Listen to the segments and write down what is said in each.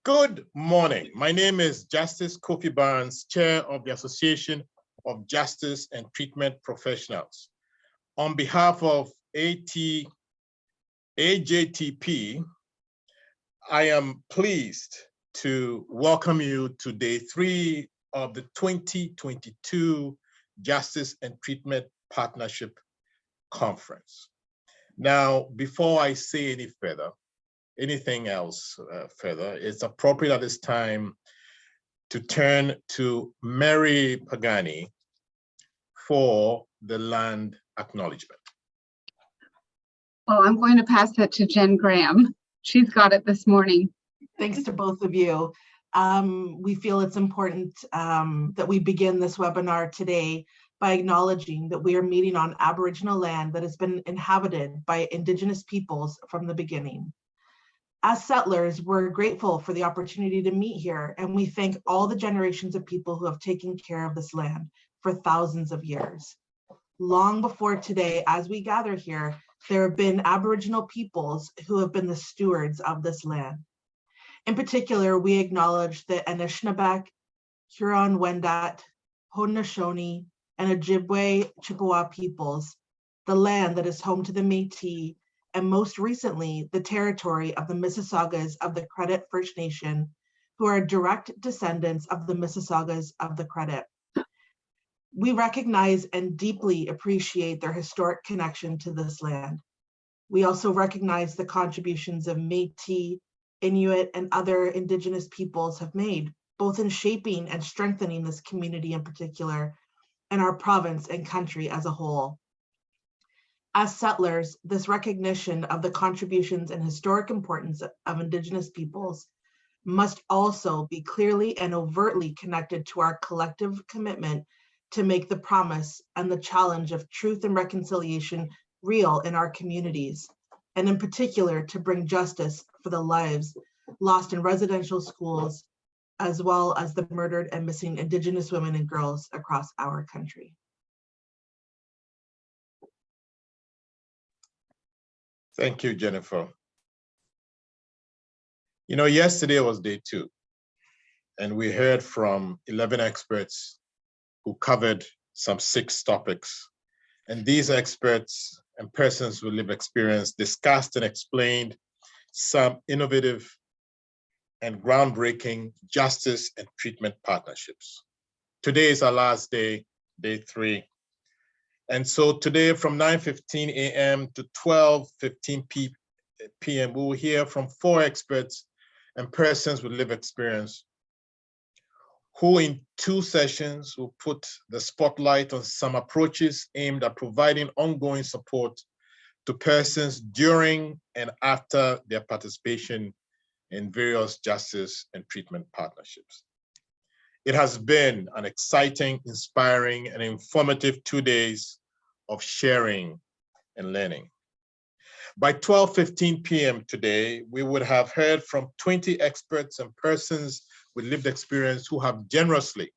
Good morning. My name is Justice Kofi Barnes, Chair of the Association of Justice and Treatment Professionals. On behalf of AJTP, I am pleased to welcome you to day 3 of the 2022 Justice and Treatment Partnership Conference. Now, before I say anything else further, it's appropriate at this time to turn to Mary Pagani for the land acknowledgement. Oh, I'm going to pass that to Jen Graham. She's got it this morning. Thanks to both of you. We feel it's important that we begin this webinar today by acknowledging that we are meeting on Aboriginal land that has been inhabited by Indigenous peoples from the beginning. As settlers, we're grateful for the opportunity to meet here, and we thank all the generations of people who have taken care of this land for thousands of years. Long before today, as we gather here, there have been Aboriginal peoples who have been the stewards of this land. In particular, we acknowledge the Anishinaabeg, Huron-Wendat, Haudenosaunee, and Ojibwe Chippewa peoples, the land that is home to the Métis, and most recently, the territory of the Mississaugas of the Credit First Nation, who are direct descendants of the Mississaugas of the Credit. We recognize and deeply appreciate their historic connection to this land. We also recognize the contributions of Métis, Inuit, and other Indigenous peoples have made, both in shaping and strengthening this community in particular, and our province and country as a whole. As settlers, this recognition of the contributions and historic importance of Indigenous peoples must also be clearly and overtly connected to our collective commitment to make the promise and the challenge of truth and reconciliation real in our communities, and in particular to bring justice for the lives lost in residential schools, as well as the murdered and missing Indigenous women and girls across our country. Thank you, Jennifer. You know, yesterday was day 2, and we heard from 11 experts who covered some 6 topics. And these experts and persons with lived experience discussed and explained some innovative and groundbreaking justice and treatment partnerships. Today is our last day, day 3. And so today from 9:15 a.m. to 12:15 p.m., we will hear from 4 experts and persons with lived experience who in 2 sessions will put the spotlight on some approaches aimed at providing ongoing support to persons during and after their participation in various justice and treatment partnerships. It has been an exciting, inspiring, and informative 2 days of sharing and learning. By 12:15 p.m. today, we would have heard from 20 experts and persons with lived experience who have generously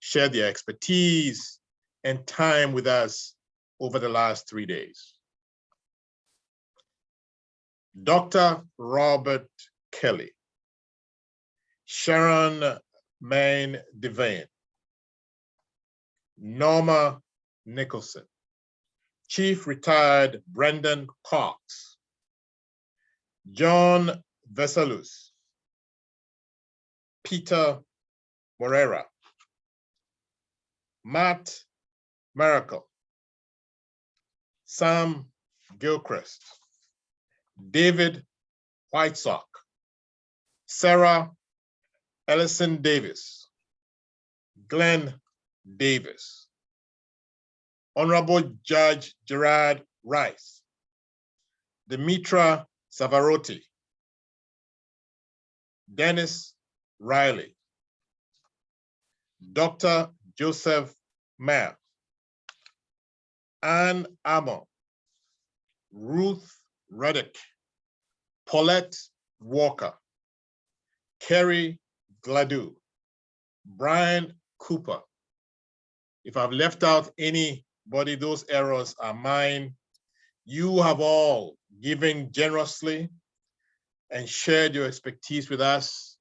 shared their expertise and time with us over the last 3 days. Dr. Robert Kelly, Sharon Main Devane, Norma Nicholson, Chief Retired Brendan Cox, John Vesalus, Peter Morera, Matt Miracle, Sam Gilchrist, David Whitesock, Sarah Ellison Davis, Glenn Davis, Honorable Judge Gerard Rice, Dimitra Savarotti, Dennis Riley, Dr. Joseph Mayer, Anne Amon, Ruth Reddick, Paulette Walker, Kerry Gladue, Brian Cooper. If I've left out anybody, those errors are mine. You have all given generously and shared your expertise with us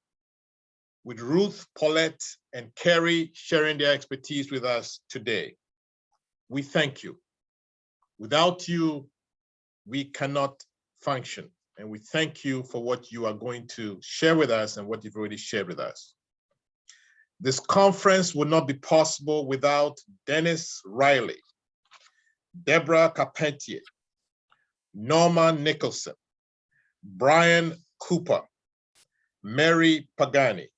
with Ruth, Paulette, and Kerry sharing their expertise with us today. We thank you. Without you, we cannot function. And we thank you for what you are going to share with us and what you've already shared with us. This conference would not be possible without Dennis Riley, Deborah Carpentier, Norma Nicholson, Brian Cooper, Mary Pagani,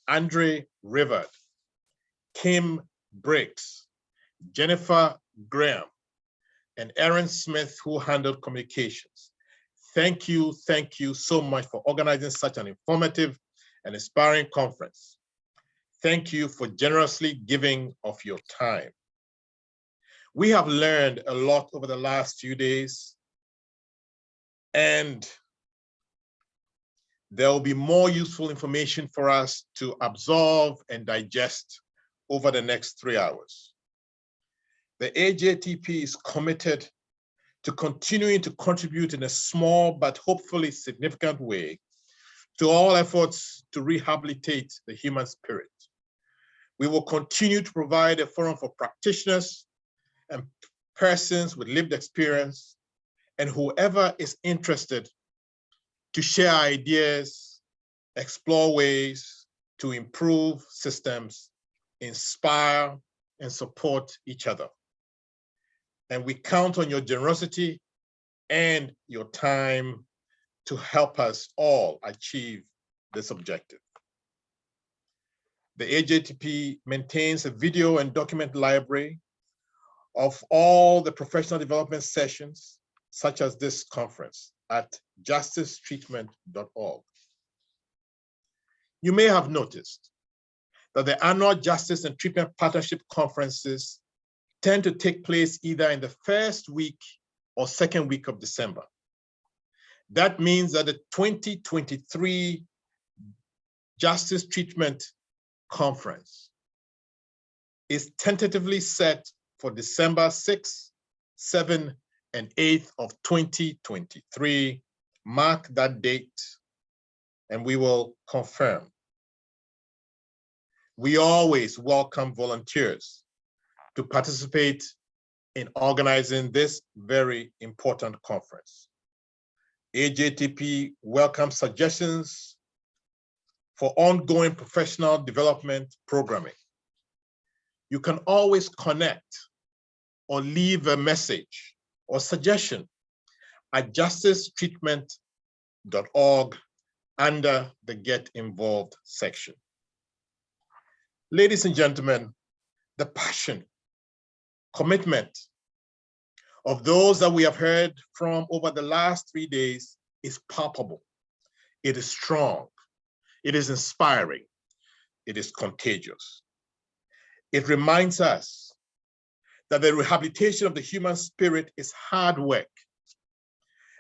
Andre Rivard, Kim Briggs, Jennifer Graham, and Aaron Smith, who handled communications. Thank you so much for organizing such an informative and inspiring conference. Thank you for generously giving of your time. We have learned a lot over the last few days, and there will be more useful information for us to absorb and digest over the next 3 hours. The AJTP is committed to continuing to contribute in a small but hopefully significant way to all efforts to rehabilitate the human spirit. We will continue to provide a forum for practitioners and persons with lived experience and whoever is interested to share ideas, explore ways to improve systems, inspire and support each other. And we count on your generosity and your time to help us all achieve this objective. The AJTP maintains a video and document library of all the professional development sessions, such as this conference, at justicetreatment.org. You may have noticed that the annual Justice and Treatment Partnership conferences tend to take place either in the first week or second week of December. That means that the 2023 Justice Treatment Conference is tentatively set for December 6th, 7th, and 8th of 2023. Mark that date and we will confirm. We always welcome volunteers to participate in organizing this very important conference. AJTP welcomes suggestions for ongoing professional development programming. You can always connect or leave a message or suggestion at justicetreatment.org under the Get Involved section. Ladies and gentlemen, the passion, commitment of those that we have heard from over the last 3 days is palpable. It is strong. It is inspiring. It is contagious. It reminds us that the rehabilitation of the human spirit is hard work.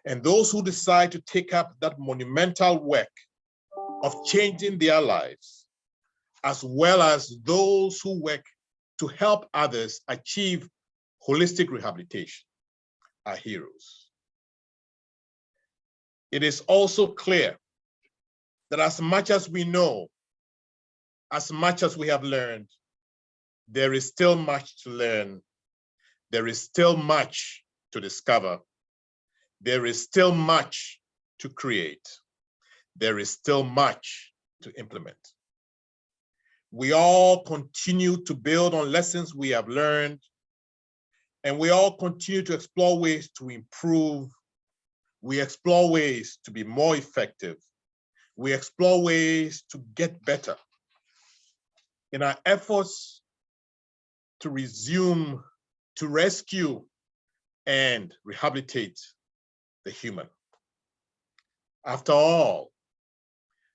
And those who decide to take up that monumental work of changing their lives, as well as those who work to help others achieve holistic rehabilitation, are heroes. It is also clear that as much as we know, as much as we have learned, there is still much to learn. There is still much to discover. There is still much to create. There is still much to implement. We all continue to build on lessons we have learned, and we all continue to explore ways to improve. We explore ways to be more effective. We explore ways to get better in our efforts to resume, to rescue, and rehabilitate the human. After all,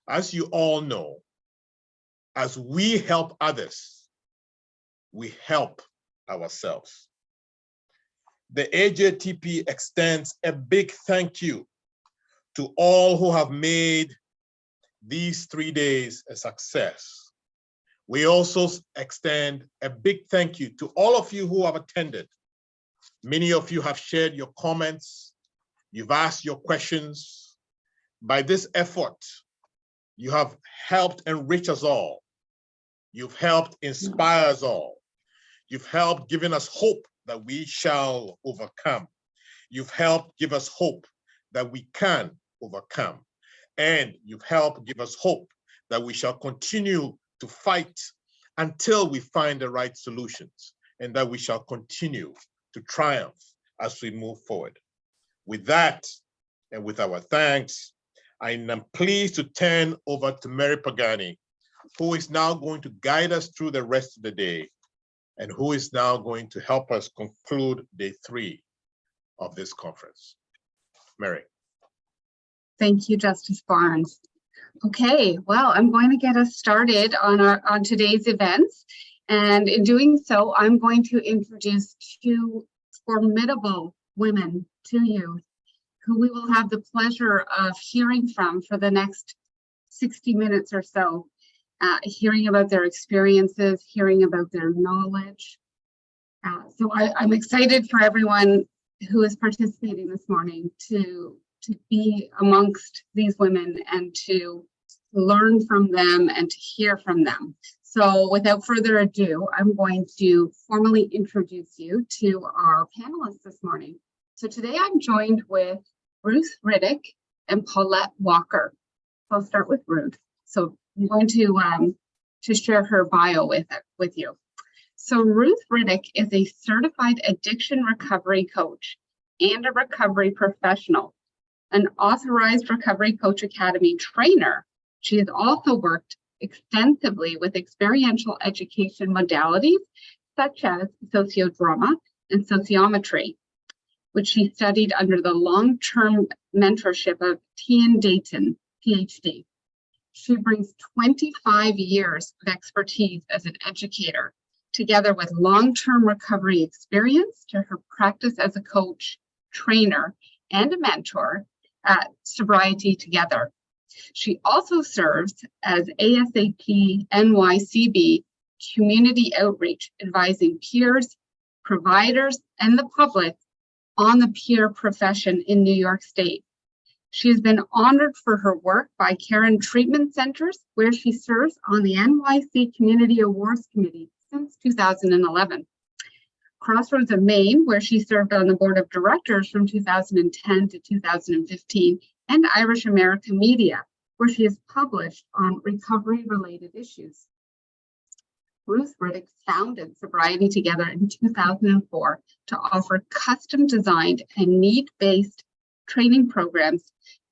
as you all know, as we help others, we help ourselves. The AJTP extends a big thank you to all who have made these 3 days a success. We also extend a big thank you to all of you who have attended. Many of you have shared your comments, you've asked your questions. By this effort, You have helped enrich us all. You've helped inspire us all. You've helped giving us hope that we shall overcome. You've helped give us hope that we can overcome. And you've helped give us hope that we shall continue to fight until we find the right solutions, and that we shall continue to triumph as we move forward. With that, and with our thanks, I am pleased to turn over to Mary Pagani, who is now going to guide us through the rest of the day, and who is now going to help us conclude day 3 of this conference. Mary. Thank you, Justice Barnes. Okay, well, I'm going to get us started on today's events. And in doing so, I'm going to introduce 2 formidable women to you who we will have the pleasure of hearing from for the next 60 minutes or so, hearing about their experiences, hearing about their knowledge. So I'm excited for everyone who is participating this morning to be amongst these women and to learn from them and to hear from them. So without further ado, I'm going to formally introduce you to our panelists this morning. So today I'm joined with Ruth Riddick and Paulette Walker. So I'll start with Ruth. So I'm going to share her bio with you. So Ruth Riddick is a certified addiction recovery coach and a recovery professional, an authorized Recovery Coach Academy trainer. She has also worked extensively with experiential education modalities such as sociodrama and sociometry, which she studied under the long-term mentorship of Tian Dayton, PhD. She brings 25 years of expertise as an educator, together with long-term recovery experience, to her practice as a coach, trainer, and a mentor at Sobriety Together. She also serves as ASAP NYCB community outreach, advising peers, providers, and the public on the peer profession in New York State. She has been honored for her work by Karen Treatment Centers, where she serves on the NYC Community Awards Committee since 2011. Crossroads of Maine, where she served on the board of directors from 2010 to 2015, and Irish America Media, where she has published on recovery-related issues. Ruth Riddick founded Sobriety Together in 2004 to offer custom-designed and need-based training programs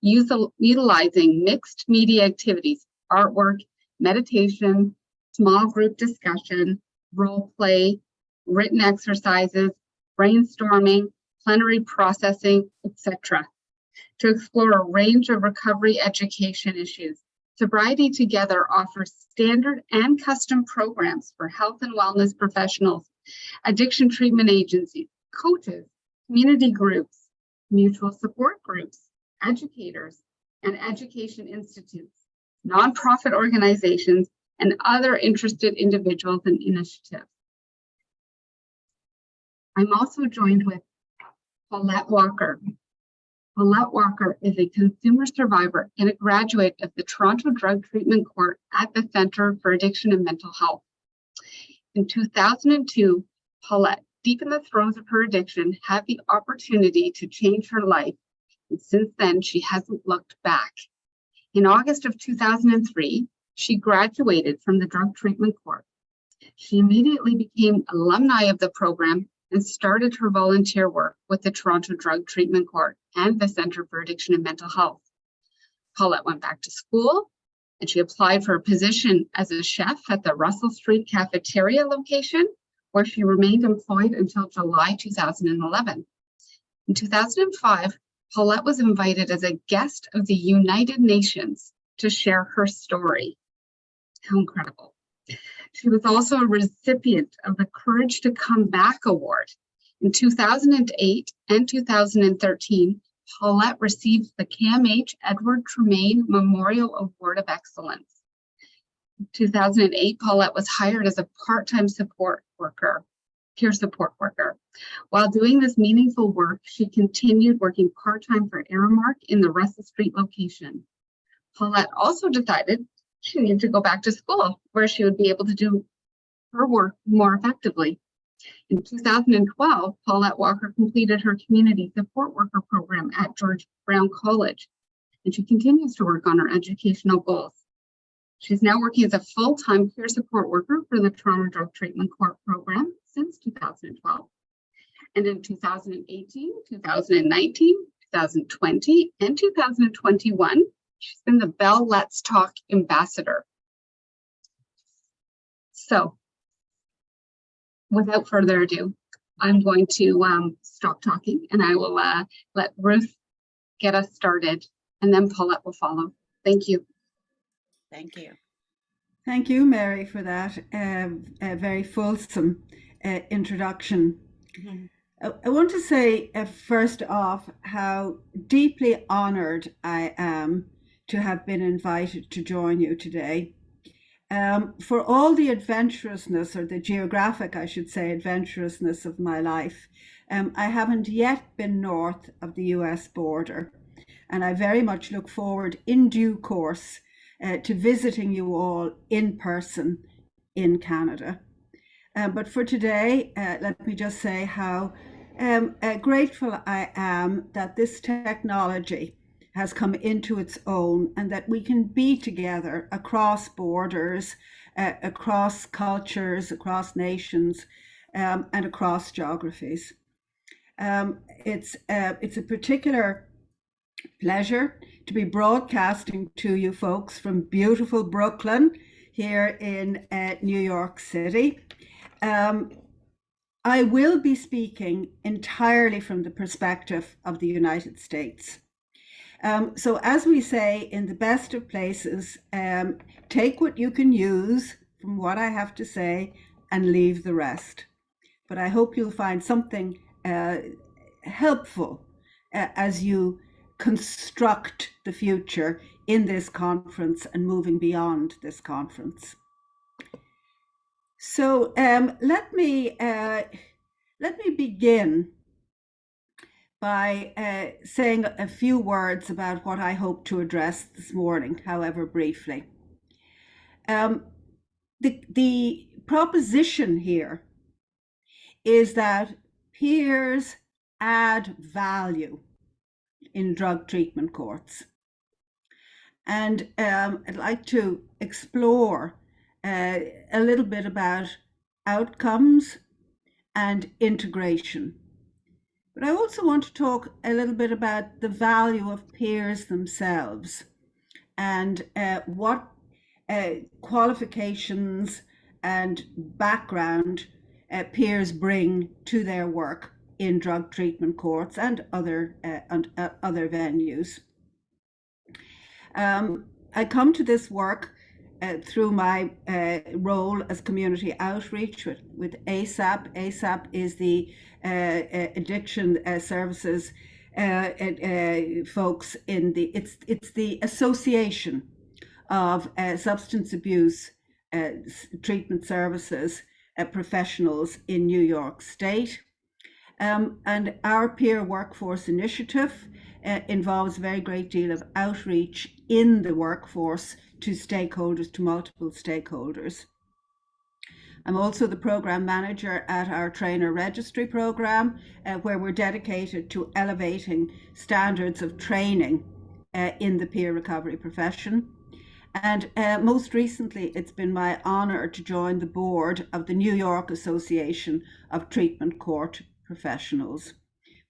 utilizing mixed media activities, artwork, meditation, small group discussion, role play, written exercises, brainstorming, plenary processing, etc., to explore a range of recovery education issues. Sobriety Together offers standard and custom programs for health and wellness professionals, addiction treatment agencies, coaches, community groups, mutual support groups, educators, and education institutes, nonprofit organizations, and other interested individuals and initiatives. I'm also joined with Paulette Walker. Paulette Walker is a consumer survivor and a graduate of the Toronto Drug Treatment Court at the Centre for Addiction and Mental Health. In 2002, Paulette, deep in the throes of her addiction, had the opportunity to change her life, and since then, she hasn't looked back. In August of 2003, she graduated from the Drug Treatment Court. She immediately became alumni of the program and started her volunteer work with the Toronto Drug Treatment Court and the Centre for Addiction and Mental Health. Paulette went back to school, and she applied for a position as a chef at the Russell Street cafeteria location, where she remained employed until July 2011. In 2005, Paulette was invited as a guest of the United Nations to share her story. How incredible. She was also a recipient of the Courage to Come Back Award. In 2008 and 2013, Paulette received the KMH Edward Tremaine Memorial Award of Excellence. In 2008, Paulette was hired as a part-time peer support worker. While doing this meaningful work, she continued working part-time for Aramark in the Russell Street location. Paulette also decided she needed to go back to school where she would be able to do her work more effectively. In 2012, Paulette Walker completed her community support worker program at George Brown College, and she continues to work on her educational goals. She's now working as a full-time peer support worker for the Toronto Drug Treatment Court program since 2012. And in 2018, 2019, 2020, and 2021, she's been the Bell Let's Talk ambassador. So, without further ado, I'm going to stop talking and I will let Ruth get us started, and then Paulette will follow. Thank you. Thank you. Thank you, Mary, for that very fulsome introduction. Mm-hmm. I want to say first off how deeply honored I am to have been invited to join you today. For all the adventurousness, or the geographic, I should say, adventurousness of my life, I haven't yet been north of the US border, and I very much look forward in due course to visiting you all in person in Canada. But for today, let me just say how grateful I am that this technology has come into its own and that we can be together across borders, across cultures, across nations, and across geographies. It's a particular pleasure to be broadcasting to you folks from beautiful Brooklyn here in New York City. I will be speaking entirely from the perspective of the United States. So as we say in the best of places, take what you can use from what I have to say and leave the rest. But I hope you'll find something helpful as you construct the future in this conference and moving beyond this conference. So let me begin by saying a few words about what I hope to address this morning, however briefly. The proposition here is that peers add value in drug treatment courts. And I'd like to explore a little bit about outcomes and integration. But I also want to talk a little bit about the value of peers themselves and what qualifications and background peers bring to their work in drug treatment courts and other venues. I come to this work through my role as community outreach with ASAP. ASAP is the addiction services folks in it's the Association of Substance Abuse Treatment Services professionals in New York State. And our peer workforce initiative involves a very great deal of outreach in the workforce to stakeholders, to multiple stakeholders. I'm also the program manager at our trainer registry program, where we're dedicated to elevating standards of training in the peer recovery profession. And most recently, it's been my honor to join the board of the New York Association of Treatment Court Professionals,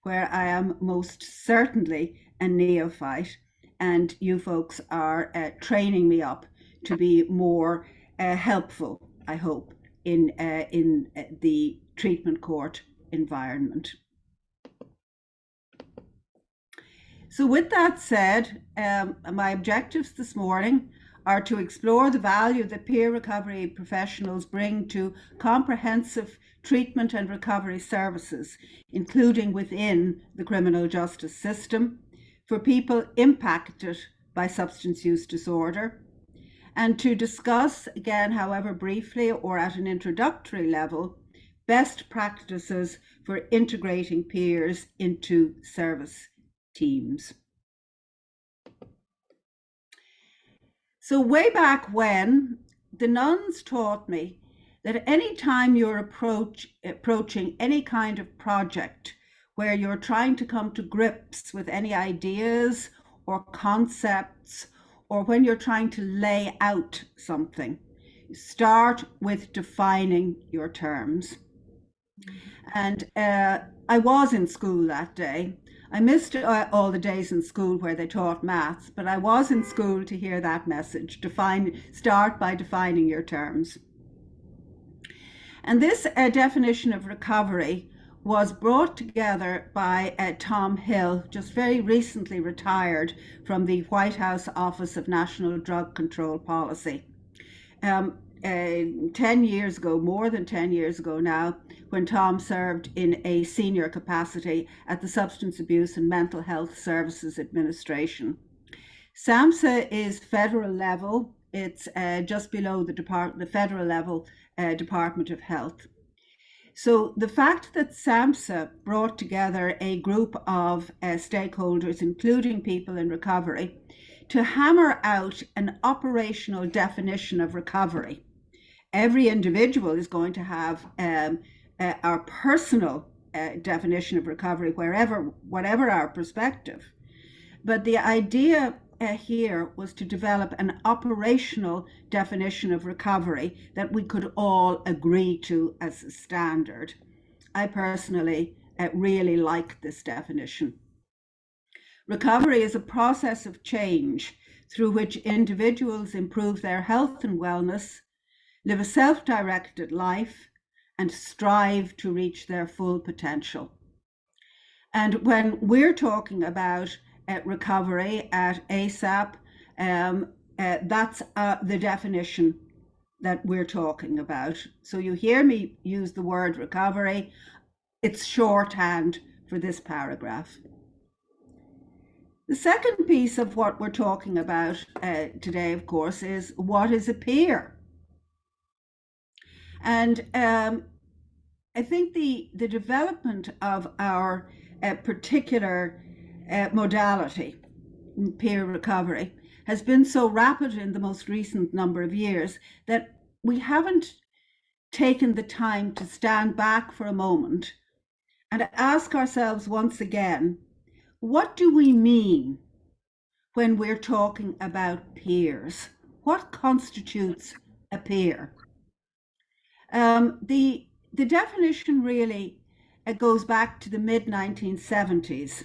where I am most certainly a neophyte, and you folks are training me up to be more helpful, I hope, in the treatment court environment. So with that said, my objectives this morning are to explore the value that peer recovery professionals bring to comprehensive treatment and recovery services, including within the criminal justice system, for people impacted by substance use disorder, and to discuss, again, however briefly or at an introductory level, best practices for integrating peers into service teams. So way back when, the nuns taught me that any time you're approaching any kind of project where you're trying to come to grips with any ideas or concepts, or when you're trying to lay out something, start with defining your terms. And I was in school that day. I missed all the days in school where they taught maths, but I was in school to hear that message: start by defining your terms. And this definition of recovery was brought together by Tom Hill, just very recently retired from the White House Office of National Drug Control Policy. 10 years ago, more than 10 years ago now, when Tom served in a senior capacity at the Substance Abuse and Mental Health Services Administration. SAMHSA is federal level. It's just below the federal level Department of Health. So the fact that SAMHSA brought together a group of stakeholders, including people in recovery, to hammer out an operational definition of recovery. Every individual is going to have our personal definition of recovery, whatever our perspective. But the idea here was to develop an operational definition of recovery that we could all agree to as a standard. I personally really like this definition. Recovery is a process of change through which individuals improve their health and wellness, live a self-directed life, and strive to reach their full potential. And when we're talking about recovery at ASAP, that's the definition that we're talking about. So you hear me use the word recovery, it's shorthand for this paragraph. The second piece of what we're talking about today, of course, is what is a peer? And I think the development of our particular modality, peer recovery, has been so rapid in the most recent number of years that we haven't taken the time to stand back for a moment and ask ourselves once again, what do we mean when we're talking about peers? What constitutes a peer? The definition really goes back to the mid-1970s,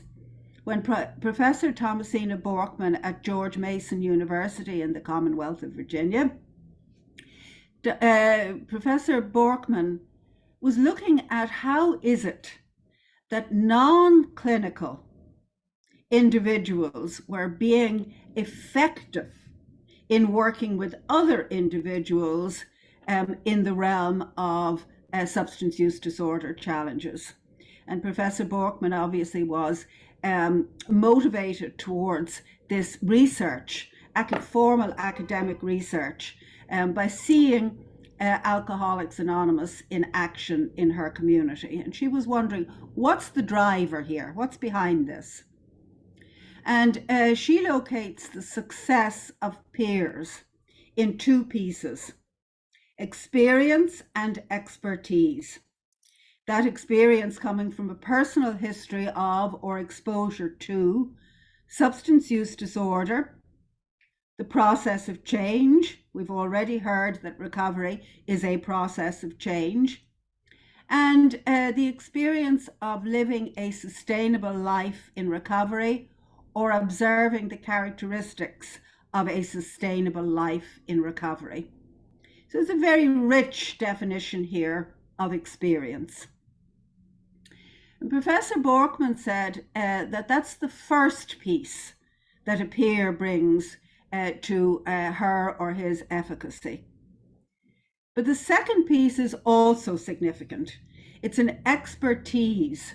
when Professor Thomasina Borkman at George Mason University in the Commonwealth of Virginia, Professor Borkman was looking at how is it that non-clinical individuals were being effective in working with other individuals in the realm of substance use disorder challenges. And Professor Borkman obviously was motivated towards this research, formal academic research, by seeing Alcoholics Anonymous in action in her community. And she was wondering, what's the driver here? What's behind this? And she locates the success of peers in two pieces: experience and expertise. That experience coming from a personal history of or exposure to substance use disorder, the process of change. We've already heard that recovery is a process of change. And the experience of living a sustainable life in recovery, or observing the characteristics of a sustainable life in recovery. So it's a very rich definition here of experience. And Professor Borkman said that that's the first piece that a peer brings to her or his efficacy. But the second piece is also significant. It's an expertise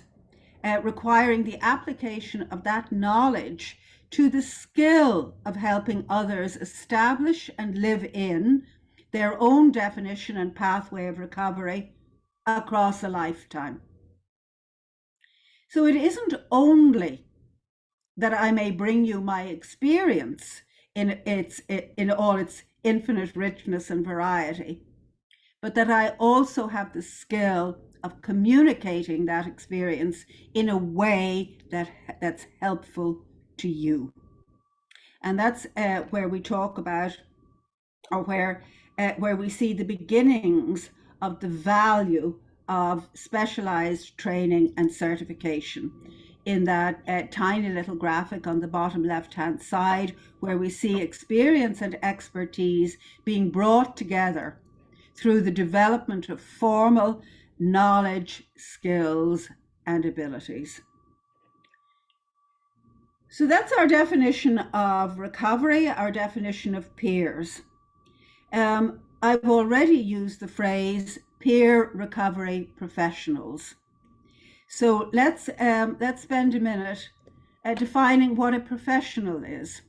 requiring the application of that knowledge to the skill of helping others establish and live in their own definition and pathway of recovery across a lifetime. So it isn't only that I may bring you my experience in all its infinite richness and variety, but that I also have the skill of communicating that experience in a way that's helpful to you. And that's where we talk about, or where we see the beginnings of the value of specialized training and certification, in that tiny little graphic on the bottom left-hand side, where we see experience and expertise being brought together through the development of formal knowledge, skills, and abilities. So that's our definition of recovery, our definition of peers. I've already used the phrase peer recovery professionals. So let's spend a minute defining what a professional is.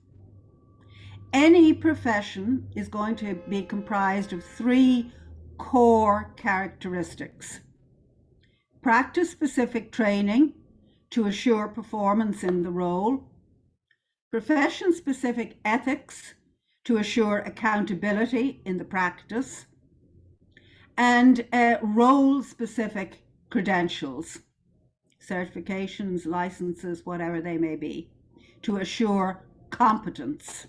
Any profession is going to be comprised of 3 core characteristics: practice-specific training to assure performance in the role, profession-specific ethics to assure accountability in the practice, and role-specific credentials, certifications, licenses, whatever they may be, to assure competence.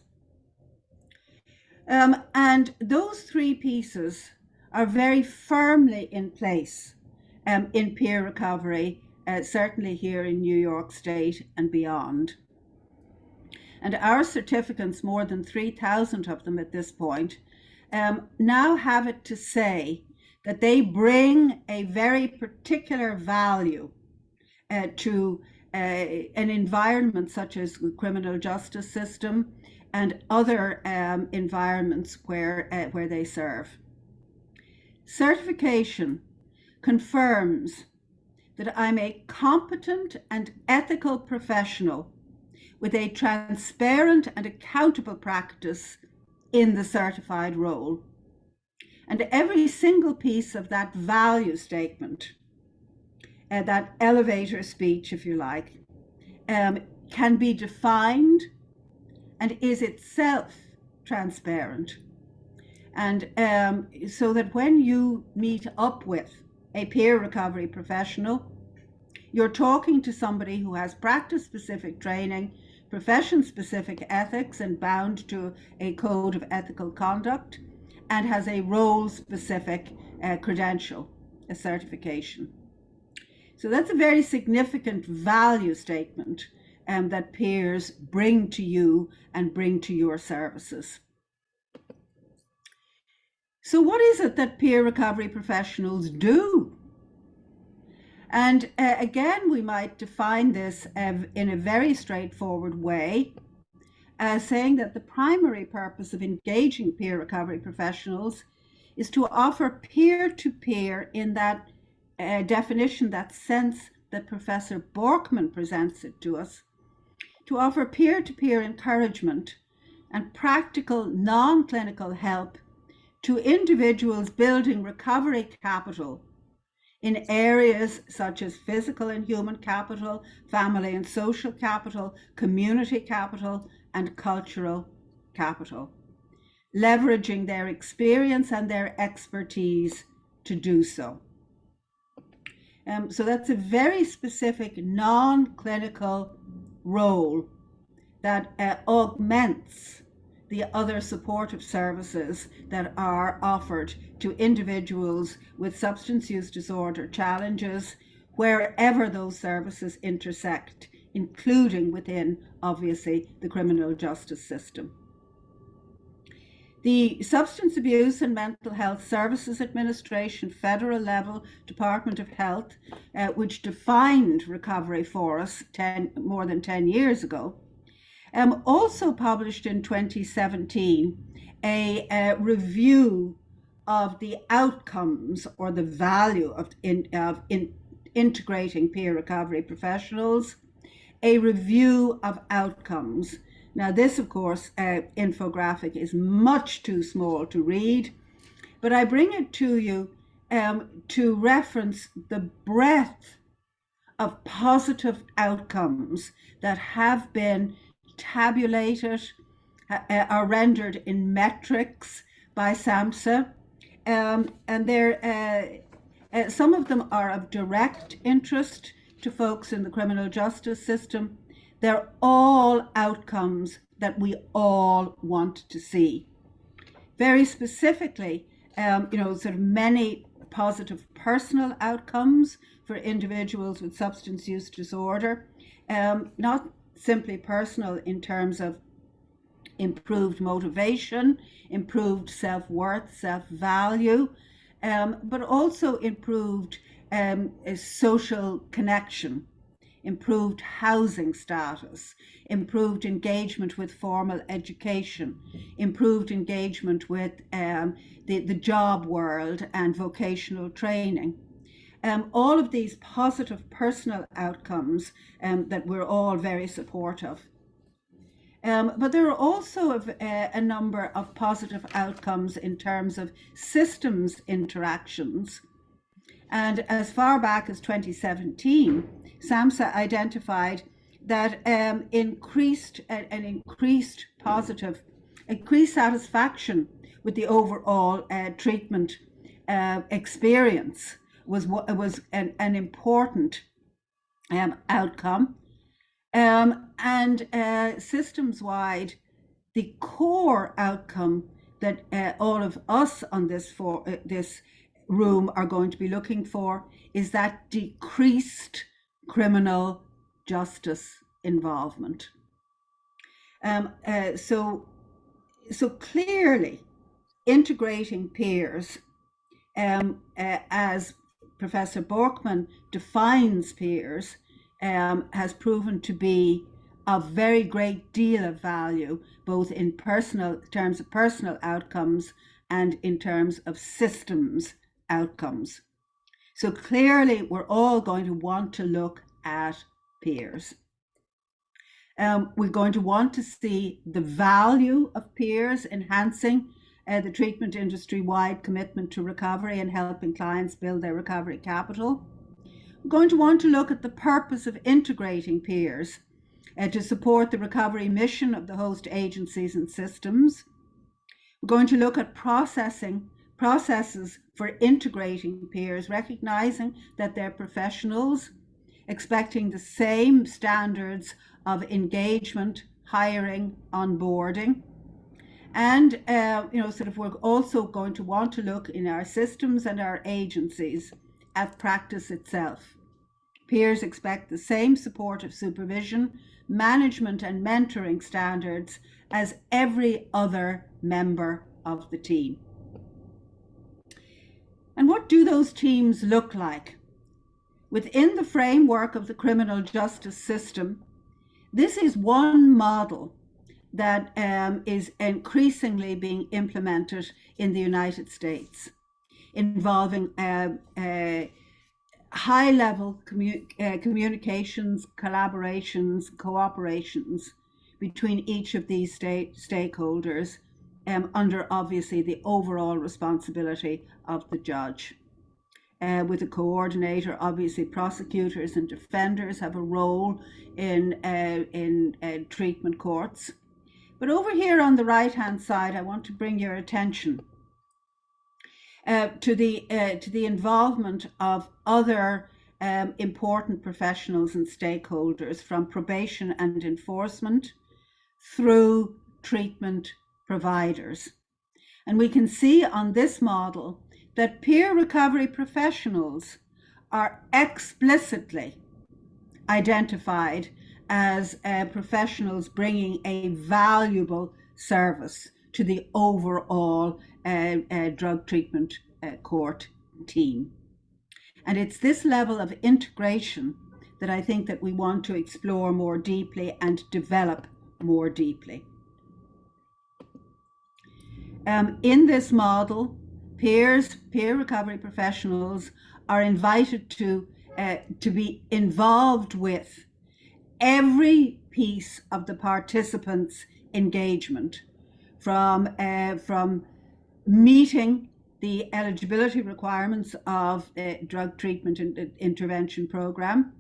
And those 3 pieces are very firmly in place in peer recovery, certainly here in New York State and beyond. And our certificates, more than 3,000 of them at this point, now have it to say that they bring a very particular value to an environment such as the criminal justice system and other environments where they serve. Certification confirms that I'm a competent and ethical professional with a transparent and accountable practice in the certified role. And every single piece of that value statement, that elevator speech, if you like, can be defined and is itself transparent. And so that when you meet up with a peer recovery professional, you're talking to somebody who has practice-specific training, profession-specific ethics, and bound to a code of ethical conduct, and has a role-specific credential, a certification. So that's a very significant value statement that peers bring to you and bring to your services. So what is it that peer recovery professionals do? And again, we might define this in a very straightforward way, saying that the primary purpose of engaging peer recovery professionals is to offer peer-to-peer in that definition, that sense that Professor Borkman presents it to us, to offer peer-to-peer encouragement and practical non-clinical help to individuals building recovery capital in areas such as physical and human capital, family and social capital, community capital, and cultural capital, leveraging their experience and their expertise to do so. So that's a very specific non-clinical role that augments the other supportive services that are offered to individuals with substance use disorder challenges, wherever those services intersect, including within, obviously, the criminal justice system. The Substance Abuse and Mental Health Services Administration federal level Department of Health, which defined recovery for us more than 10 years ago, also published in 2017 a review of the outcomes or the value of integrating peer recovery professionals, a review of outcomes. Now this, of course, infographic is much too small to read, but I bring it to you to reference the breadth of positive outcomes that have been tabulated, are rendered in metrics by SAMHSA, and some of them are of direct interest to folks in the criminal justice system. They're all outcomes that we all want to see. Very specifically, sort of many positive personal outcomes for individuals with substance use disorder, not simply personal in terms of improved motivation, improved self-worth, self-value, but also improved social connection, improved housing status, improved engagement with formal education, improved engagement with the job world and vocational training. All of these positive personal outcomes that we're all very supportive. But there are also a number of positive outcomes in terms of systems interactions. And as far back as 2017, SAMHSA identified that increased satisfaction with the overall treatment experience was an important outcome. And systems-wide, the core outcome that all of us on this room are going to be looking for is that decreased criminal justice involvement. So clearly, integrating peers, as Professor Borkman defines peers, has proven to be of very great deal of value, both in terms of personal outcomes and in terms of systems outcomes. So clearly, we're all going to want to look at peers. We're going to want to see the value of peers enhancing the treatment industry-wide commitment to recovery and helping clients build their recovery capital. We're going to want to look at the purpose of integrating peers to support the recovery mission of the host agencies and systems. We're going to look at processes for integrating peers, recognizing that they're professionals, expecting the same standards of engagement, hiring, onboarding. And we're also going to want to look in our systems and our agencies at practice itself. Peers expect the same supportive supervision, management and mentoring standards as every other member of the team. And what do those teams look like? Within the framework of the criminal justice system, this is one model that is increasingly being implemented in the United States, involving high-level communications, collaborations, cooperations between each of these stakeholders, under obviously the overall responsibility of the judge. With a coordinator, obviously prosecutors and defenders have a role in treatment courts. But over here on the right-hand side, I want to bring your attention to the involvement of other important professionals and stakeholders, from probation and enforcement through treatment providers. And we can see on this model that peer recovery professionals are explicitly identified as professionals bringing a valuable service to the overall drug treatment court team. And it's this level of integration that I think that we want to explore more deeply and develop more deeply. In this model, peer recovery professionals are invited to be involved with every piece of the participants' engagement, from meeting the eligibility requirements of a drug treatment intervention program,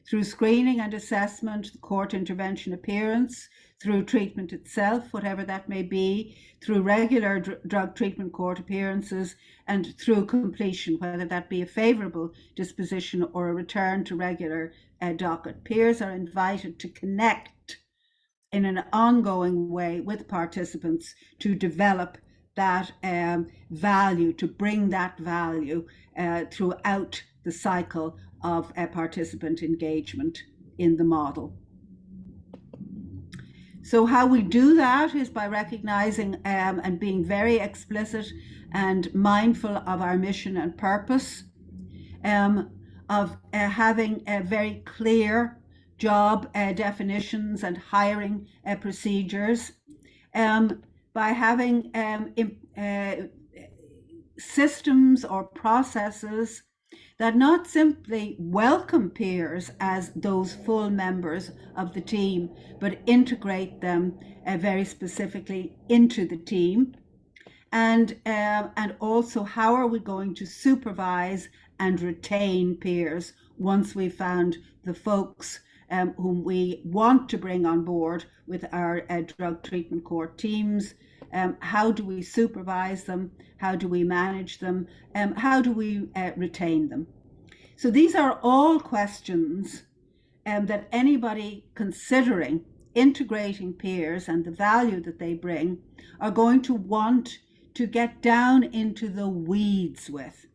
through screening and assessment, court intervention appearance, through treatment itself, whatever that may be, through regular drug treatment court appearances, and through completion, whether that be a favourable disposition or a return to regular docket. Peers are invited to connect in an ongoing way with participants to develop that value, to bring that value throughout the cycle of participant engagement in the model. So how we do that is by recognizing and being very explicit and mindful of our mission and purpose, of having very clear job definitions and hiring procedures, by having systems or processes that not simply welcome peers as those full members of the team, but integrate them very specifically into the team. And also, how are we going to supervise and retain peers once we've found the folks whom we want to bring on board with our drug treatment court teams? How do we supervise them? How do we manage them? How do we retain them? So these are all questions that anybody considering integrating peers and the value that they bring are going to want to get down into the weeds with.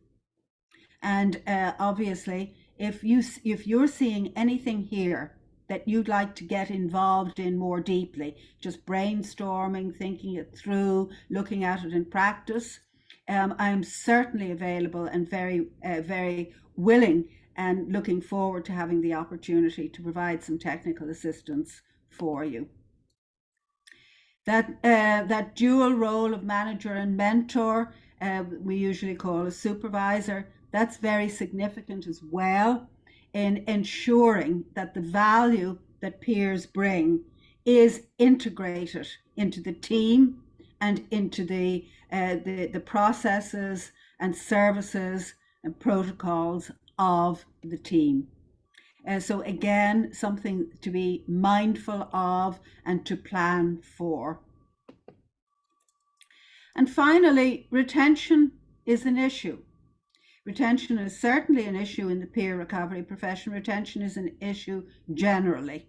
And obviously, if you're seeing anything here that you'd like to get involved in more deeply, just brainstorming, thinking it through, looking at it in practice, I'm certainly available and very, very willing and looking forward to having the opportunity to provide some technical assistance for you. That dual role of manager and mentor, we usually call a supervisor, that's very significant as well in ensuring that the value that peers bring is integrated into the team and into the processes and services and protocols of the team. So again, something to be mindful of and to plan for. And finally, retention is an issue. Retention is certainly an issue in the peer recovery profession. Retention is an issue generally.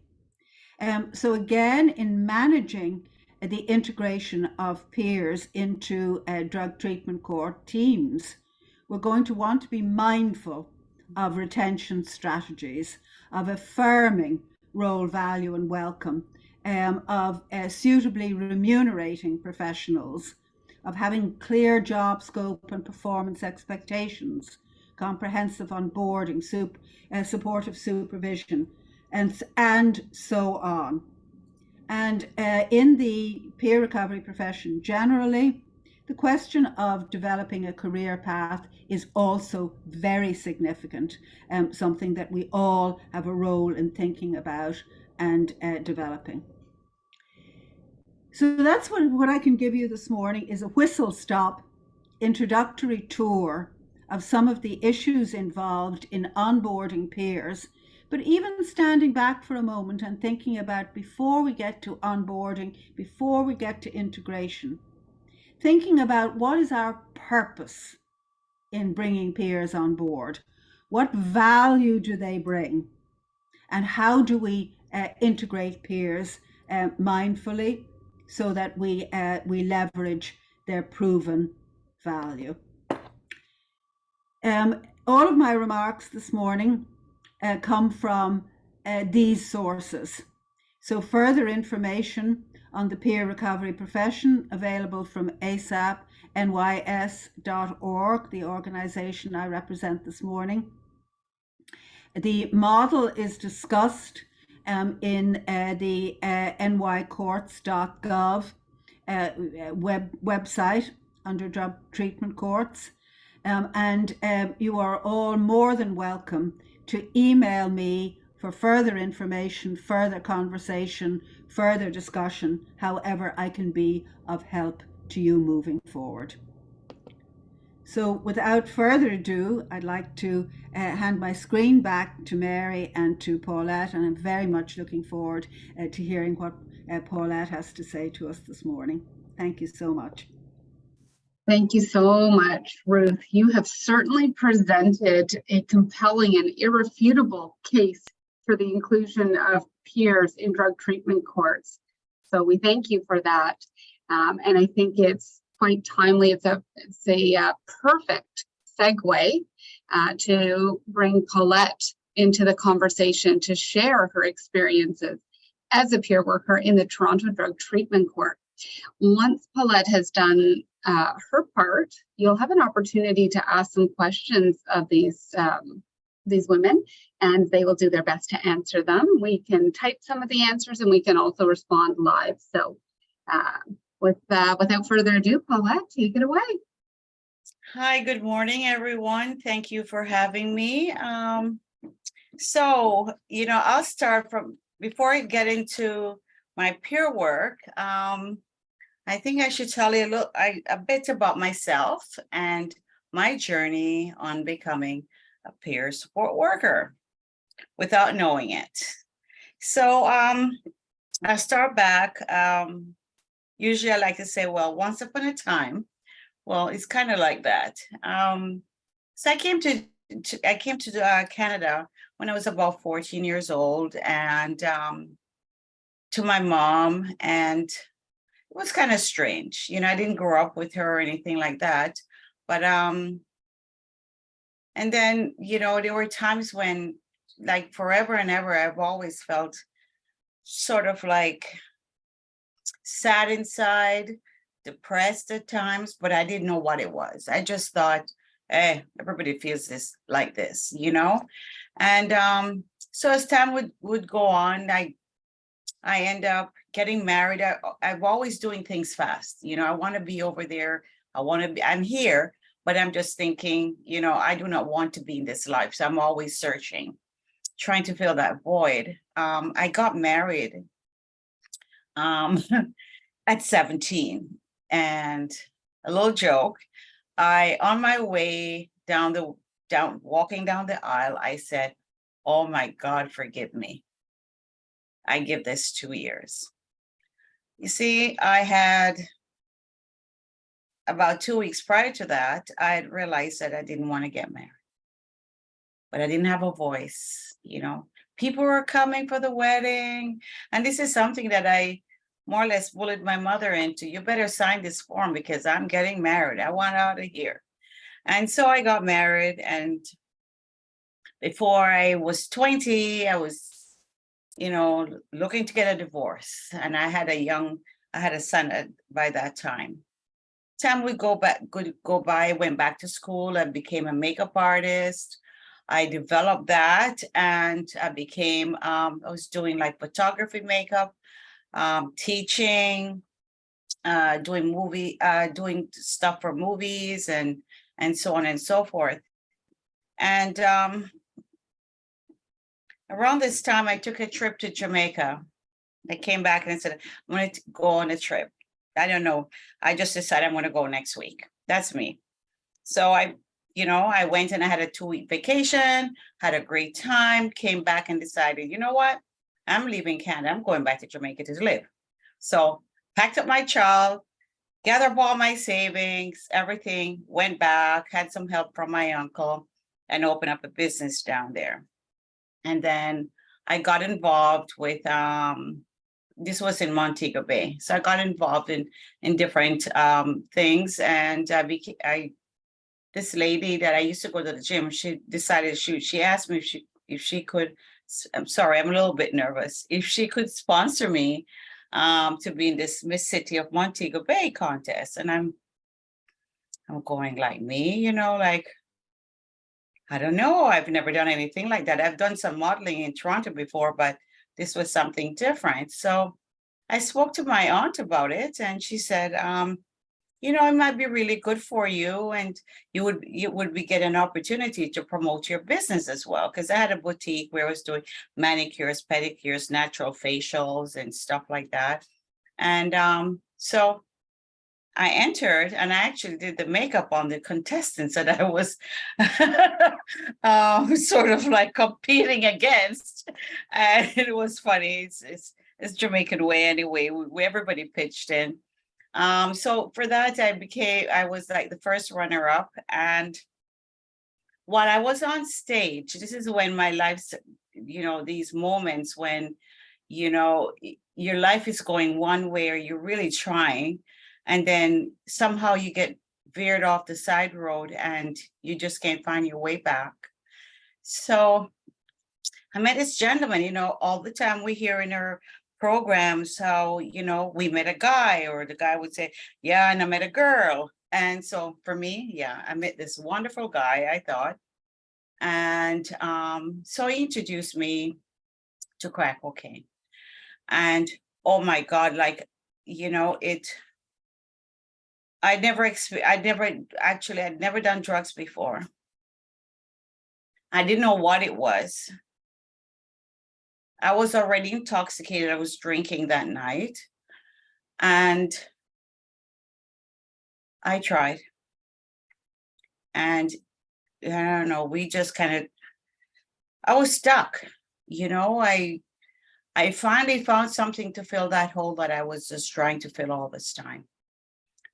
So again, in managing the integration of peers into drug treatment court teams, we're going to want to be mindful of retention strategies, of affirming role value and welcome, of suitably remunerating professionals, of having clear job scope and performance expectations, comprehensive onboarding, supportive supervision, and so on. And in the peer recovery profession generally, the question of developing a career path is also very significant, something that we all have a role in thinking about and developing. So that's what I can give you this morning is a whistle-stop introductory tour of some of the issues involved in onboarding peers, but even standing back for a moment and thinking about before we get to onboarding, before we get to integration, thinking about what is our purpose in bringing peers on board, what value do they bring, and how do we integrate peers mindfully, so that we leverage their proven value. All of my remarks this morning come from these sources. So further information on the peer recovery profession available from asapnys.org, the organization I represent this morning. The model is discussed in the nycourts.gov website under drug treatment courts. And you are all more than welcome to email me for further information, further conversation, further discussion, however I can be of help to you moving forward. So without further ado, I'd like to hand my screen back to Mary and to Paulette, and I'm very much looking forward to hearing what Paulette has to say to us this morning. Thank you so much. Thank you so much, Ruth. You have certainly presented a compelling and irrefutable case for the inclusion of peers in drug treatment courts. So we thank you for that. And I think it's quite timely. It's a perfect segue to bring Paulette into the conversation to share her experiences as a peer worker in the Toronto Drug Treatment Court. Once Paulette has done her part, you'll have an opportunity to ask some questions of these women, and they will do their best to answer them. We can type some of the answers, and we can also respond live. So without further ado, Paulette, take it away. Hi, good morning, everyone. Thank you for having me. So, I'll start from, before I get into my peer work, I think I should tell you a bit about myself and my journey on becoming a peer support worker without knowing it. So I start back. Usually I like to say, well, once upon a time. Well, it's kind of like that. So I came to Canada when I was about 14 years old, and to my mom, and it was kind of strange. I didn't grow up with her or anything like that, but and then there were times when, like, forever and ever, I've always felt sort of like sad inside, depressed at times, but I didn't know what it was. I just thought, everybody feels this like this, And so as time would go on, I end up getting married. I'm always doing things fast. I want to be over there. I'm here, but I'm just thinking, I do not want to be in this life. So I'm always searching, trying to fill that void. I got married at 17. And a little joke, on my way walking down the aisle, I said, "Oh my God, forgive me. I give this 2 years." You see, I had about 2 weeks prior to that, I had realized that I didn't want to get married, but I didn't have a voice. People were coming for the wedding. And this is something that I more or less bullied my mother into. You better sign this form because I'm getting married. I want out of here. And so I got married. And before I was 20, I was, looking to get a divorce. And I had a son by that time. Time would go by, I went back to school and became a makeup artist. I developed that, and I became, I was doing like photography, makeup, teaching, doing stuff for movies and so on and so forth. And around this time, I took a trip to Jamaica. I came back and I said, I'm going to go on a trip. I don't know. I just decided I'm going to go next week. That's me. So I went and I had a 2-week vacation, had a great time, came back and decided, you know what? I'm leaving Canada. I'm going back to Jamaica to live. So packed up my child, gathered up all my savings, everything, went back, had some help from my uncle, and opened up a business down there. And then I got involved with, this was in Montego Bay. So I got involved in different things. And this lady that I used to go to the gym, she decided she asked me if she could, I'm sorry, I'm a little bit nervous, if she could sponsor me to be in this Miss City of Montego Bay contest. And I'm going, like, me, like, I don't know. I've never done anything like that. I've done some modeling in Toronto before, but this was something different. So I spoke to my aunt about it, and she said, it might be really good for you, and you would be getting an opportunity to promote your business as well. Because I had a boutique where I was doing manicures, pedicures, natural facials, and stuff like that. And so I entered and I actually did the makeup on the contestants that I was sort of like competing against. And it was funny. It's Jamaican way anyway. Everybody pitched in. So for that, I was like the first runner up. And while I was on stage, this is when my life's, these moments when, your life is going one way or you're really trying, and then somehow you get veered off the side road and you just can't find your way back. So I met this gentleman, all the time we hear in our programs how, we met a guy, or the guy would say, yeah, and I met a girl. And so for me, yeah, I met this wonderful guy, I thought. And so he introduced me to crack cocaine. And oh my God, like, I'd never done drugs before. I didn't know what it was. I was already intoxicated. I was drinking that night. And I tried. And I don't know, we just I was stuck. I finally found something to fill that hole that I was just trying to fill all this time.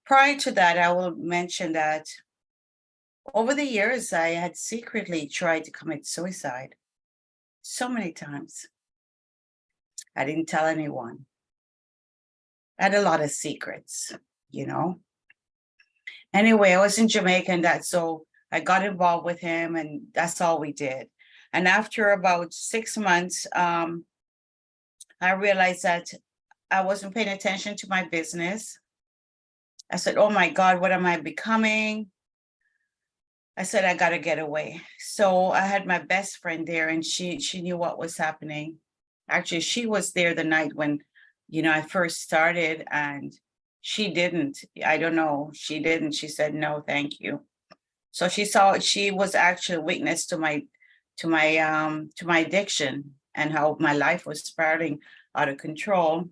Prior to that, I will mention that over the years, I had secretly tried to commit suicide so many times. I didn't tell anyone. I had a lot of secrets, Anyway, I was in Jamaica, and so I got involved with him, and that's all we did. And after about 6 months, I realized that I wasn't paying attention to my business. I said, oh my God, what am I becoming? I said, I got to get away. So I had my best friend there, and she knew what was happening. Actually, she was there the night when, I first started, and she didn't. I don't know. She didn't. She said, no, thank you. So she was actually a witness to my addiction and how my life was spiraling out of control.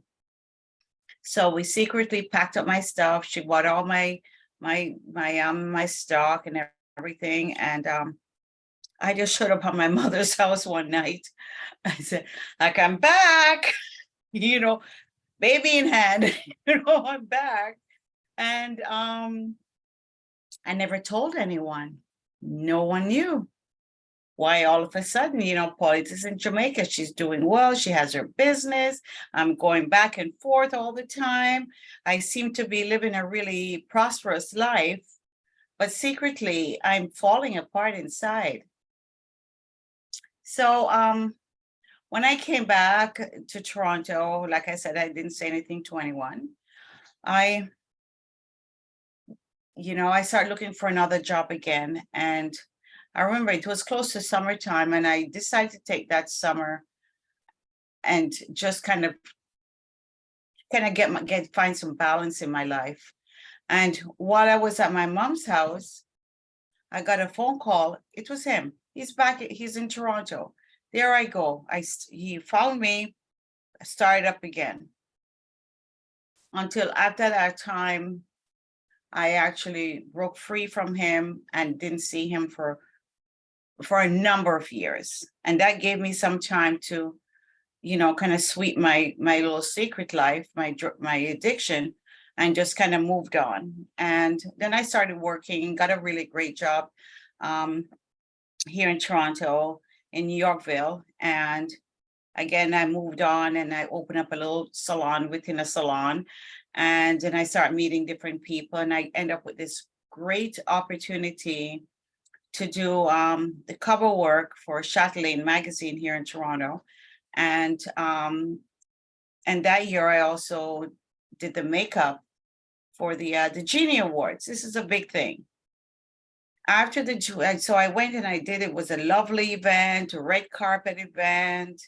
So we secretly packed up my stuff. She bought all my stock and everything. And I just showed up at my mother's house one night. I said, like, I'm back, baby in hand, I'm back. And I never told anyone. No one knew. Why all of a sudden, politics in Jamaica, she's doing well. She has her business. I'm going back and forth all the time. I seem to be living a really prosperous life, but secretly I'm falling apart inside. So when I came back to Toronto, like I said, I didn't say anything to anyone. I started looking for another job again. And I remember it was close to summertime, and I decided to take that summer and just kind of find some balance in my life. And while I was at my mom's house, I got a phone call. It was him. He's back. He's in Toronto. There I go. He found me. I started up again. Until after that time, I actually broke free from him and didn't see him for a number of years. And that gave me some time to, kind of sweep my little secret life, my addiction, and just kind of moved on. And then I started working, got a really great job here in Toronto, in Yorkville. And again, I moved on and I opened up a little salon within a salon. And then I started meeting different people, and I end up with this great opportunity to do the cover work for Chatelaine magazine here in Toronto. And that year I also did the makeup for the Genie Awards. This is a big thing. After so I went and I did, it was a lovely event, a red carpet event.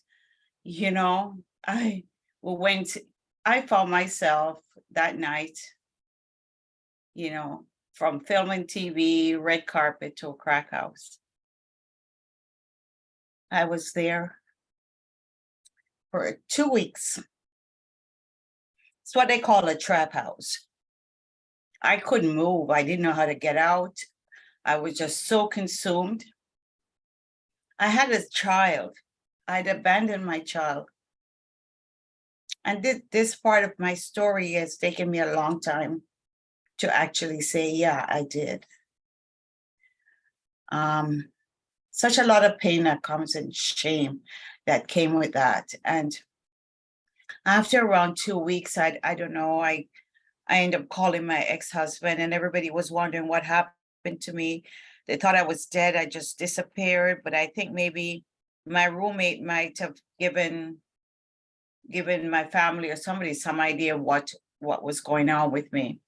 I found myself that night, from film and TV, red carpet to a crack house. I was there for 2 weeks. It's what they call a trap house. I couldn't move. I didn't know how to get out. I was just so consumed. I had a child. I'd abandoned my child. And this part of my story has taken me a long time to actually say, yeah, I did. Such a lot of pain that comes and shame that came with that. And after around 2 weeks, I don't know, I ended up calling my ex-husband, and everybody was wondering what happened to me. They thought I was dead. I just disappeared. But I think maybe my roommate might have given my family or somebody some idea what was going on with me.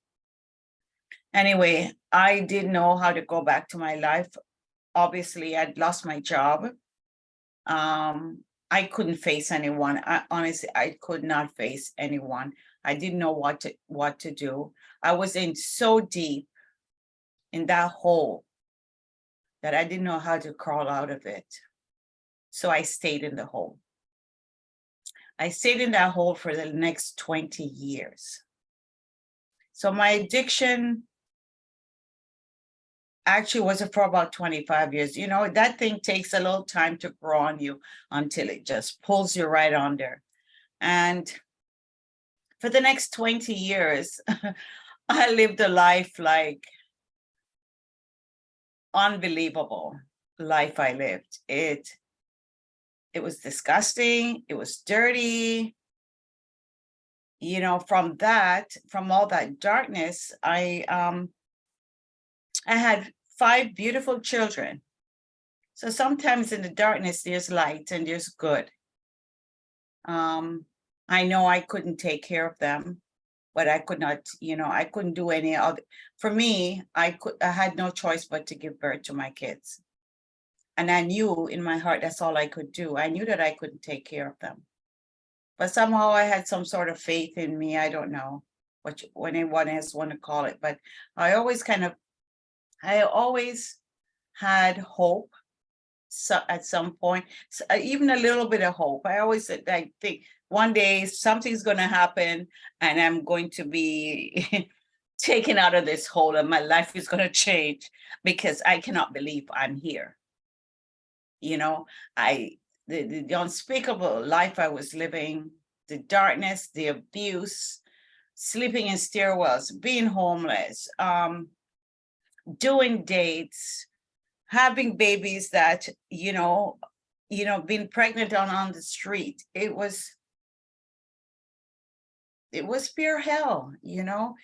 Anyway, I didn't know how to go back to my life. Obviously, I'd lost my job. I couldn't face anyone. Honestly, I could not face anyone. I didn't know what to do. I was in so deep in that hole that I didn't know how to crawl out of it. So I stayed in the hole. I stayed in that hole for the next 20 years. So my addiction actually was for about 25 years. You know, that thing takes a little time to grow on you until it just pulls you right under. And for the next 20 years, I lived a life like unbelievable life I lived. It was disgusting. It was dirty. You know, from all that darkness, I had 5 beautiful children. So sometimes in the darkness, there's light and there's good. I know I couldn't take care of them, but I could not, you know, I couldn't do any other. For me, I had no choice but to give birth to my kids. And I knew in my heart, that's all I could do. I knew that I couldn't take care of them. But somehow I had some sort of faith in me. I don't know what anyone else want to call it, but I always had hope. So at some point, even a little bit of hope. I always said, I think one day something's going to happen and I'm going to be taken out of this hole and my life is going to change, because I cannot believe I'm here. You know, the unspeakable life I was living, the darkness, the abuse, sleeping in stairwells, being homeless, doing dates, having babies that, you know, being pregnant on the street. It was pure hell, you know.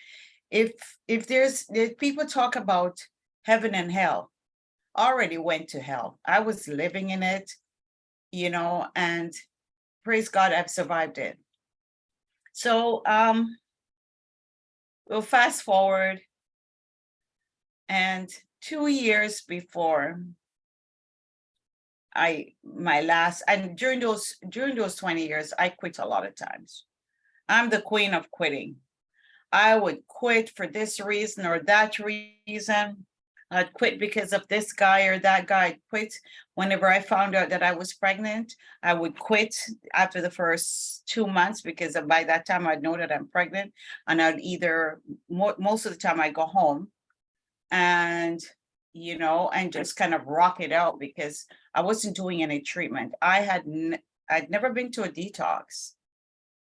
If there's people talk about heaven and hell, I already went to hell. I was living in it, you know, and praise God, I've survived it. So we'll fast forward, and 2 years before during those 20 years, I quit a lot of times. I'm the queen of quitting. I would quit for this reason or that reason. I'd quit because of this guy or that guy. I'd quit whenever I found out that I was pregnant. I would quit after the first 2 months, because by that time I'd know that I'm pregnant, and I'd most of the time I'd go home and, you know, and just kind of rock it out, because I wasn't doing any treatment. I'd never been to a detox.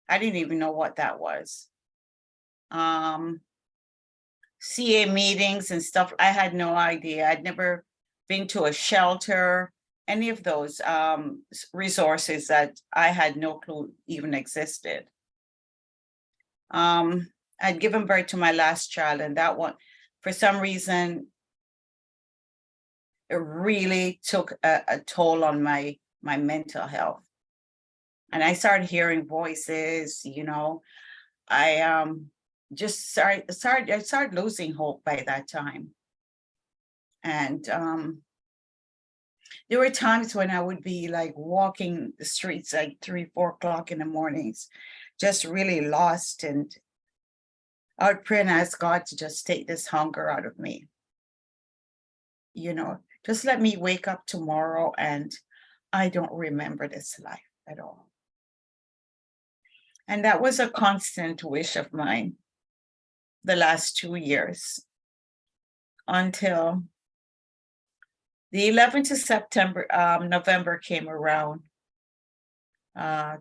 I didn't even know what that was. CA meetings and stuff, I had no idea. I'd never been to a shelter, any of those resources that I had no clue even existed. I'd given birth to my last child, and that one, for some reason, it really took a toll on my mental health. And I started hearing voices, you know. I just started losing hope by that time. And there were times when I would be like walking the streets like 3, 4 o'clock in the mornings, just really lost. And I would pray and ask God to just take this hunger out of me. You know, just let me wake up tomorrow and I don't remember this life at all. And that was a constant wish of mine. the last 2 years until the 11th of September, November came around,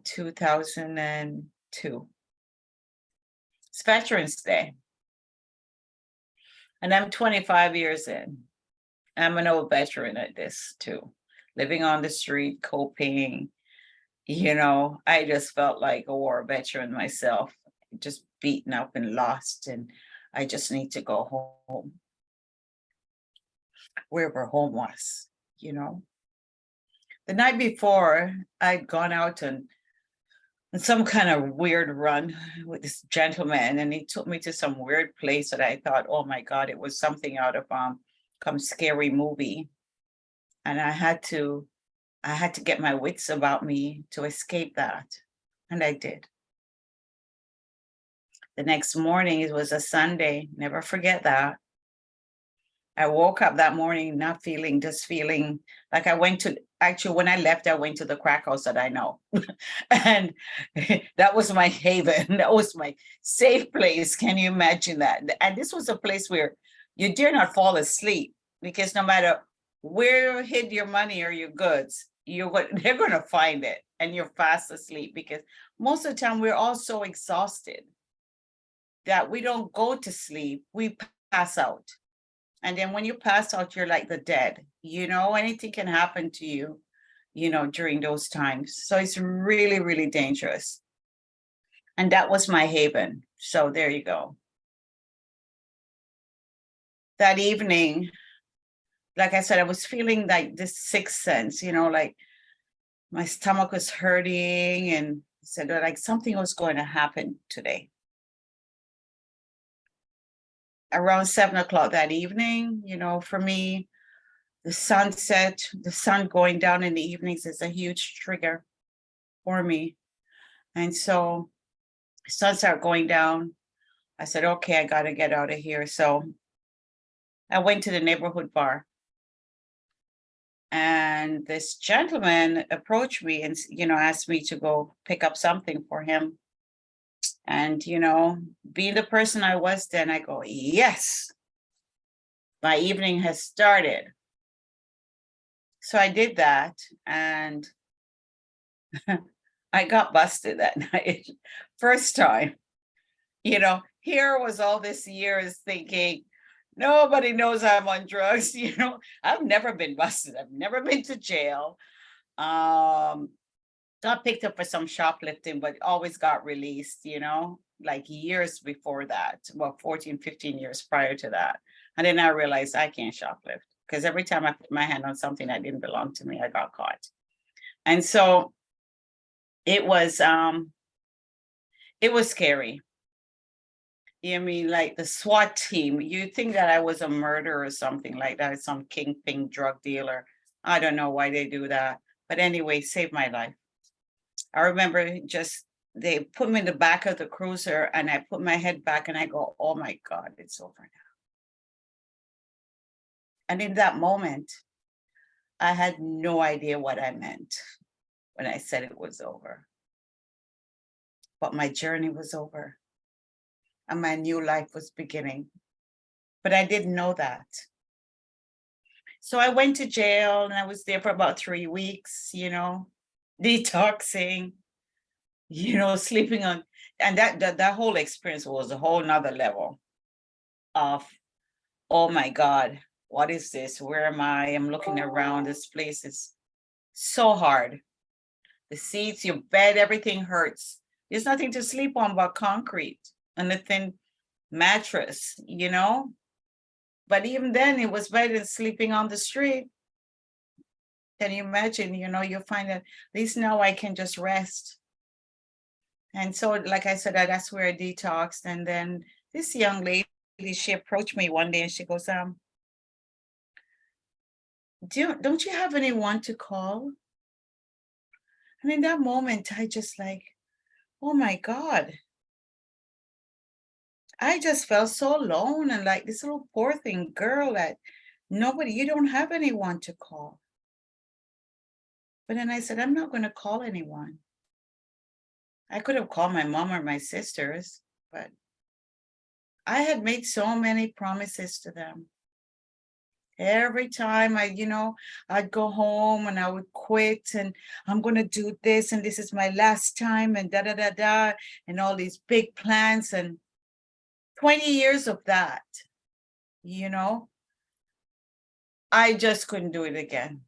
2002. It's Veterans Day. And I'm 25 years in. I'm an old veteran at this too. Living on the street, coping, I just felt like a war veteran myself, just beaten up and lost. And I just need to go home, wherever home was, The night before, I'd gone out on some kind of weird run with this gentleman, and he took me to some weird place that I thought, oh my God, it was something out of some scary movie. And I had to get my wits about me to escape that. And I did. The next morning, it was a Sunday, never forget that. I woke up that morning just feeling like when I left, I went to the crack house that I know. And that was my haven. That was my safe place. Can you imagine that? And this was a place where you dare not fall asleep, because no matter where you hid your money or your goods, they're going to find it, and you're fast asleep, because most of the time we're all so exhausted that we don't go to sleep. We pass out. And then when you pass out, you're like the dead, anything can happen to you, during those times. So it's really, really dangerous. And that was my haven. So there you go. That evening, like I said, I was feeling like this sixth sense, like my stomach was hurting, and I said like something was going to happen today. Around 7 o'clock that evening, for me, the sun going down in the evenings is a huge trigger for me. And so the sun started going down. I said, okay, I got to get out of here. So I went to the neighborhood bar. And this gentleman approached me and, asked me to go pick up something for him. And, being the person I was then, I go, yes, my evening has started. So I did that, and I got busted that night. First time, here was all this years thinking, nobody knows I'm on drugs. I've never been busted. I've never been to jail. Got picked up for some shoplifting, but always got released, like years before that, 14, 15 years prior to that. And then I realized I can't shoplift, because every time I put my hand on something that didn't belong to me, I got caught. And so it was scary. Like the SWAT team, you think that I was a murderer or something like that, some kingpin drug dealer. I don't know why they do that. But anyway, saved my life. I remember they put me in the back of the cruiser, and I put my head back and I go, oh my God, it's over now. And in that moment, I had no idea what I meant when I said it was over. But my journey was over, and my new life was beginning. But I didn't know that. So I went to jail, and I was there for about 3 weeks, detoxing, sleeping on, and that whole experience was a whole nother level of, oh my God, what is this? Where am I? I'm looking around. This place is so hard. The seats, your bed, everything hurts. There's nothing to sleep on but concrete and a thin mattress, But even then, it was better than sleeping on the street. Can you imagine, you'll find that at least now I can just rest. And so, like I said, that's where I detoxed. And then this young lady, she approached me one day and she goes, don't you have anyone to call? And in that moment, I just like, oh my God. I just felt so alone, and like this little poor thing girl that you don't have anyone to call. But then I said, I'm not going to call anyone. I could have called my mom or my sisters, but I had made so many promises to them. Every time I'd go home and I would quit and I'm going to do this and this is my last time and da da da da and all these big plans, and 20 years of that, I just couldn't do it again.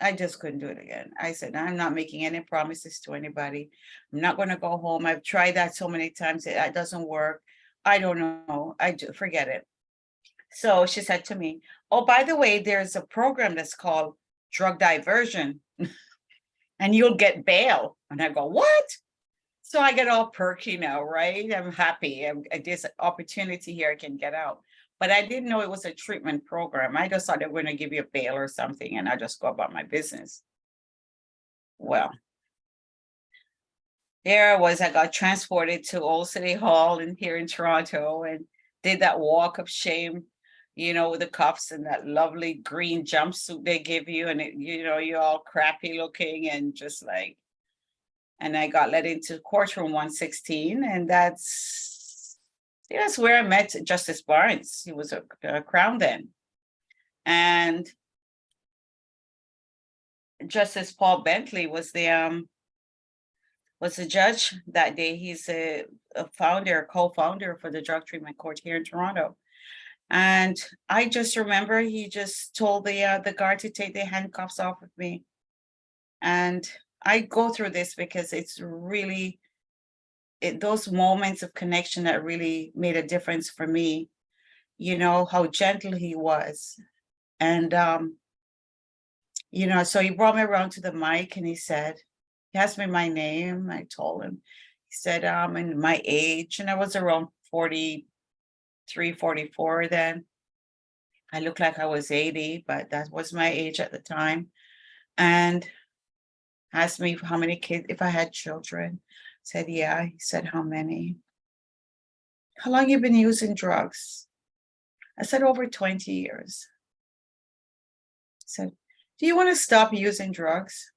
I said, I'm not making any promises to anybody. I'm not going to go home. I've tried that so many times. It doesn't work. I don't know. Forget it. So she said to me, oh, by the way, there's a program that's called drug diversion and you'll get bail. And I go, what? So I get all perky now, right? I'm happy. There's an opportunity here I can get out. But I didn't know it was a treatment program. I just thought they were going to give you a bail or something and I just go about my business. Well, there I was. I got transported to Old City Hall here in Toronto and did that walk of shame, with the cuffs and that lovely green jumpsuit they give you. And, you're all crappy looking and just like, and I got let into courtroom 116. And that's where I met Justice Barnes. He was a Crown then. And Justice Paul Bentley was the judge that day. He's a co-founder for the Drug Treatment Court here in Toronto. And I just remember he just told the guard to take the handcuffs off of me. And I go through this because it's really those moments of connection that really made a difference for me. How gentle he was. And, so he brought me around to the mic and he asked me my name. I told him. He said, and my age, and I was around 43, 44 then. I looked like I was 80, but that was my age at the time. And asked me how many kids, if I had children. I said, yeah. He said, how many? How long you been using drugs? I said, over 20 years. He said, do you want to stop using drugs?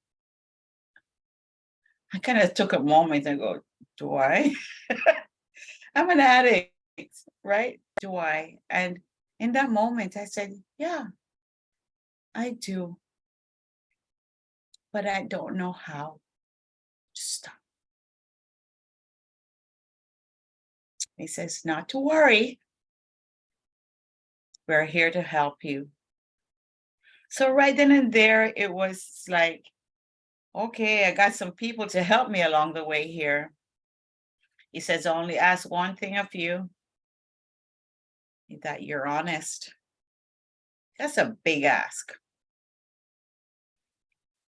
I kind of took a moment and go, do I? I'm an addict, right? Do I? And in that moment, I said, yeah, I do. But I don't know how to stop. He says, not to worry. We're here to help you. So right then and there, it was like, okay, I got some people to help me along the way here. He says, I only ask one thing of you, that you're honest. That's a big ask.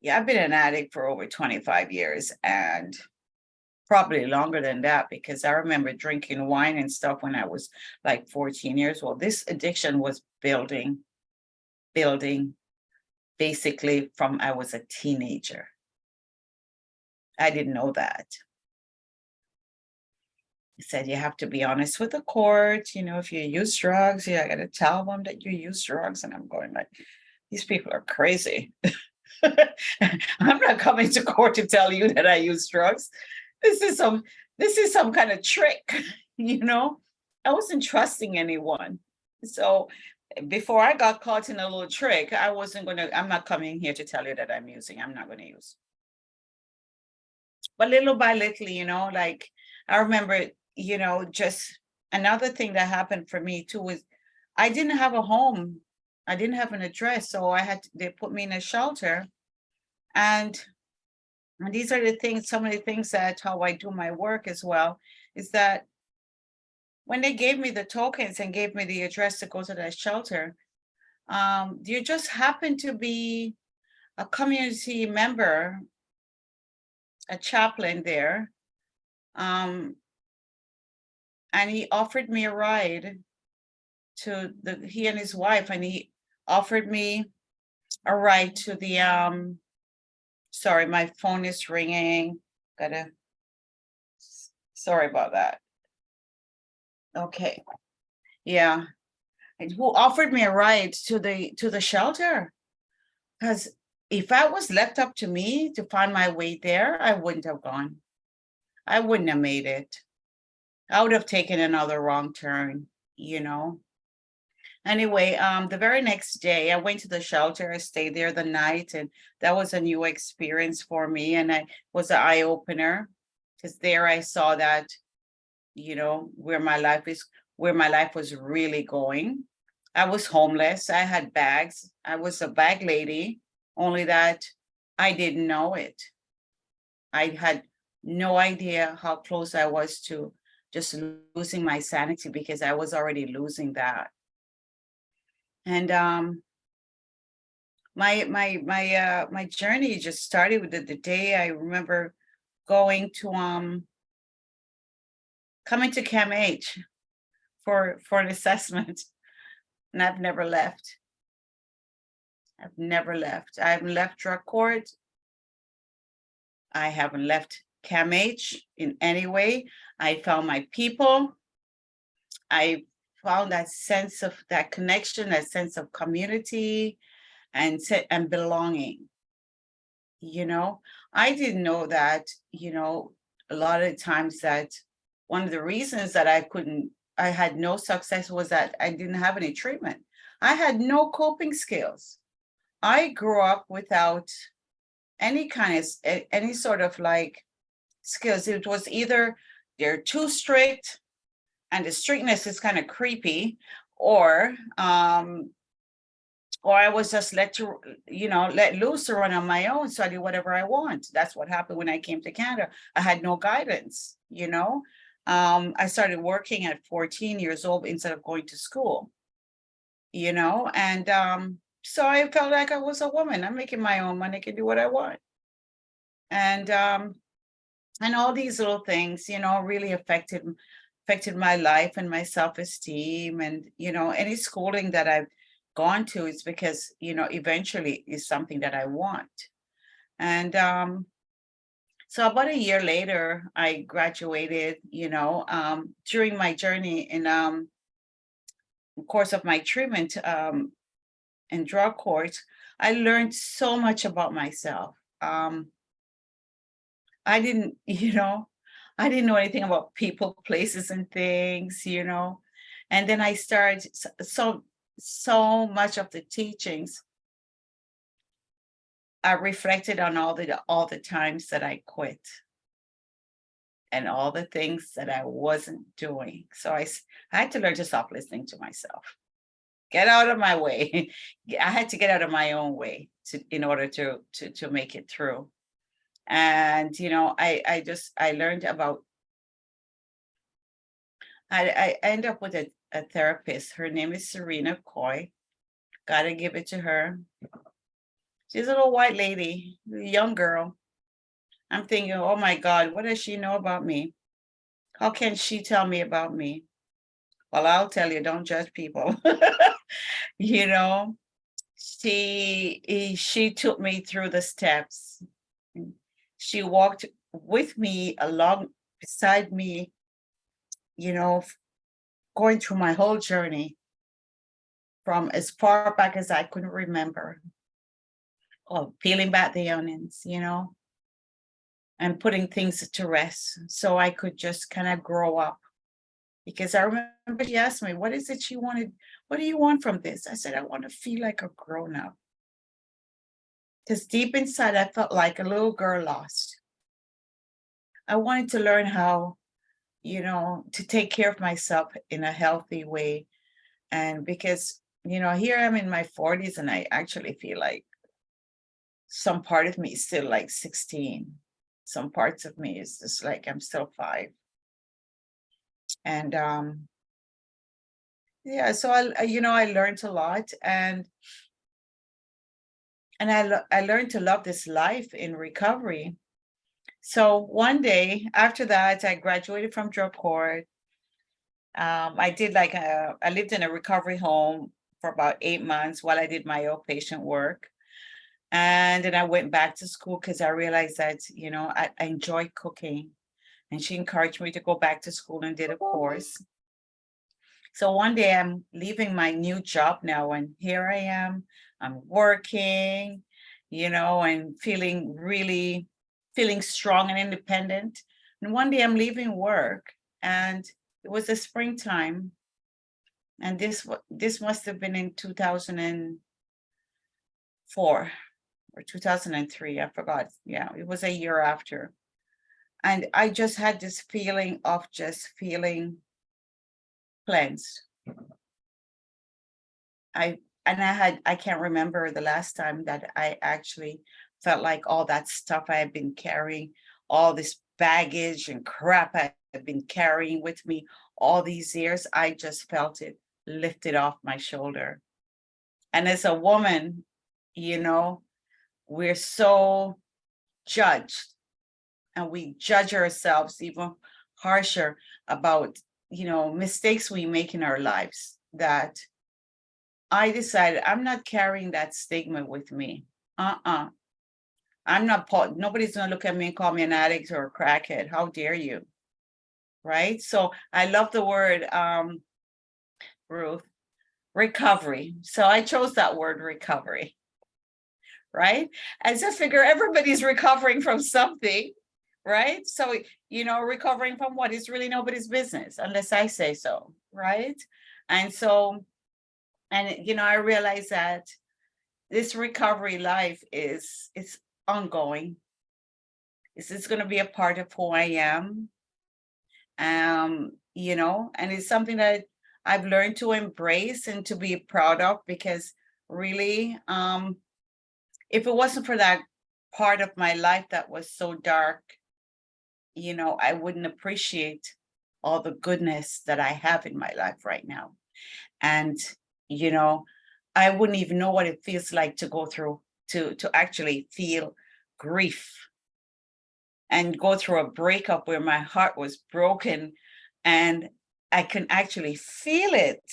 Yeah, I've been an addict for over 25 years and probably longer than that, because I remember drinking wine and stuff when I was like 14 years old. This addiction was building basically from I was a teenager. I didn't know that. He said, you have to be honest with the court. If you use drugs, I got to tell them that you use drugs. And I'm going like, these people are crazy. I'm not coming to court to tell you that I use drugs. This is some kind of trick, I wasn't trusting anyone. So before I got caught in a little trick, I'm not coming here to tell you that I'm using. I'm not going to use. But little by little, like I remember, just another thing that happened for me too was I didn't have a home. I didn't have an address. So they put me in a shelter. And these are some of the things that how I do my work as well, is that when they gave me the tokens and gave me the address to go to that shelter, you just happen to be a community member, a chaplain there. And he offered me a ride to he and his wife, and he offered me a ride to the, sorry, my phone is ringing. Sorry about that. Okay. Yeah. Who offered me a ride to the shelter? Because if that was left up to me to find my way there, I wouldn't have gone. I wouldn't have made it. I would have taken another wrong turn, you know. Anyway, the very next day I went to the shelter. I stayed there the night, and that was a new experience for me. And I was an eye opener, because there I saw that, you know, where my life was really going. I was homeless. I had bags. I was a bag lady, only that I didn't know it. I had no idea how close I was to just losing my sanity, because I was already losing that. And my journey just started with the day I remember going to coming to Cam H for an assessment, and I've never left. I've never left. I haven't left drug court. I haven't left Cam H in any way. I found my people. I found that sense of that connection, that sense of community and belonging. You know, I didn't know that, you know, a lot of times that one of the reasons that I had no success was that I didn't have any treatment. I had no coping skills. I grew up without any sort of like skills. It was either they're too strict and the strictness is kind of creepy, or I was just let loose to run on my own. So I did whatever I want. That's what happened when I came to Canada. I had no guidance, you know. I started working at 14 years old instead of going to school, you know, and so I felt like I was a woman. I'm making my own money, I can do what I want. And all these little things, you know, really affected my life and my self-esteem. And, you know, any schooling that I've gone to is because, you know, eventually is something that I want. And so about a year later, I graduated, you know, during my journey in course of my treatment in drug court, I learned so much about myself. I didn't know anything about people, places, and things, you know. And then I started so much of the teachings. I reflected on all the times that I quit and all the things that I wasn't doing. So I had to learn to stop listening to myself. Get out of my way. I had to get out of my own way in order to make it through. And, you know, I learned about, I ended up with a therapist. Her name is Serena Coy. Gotta give it to her. She's a little white lady, a young girl. I'm thinking, oh my God, what does she know about me? How can she tell me about me? Well, I'll tell you, don't judge people. You know, she took me through the steps. She walked with me along beside me, you know, going through my whole journey from as far back as I could remember, or peeling back the onions, you know, and putting things to rest so I could just kind of grow up. Because I remember she asked me, what is it she wanted? What do you want from this? I said, I want to feel like a grown-up. Because deep inside, I felt like a little girl lost. I wanted to learn how, you know, to take care of myself in a healthy way. And because, you know, here I'm in my 40s and I actually feel like some part of me is still like 16. Some parts of me is just like I'm still 5. And yeah, so I learned a lot, and I learned to love this life in recovery. So one day after that, I graduated from drug court. I lived in a recovery home for about 8 months while I did my outpatient work. And then I went back to school because I realized that, you know, I enjoy cooking. And she encouraged me to go back to school and did a course. So one day I'm leaving my new job now, and here I am, I'm working, you know, and feeling strong and independent. And one day I'm leaving work and it was the springtime, and this must have been in 2004 or 2003, I forgot. Yeah, it was a year after. And I just had this feeling of just feeling cleansed. I can't remember the last time that I actually felt like all that stuff I had been carrying, all this baggage and crap I had been carrying with me all these years, I just felt it lifted off my shoulder. And as a woman, you know, we're so judged, and we judge ourselves even harsher about, you know, mistakes we make in our lives, that I decided I'm not carrying that stigma with me. I'm not, nobody's gonna look at me and call me an addict or a crackhead. How dare you? Right? So I love the word, Ruth, recovery. So I chose that word, recovery. Right? As I figure everybody's recovering from something, right? So, you know, recovering from what is really nobody's business unless I say so, right? And so, and you know, I realize that this recovery life it's ongoing. It's going to be a part of who I am. You know, and it's something that I've learned to embrace and to be proud of, because really, if it wasn't for that part of my life that was so dark, you know, I wouldn't appreciate all the goodness that I have in my life right now. And, you know, I wouldn't even know what it feels like to go through, to actually feel grief and go through a breakup where my heart was broken and I can actually feel it.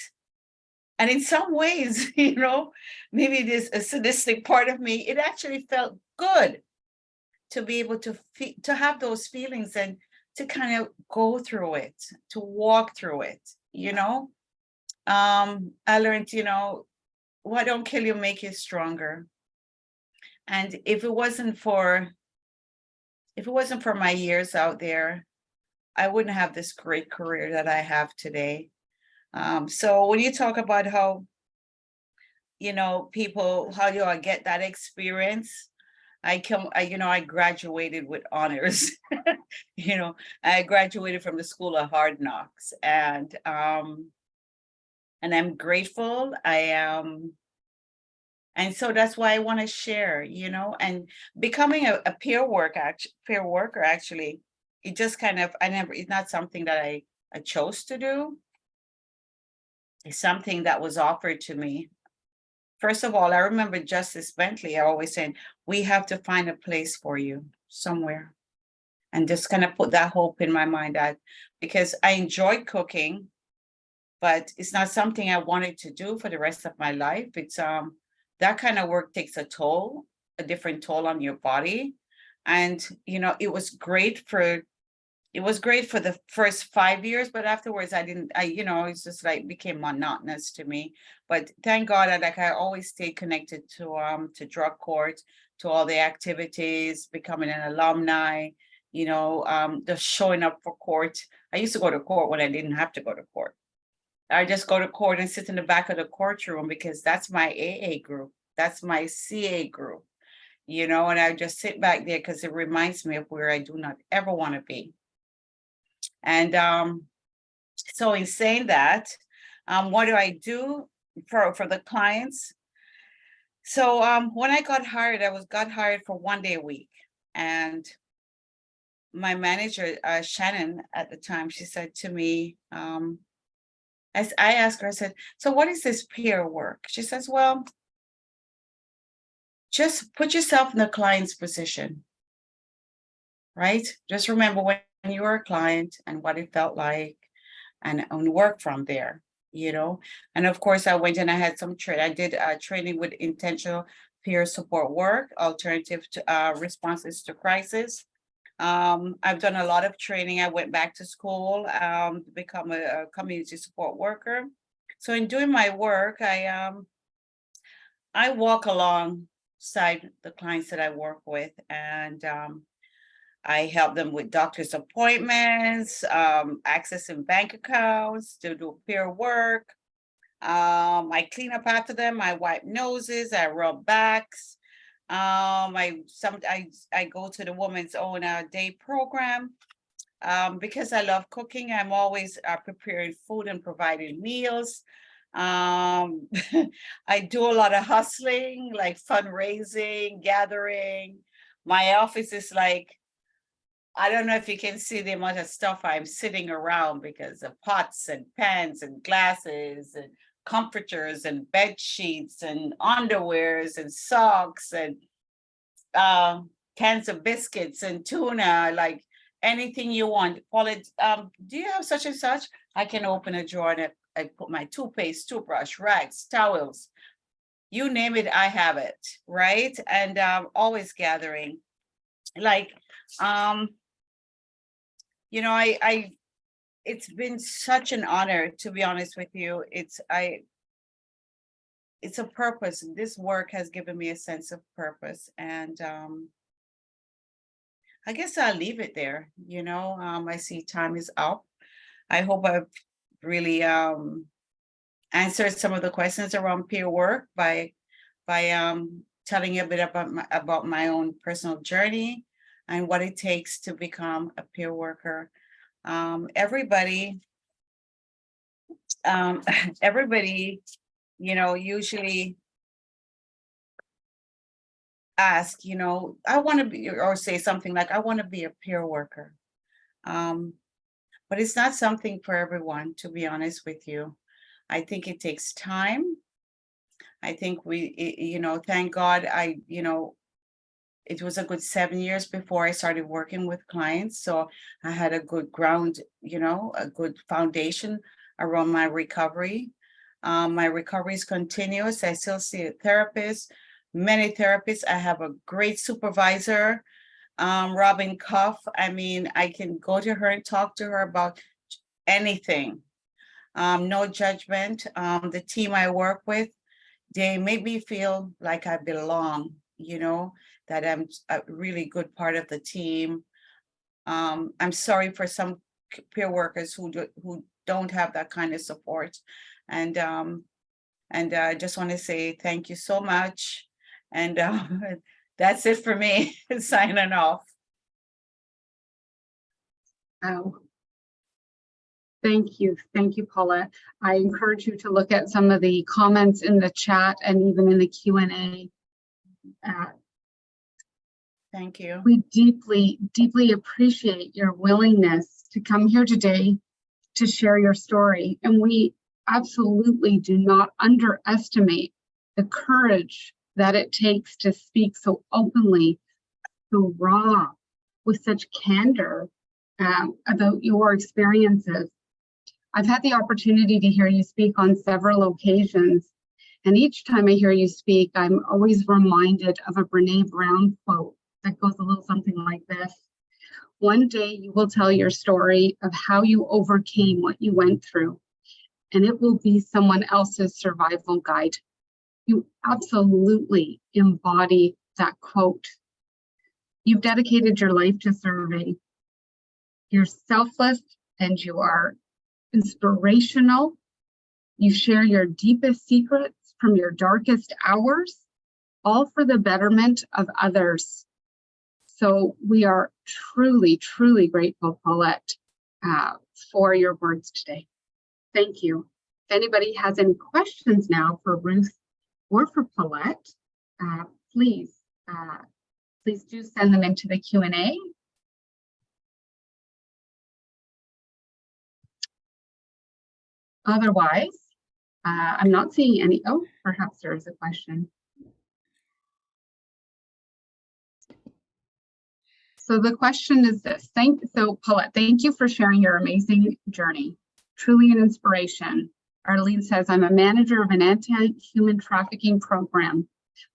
And in some ways, you know, maybe this a sadistic part of me, it actually felt good to be able to have those feelings and to kind of go through it, to walk through it, you know. I learned, you know, what don't kill you make you stronger. And if it wasn't for my years out there, I wouldn't have this great career that I have today. So when you talk about how, you know, people, how do I get that experience? You know, I graduated with honors. You know, I graduated from the School of Hard Knocks, and I'm grateful. I am. And so that's why I want to share, you know, and becoming a peer worker actually, it just kind of, it's not something that I chose to do. It's something that was offered to me. First of all, I remember Justice Bentley always saying, we have to find a place for you somewhere. And just kind of put that hope in my mind, that because I enjoyed cooking, but it's not something I wanted to do for the rest of my life. It's that kind of work takes a different toll on your body. And, you know, it was great for the first 5 years, but afterwards you know, it's just like became monotonous to me. But thank God that I always stayed connected to drug court, to all the activities, becoming an alumni, you know, just showing up for court. I used to go to court when I didn't have to go to court. I just go to court and sit in the back of the courtroom because that's my AA group. That's my CA group, you know, and I just sit back there because it reminds me of where I do not ever want to be. And so in saying that, what do I do for the clients? So when I got hired, I got hired for 1 day a week. And my manager, Shannon, at the time, she said to me, as I asked her, I said, so what is this peer work? She says, well, just put yourself in the client's position, right? Just remember when you were a client and what it felt like, and work from there, you know? And of course, I went and I had some I did training with intentional peer support work, alternative to responses to crisis. I've done a lot of training. I went back to school to become a community support worker. So in doing my work, I walk alongside the clients that I work with, and I help them with doctor's appointments, accessing bank accounts, to do peer work. I clean up after them, I wipe noses, I rub backs. I go to the Women's Own Day program. Because I love cooking, I'm always preparing food and providing meals. I do a lot of hustling, like fundraising, gathering. My office is like, I don't know if you can see the amount of stuff I'm sitting around because of pots and pans and glasses and comforters and bed sheets and underwears and socks and cans of biscuits and tuna, like anything you want. Paula, do you have such and such? I can open a drawer and I put my toothpaste, toothbrush, rags, towels, you name it, I have it, right? And always gathering. Like, you know, it's been such an honor, to be honest with you. It's a purpose. This work has given me a sense of purpose, and I guess I'll leave it there. You know, I see time is up. I hope I've really answered some of the questions around peer work by telling you a bit about my own personal journey and what it takes to become a peer worker. Everybody, you know, usually ask, you know, I want to be, or say something like, I want to be a peer worker. But it's not something for everyone, to be honest with you. I think it takes time. I think you know, thank God, you know, it was a good 7 years before I started working with clients. So I had a good ground, you know, a good foundation around my recovery. My recovery is continuous. I still see a therapist, many therapists. I have a great supervisor, Robin Cuff. I mean, I can go to her and talk to her about anything. No judgment. The team I work with, they make me feel like I belong, you know, that I'm a really good part of the team. I'm sorry for some peer workers who don't have that kind of support. And I just want to say thank you so much. And that's it for me, signing off. Wow. Thank you, Paula. I encourage you to look at some of the comments in the chat and even in the Q&A. Thank you. We deeply, deeply appreciate your willingness to come here today to share your story. And we absolutely do not underestimate the courage that it takes to speak so openly, so raw, with such candor about your experiences. I've had the opportunity to hear you speak on several occasions, and each time I hear you speak, I'm always reminded of a Brené Brown quote that goes a little something like this. One day you will tell your story of how you overcame what you went through, and it will be someone else's survival guide. You absolutely embody that quote. You've dedicated your life to serving. You're selfless and you are inspirational. You share your deepest secrets from your darkest hours, all for the betterment of others. So we are truly, truly grateful, Paulette, for your words today. Thank you. If anybody has any questions now for Ruth or for Paulette, please do send them into the Q&A. Otherwise, I'm not seeing any. Oh, perhaps there is a question. So the question is this. So Paulette, thank you for sharing your amazing journey. Truly an inspiration. Arlene says, I'm a manager of an anti-human trafficking program.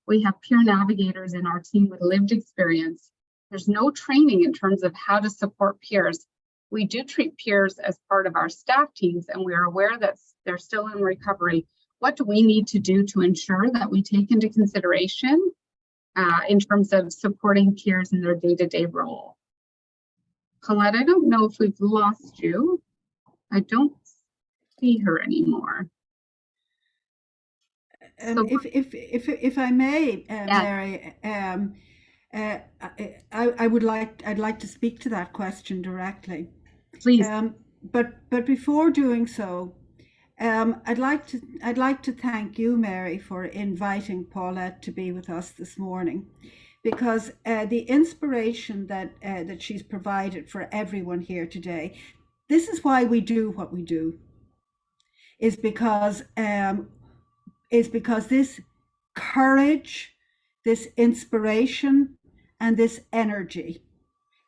We have peer navigators in our team with lived experience. There's no training in terms of how to support peers. We do treat peers as part of our staff teams, and we are aware that they're still in recovery. What do we need to do to ensure that we take into consideration in terms of supporting peers in their day-to-day role? Colette, I don't know if we've lost you. I don't see her anymore. So- If I may, Mary, I'd like to speak to that question directly. Please. But before doing so, I'd like to thank you, Mary, for inviting Paulette to be with us this morning, because the inspiration that she's provided for everyone here today. This is why we do what we do. Is because this courage, this inspiration, and this energy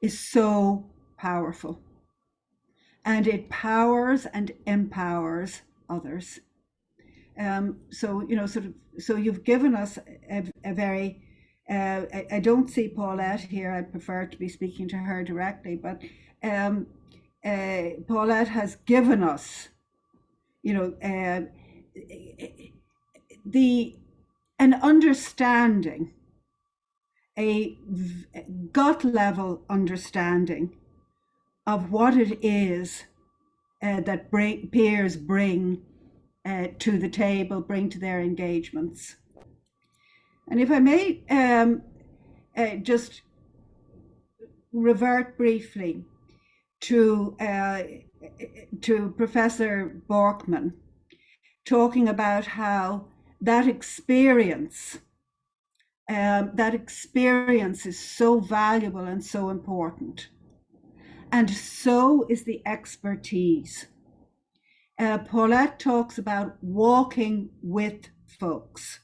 is so powerful. And it powers and empowers others. So, you know, so you've given us a very, I don't see Paulette here. I prefer to be speaking to her directly, but Paulette has given us, you know, an understanding, a gut level understanding of what it is that peers bring to the table, bring to their engagements. And if I may just revert briefly to Professor Borkman, talking about how that experience is so valuable and so important. And so is the expertise. Paulette talks about walking with folks.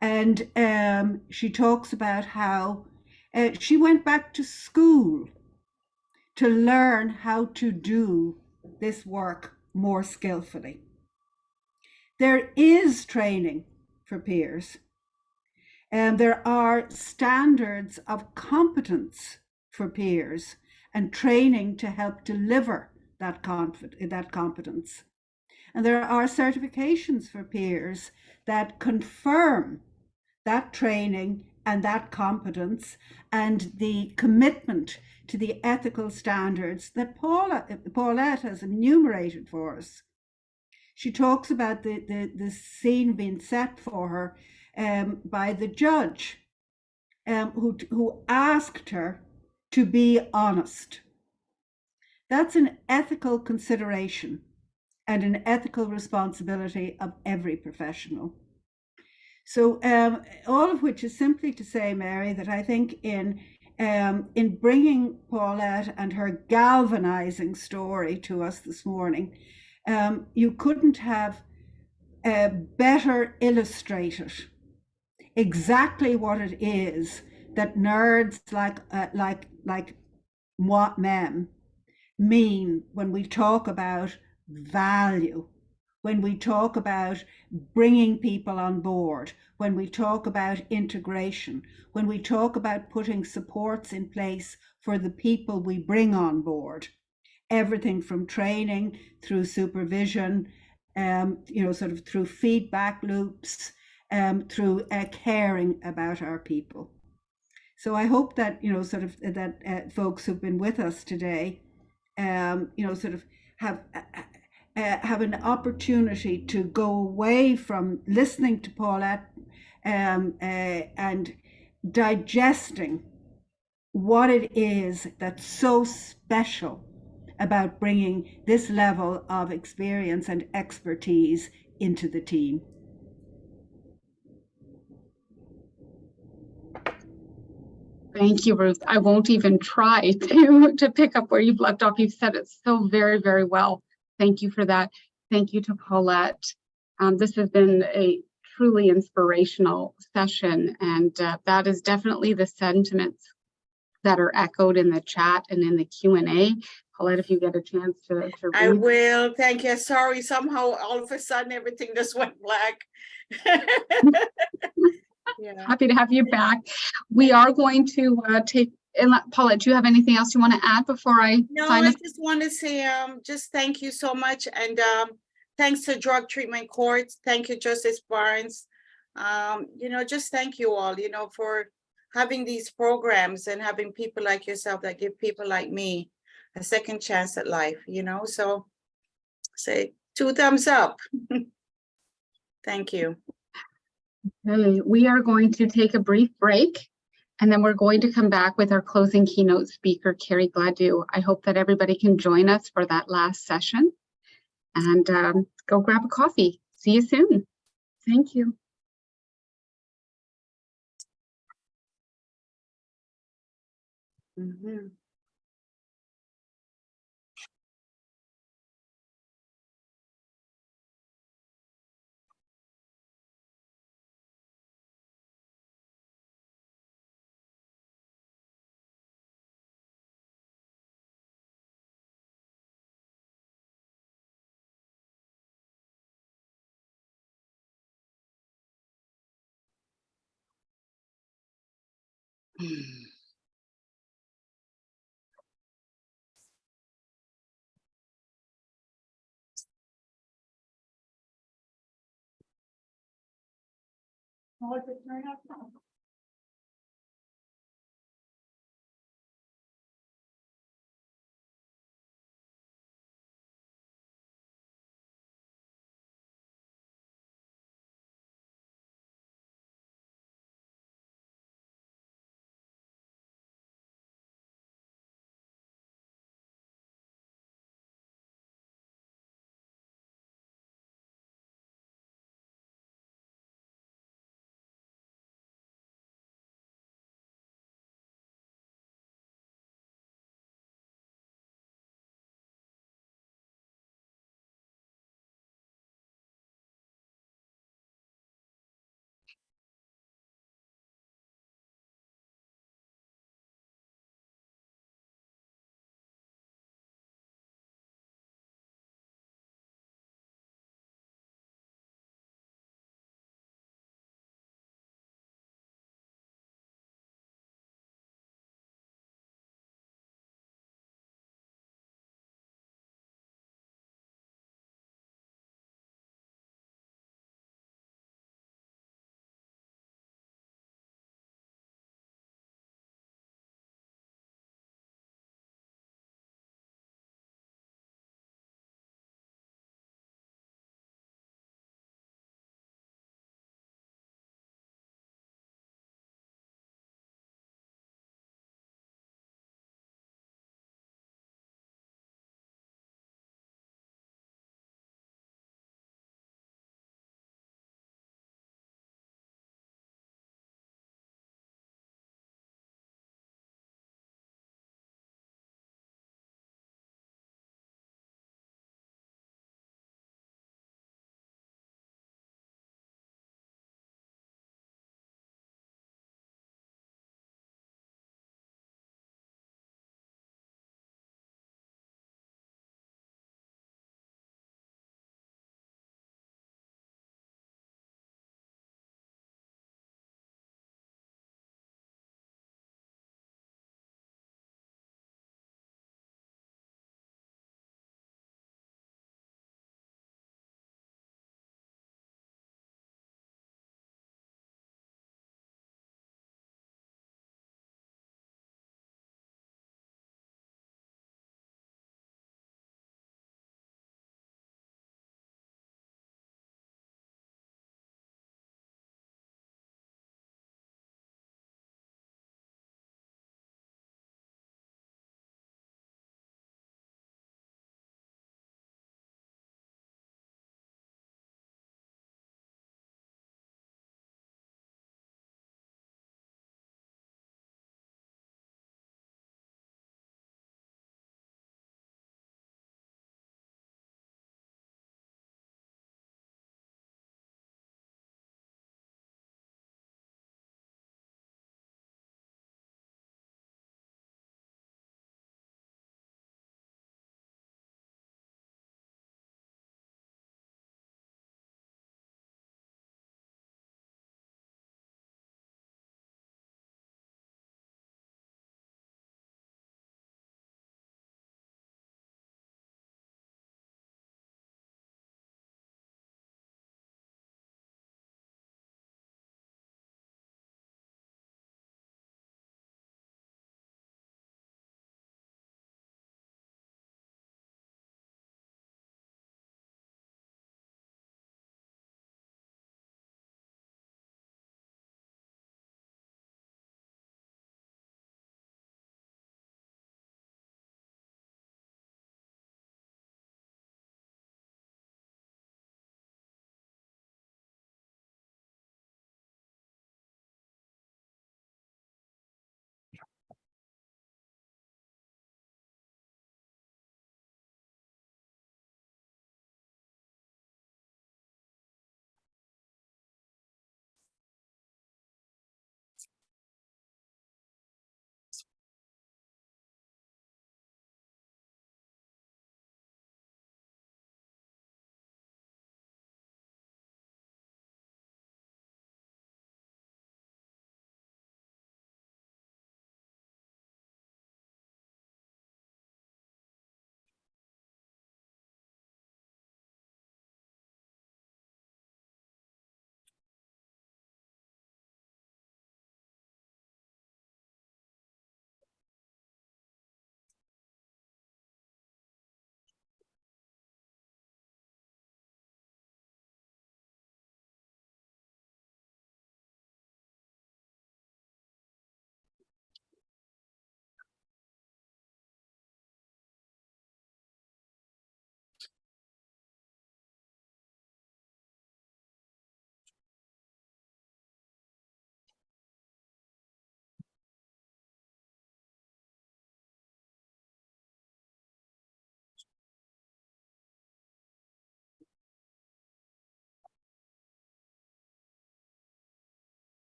And she talks about how she went back to school to learn how to do this work more skillfully. There is training for peers, and there are standards of competence for peers and training to help deliver that competence. And there are certifications for peers that confirm that training and that competence and the commitment to the ethical standards that Paulette has enumerated for us. She talks about the scene being set for her by the judge who asked her to be honest. That's an ethical consideration and an ethical responsibility of every professional. So all of which is simply to say, Mary, that I think in bringing Paulette and her galvanizing story to us this morning, you couldn't have better illustrated exactly what it is that nerds like moi mem mean when we talk about value, when we talk about bringing people on board, when we talk about integration, when we talk about putting supports in place for the people we bring on board, everything from training through supervision, you know, sort of through feedback loops, through caring about our people. So I hope that, you know, sort of that folks who've been with us today, you know, sort of have an opportunity to go away from listening to Paulette and digesting what it is that's so special about bringing this level of experience and expertise into the team. Thank you, Ruth. I won't even try to pick up where you've left off. You've said it so very, very well. Thank you for that. Thank you to Paulette. This has been a truly inspirational session, and that is definitely the sentiments that are echoed in the chat and in the Q&A. Paulette, if you get a chance to read. I will. Thank you. Sorry, somehow all of a sudden everything just went black. Yeah. Happy to have you back. We are going to take, and Paulette, do you have anything else you want to add before I sign I up? just want to say just thank you so much, and thanks to Drug Treatment Courts. Thank you, Justice Barnes. You know, just thank you all, you know, for having these programs and having people like yourself that give people like me a second chance at life, you know? So say 2 thumbs up. Thank you. Okay, we are going to take a brief break, and then we're going to come back with our closing keynote speaker, Kerry Gladue. I hope that everybody can join us for that last session, and go grab a coffee. See you soon. Thank you. Mhm.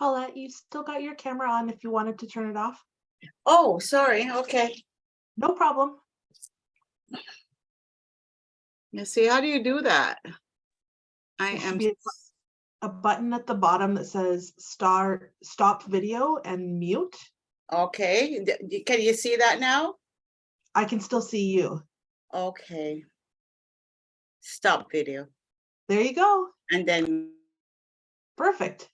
Paulette, you still got your camera on if you wanted to turn it off. Oh, sorry. Okay. No problem. You see, how do you do that? I There should am. be a button at the bottom that says stop video and mute. Okay. Can you see that now? I can still see you. Okay. Stop video. There you go. And then Perfect.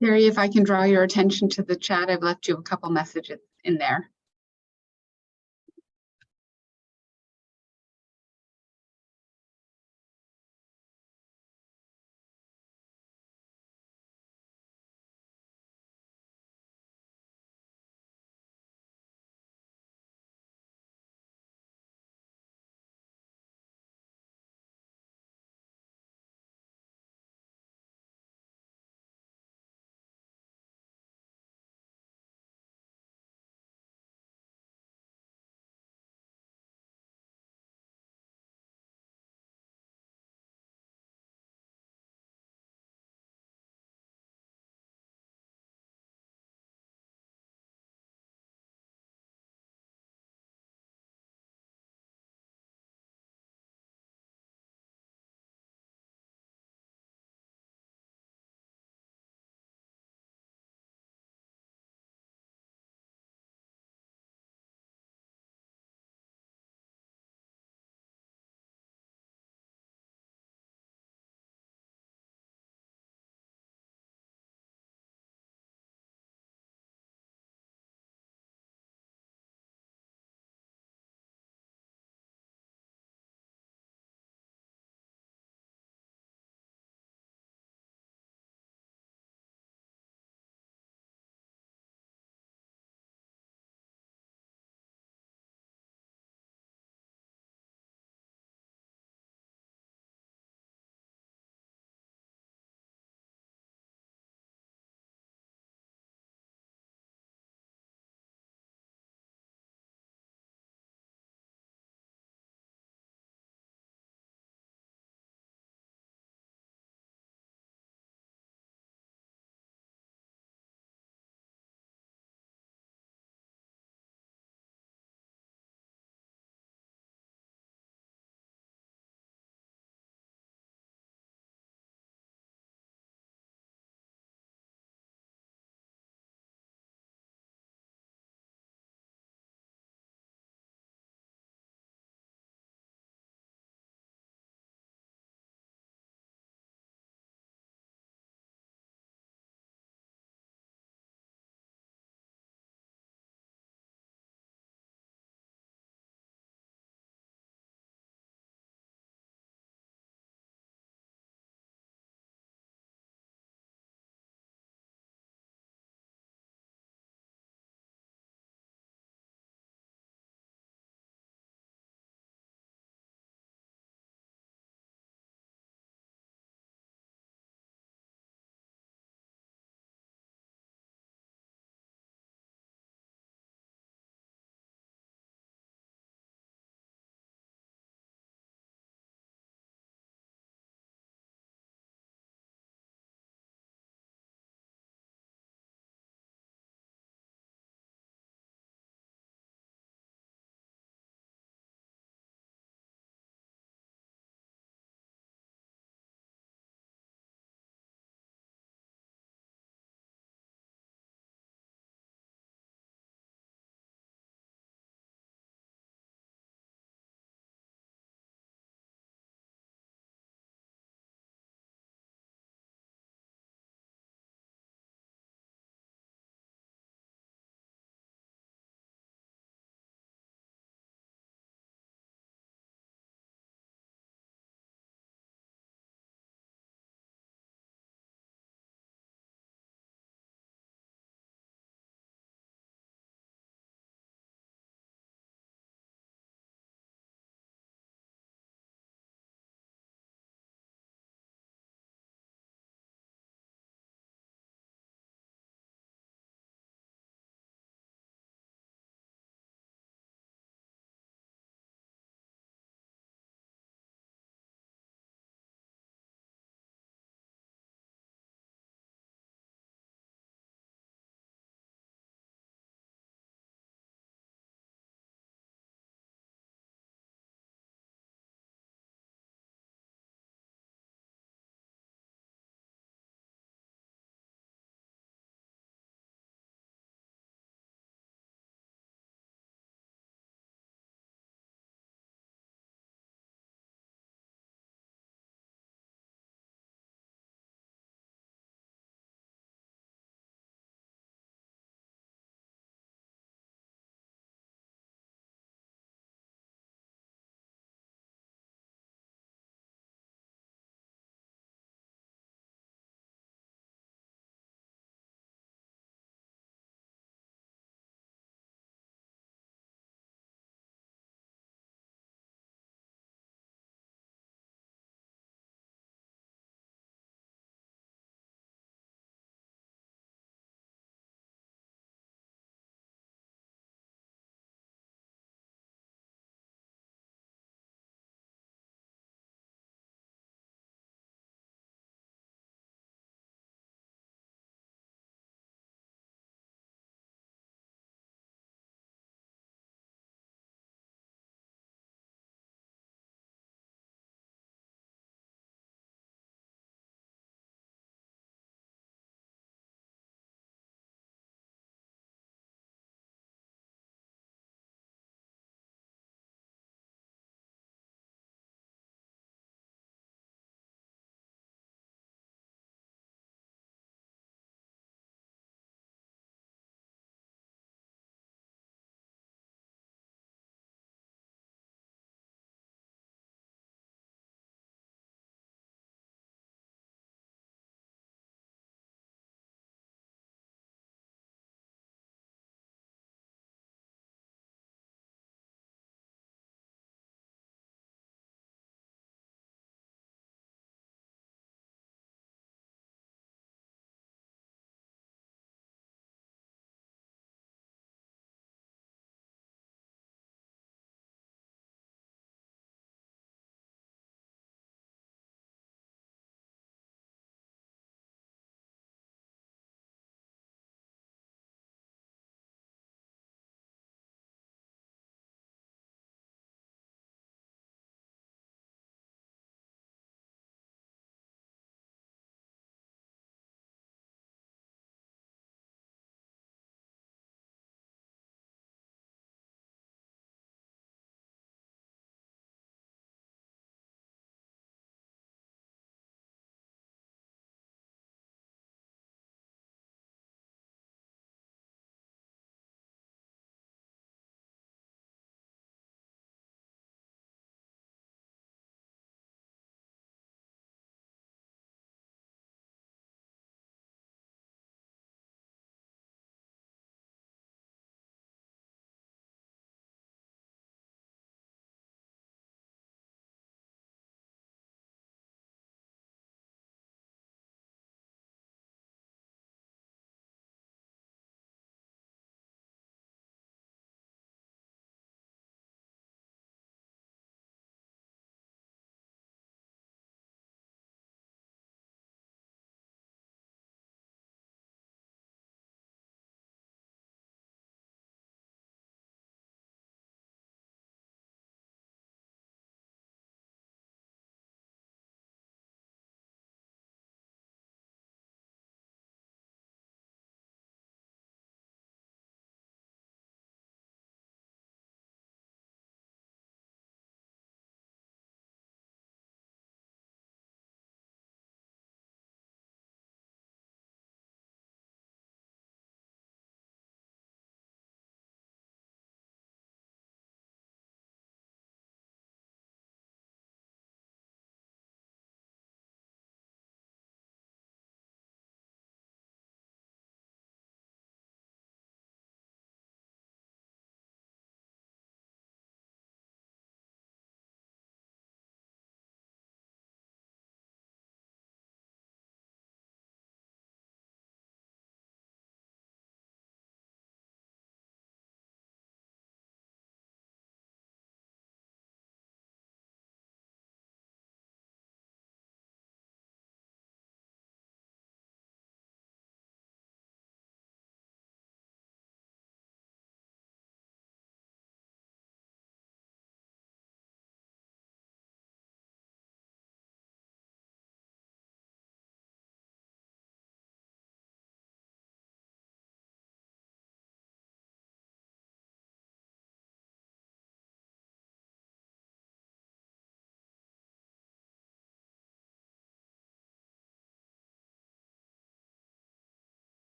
Kerry, if I can draw your attention to the chat, I've left you a couple messages in there.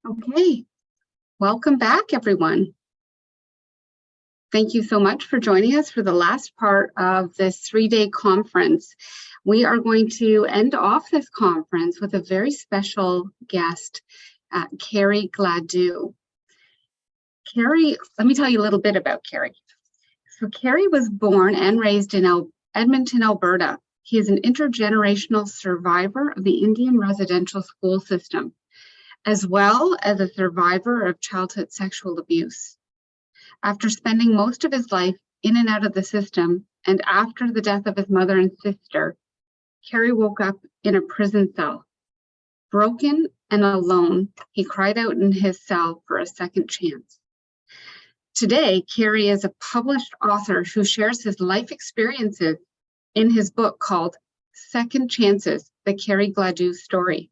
Okay, welcome back, everyone. Thank you so much for joining us for the last part of this 3-day conference. We are going to end off this conference with a very special guest, Kerry Gladue. Kerry, let me tell you a little bit about Kerry. So Kerry was born and raised in Edmonton, Alberta. He is an intergenerational survivor of the Indian residential school system, as well as a survivor of childhood sexual abuse. After spending most of his life in and out of the system, and after the death of his mother and sister, Kerry woke up in a prison cell. Broken and alone, he cried out in his cell for a second chance. Today, Kerry is a published author who shares his life experiences in his book called Second Chances, the Kerry Gladue Story.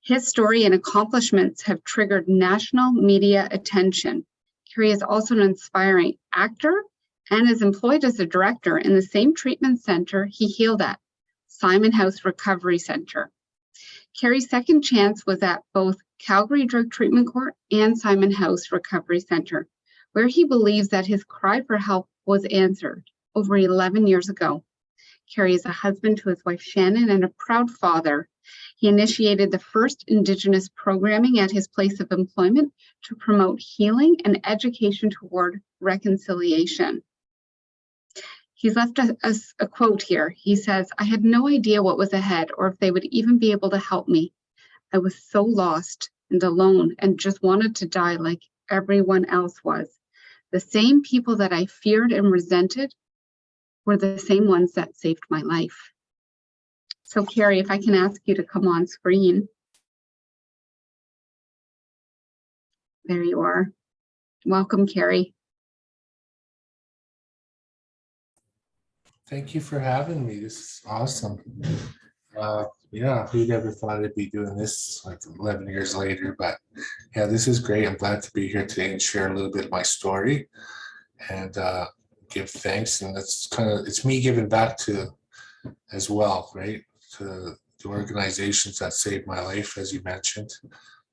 His story and accomplishments have triggered national media attention. Kerry is also an inspiring actor and is employed as a director in the same treatment center he healed at, Simon House Recovery Center. Kerry's second chance was at both Calgary Drug Treatment Court and Simon House Recovery Center, where he believes that his cry for help was answered over 11 years ago. Kerry is a husband to his wife Shannon and a proud father. He initiated the first Indigenous programming at his place of employment to promote healing and education toward reconciliation. He's left us a quote here. He says, "I had no idea what was ahead or if they would even be able to help me. I was so lost and alone and just wanted to die like everyone else was. The same people that I feared and resented were the same ones that saved my life." So Kerry, if I can ask you to come on screen. There you are. Welcome, Kerry. Thank you for having me. This is awesome. Yeah, who never thought I'd be doing this like 11 years later, but yeah, this is great. I'm glad to be here today and share a little bit of my story and give thanks. And it's me giving back to as well, right? To the organizations that saved my life, as you mentioned,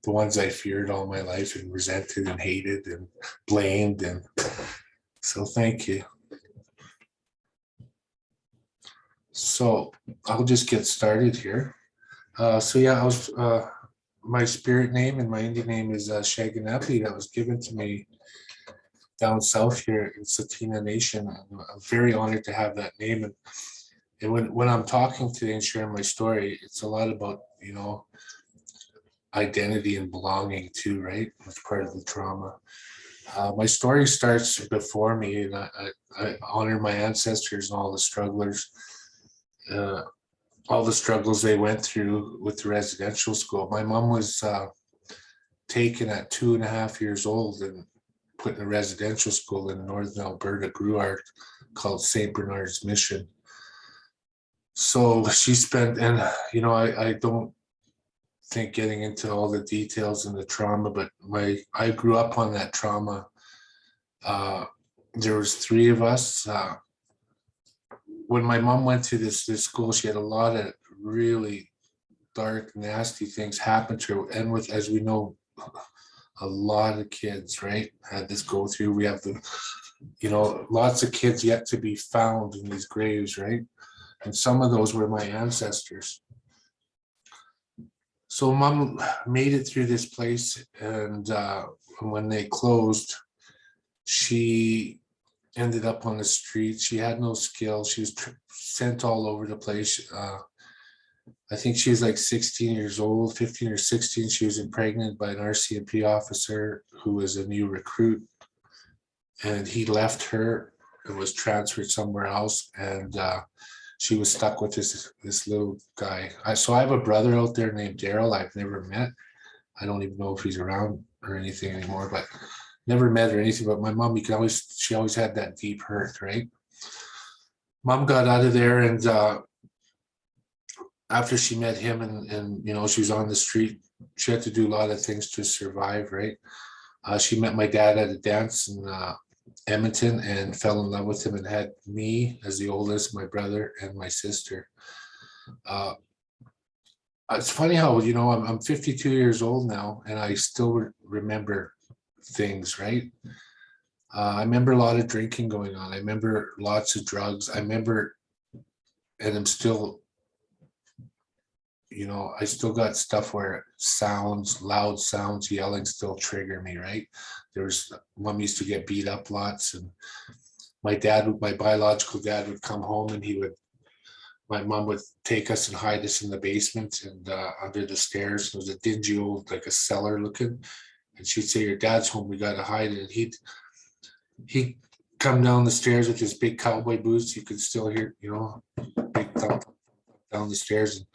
the ones I feared all my life and resented and hated and blamed. And so thank you. So I'll just get started here. So yeah, I was my spirit name and my Indian name is Shaganapi. That was given to me down south here in Tsuut'ina Nation. I'm very honored to have that name. And when I'm talking today and sharing my story, it's a lot about, identity and belonging too, right? It's part of the trauma. My story starts before me, and I honor my ancestors and all the strugglers, all the struggles they went through with the residential school. My mom was taken at 2.5 years old and put in a residential school in northern Alberta, Gruart, called St. Bernard's Mission. So she spent, and I don't think getting into all the details and the trauma, but I grew up on that trauma. There was 3 of us. When my mom went to this school, she had a lot of really dark, nasty things happen to her. And as we know, a lot of kids, right, had this go through. We have lots of kids yet to be found in these graves, right? And some of those were my ancestors. So mom made it through this place, and when they closed, she ended up on the street. She had no skill. She was sent all over the place. I think she was like 16 years old, 15 or 16. She was impregnated by an RCMP officer who was a new recruit, and he left her and was transferred somewhere else. And she was stuck with this little guy. So I have a brother out there named Daryl I've never met. I don't even know if he's around or anything anymore, but never met or anything. But my mom, she always had that deep hurt, right? Mom got out of there, and after she met him and she was on the street, she had to do a lot of things to survive, right? She met my dad at a dance in Edmonton and fell in love with him and had me as the oldest, my brother and my sister. It's funny how, you know, I'm 52 years old now and I still remember things, right? I remember a lot of drinking going on. I remember lots of drugs. I remember, and I'm still, you know, I still got stuff where sounds, loud sounds, yelling still trigger me, right? Mom used to get beat up lots, and my biological dad would come home and my mom would take us and hide us in the basement and under the stairs. It was a dingy old, like a cellar looking. And she'd say, your dad's home, we got to hide it. And he'd come down the stairs with his big cowboy boots. You could still hear, you know, big thump down the stairs. And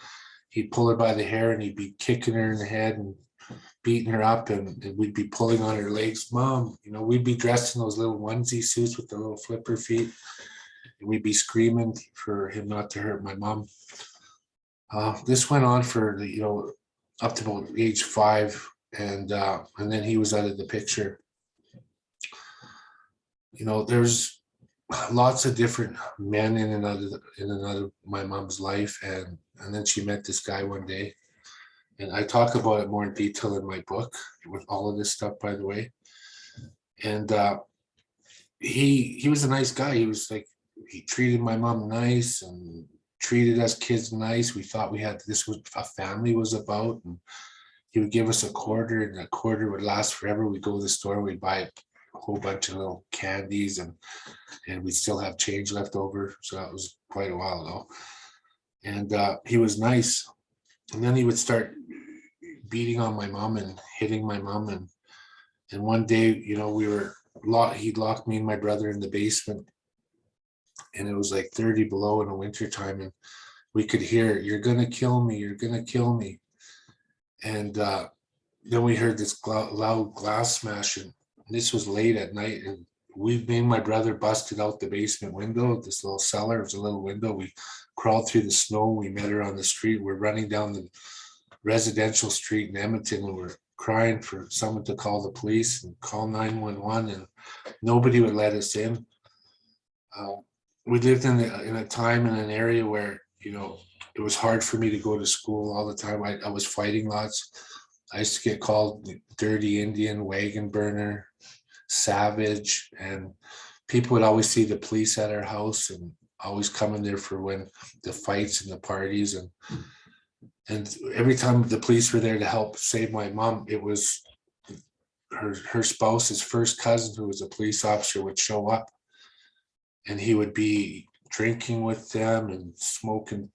he'd pull her by the hair and he'd be kicking her in the head and beating her up. And we'd be pulling on her legs. Mom, you know, we'd be dressed in those little onesie suits with the little flipper feet. And we'd be screaming for him not to hurt my mom. This went on for, you know, up to about age 5. And then he was out of the picture. You know, there's lots of different men in and out of my mom's life, and then she met this guy one day, and I talk about it more in detail in my book with all of this stuff, by the way. And he was a nice guy. He was like, he treated my mom nice and treated us kids nice. We thought this was a family was about, and he would give us a quarter, and a quarter would last forever. We'd go to the store, we'd buy a whole bunch of little candies, and we'd still have change left over. So that was quite a while ago. And he was nice. And then he would start beating on my mom and hitting my mom. And one day, you know, he'd locked me and my brother in the basement, and it was like 30 below in the wintertime, and we could hear, you're gonna kill me, you're gonna kill me. And then we heard this loud glass smashing. And this was late at night, and me and my brother busted out the basement window, this little cellar. It was a little window. We crawled through the snow. We met her on the street. We're running down the residential street in Edmonton, and we're crying for someone to call the police and call 911, and nobody would let us in. We lived in a time in an area where, you know, it was hard for me to go to school all the time. I was fighting lots. I used to get called dirty Indian, wagon burner, savage, and people would always see the police at our house and always coming there for when the fights and the parties. And every time the police were there to help save my mom, it was her spouse's first cousin, who was a police officer, would show up, and he would be drinking with them and smoking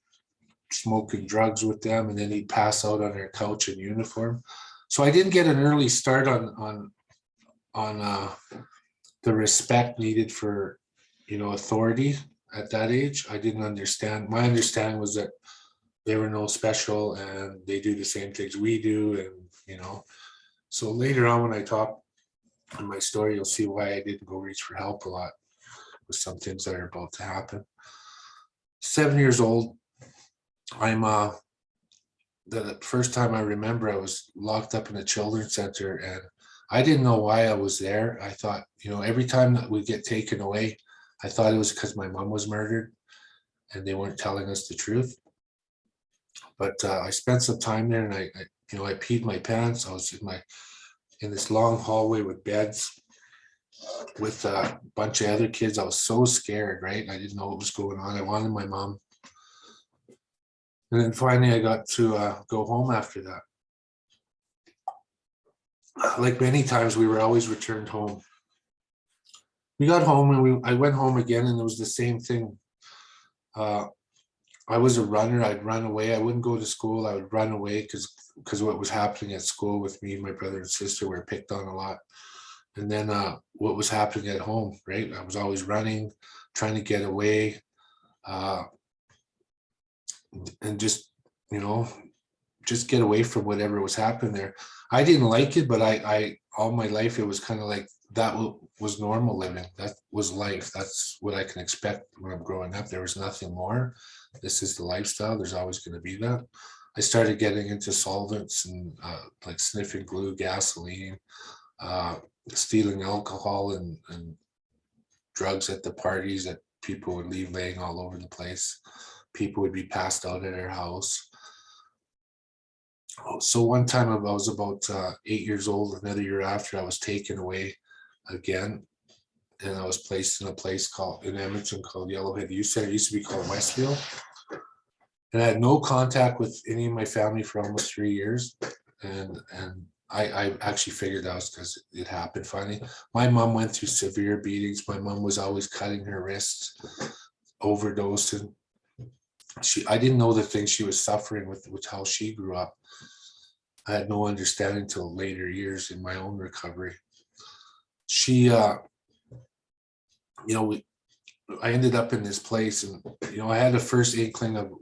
drugs with them, and then he'd pass out on their couch in uniform. So I didn't get an early start on the respect needed for, you know, authority at that age. I didn't understand. My understanding was that they were no special and they do the same things we do, and, you know. So later on, when I talk in my story, you'll see why I didn't go reach for help a lot with some things that are about to happen. 7 years old, the first time I remember, I was locked up in a children's center, and I didn't know why I was there. I thought, you know, every time that we get taken away, I thought it was because my mom was murdered and they weren't telling us the truth. But I spent some time there, and I peed my pants. I was in this long hallway with beds with a bunch of other kids. I was so scared, right? I didn't know what was going on. I wanted my mom. And then finally I got to go home after that. Like many times, we were always returned home. We got home and I went home again, and it was the same thing. I was a runner. I'd run away. I wouldn't go to school. I would run away because what was happening at school with me and my brother and sister were picked on a lot. And then what was happening at home, right? I was always running, trying to get away. And just, you know, just get away from whatever was happening there. I didn't like it, but I all my life, it was kind of like that was normal living. That was life. That's what I can expect when I'm growing up. There was nothing more. This is the lifestyle. There's always going to be that. I started getting into solvents and like sniffing glue, gasoline, stealing alcohol and drugs at the parties that people would leave laying all over the place. People would be passed out at our house. So one time I was about 8 years old. Another year after, I was taken away again, and I was placed in a place called in Edmonton called Yellowhead Youth Center. It used to be called Westfield, and I had no contact with any of my family for almost 3 years. And I actually figured that was because it happened finally. My mom went through severe beatings. My mom was always cutting her wrists, overdosing. I didn't know the things she was suffering with how she grew up. I had no understanding until later years in my own recovery. She, I ended up in this place, and I had the first inkling of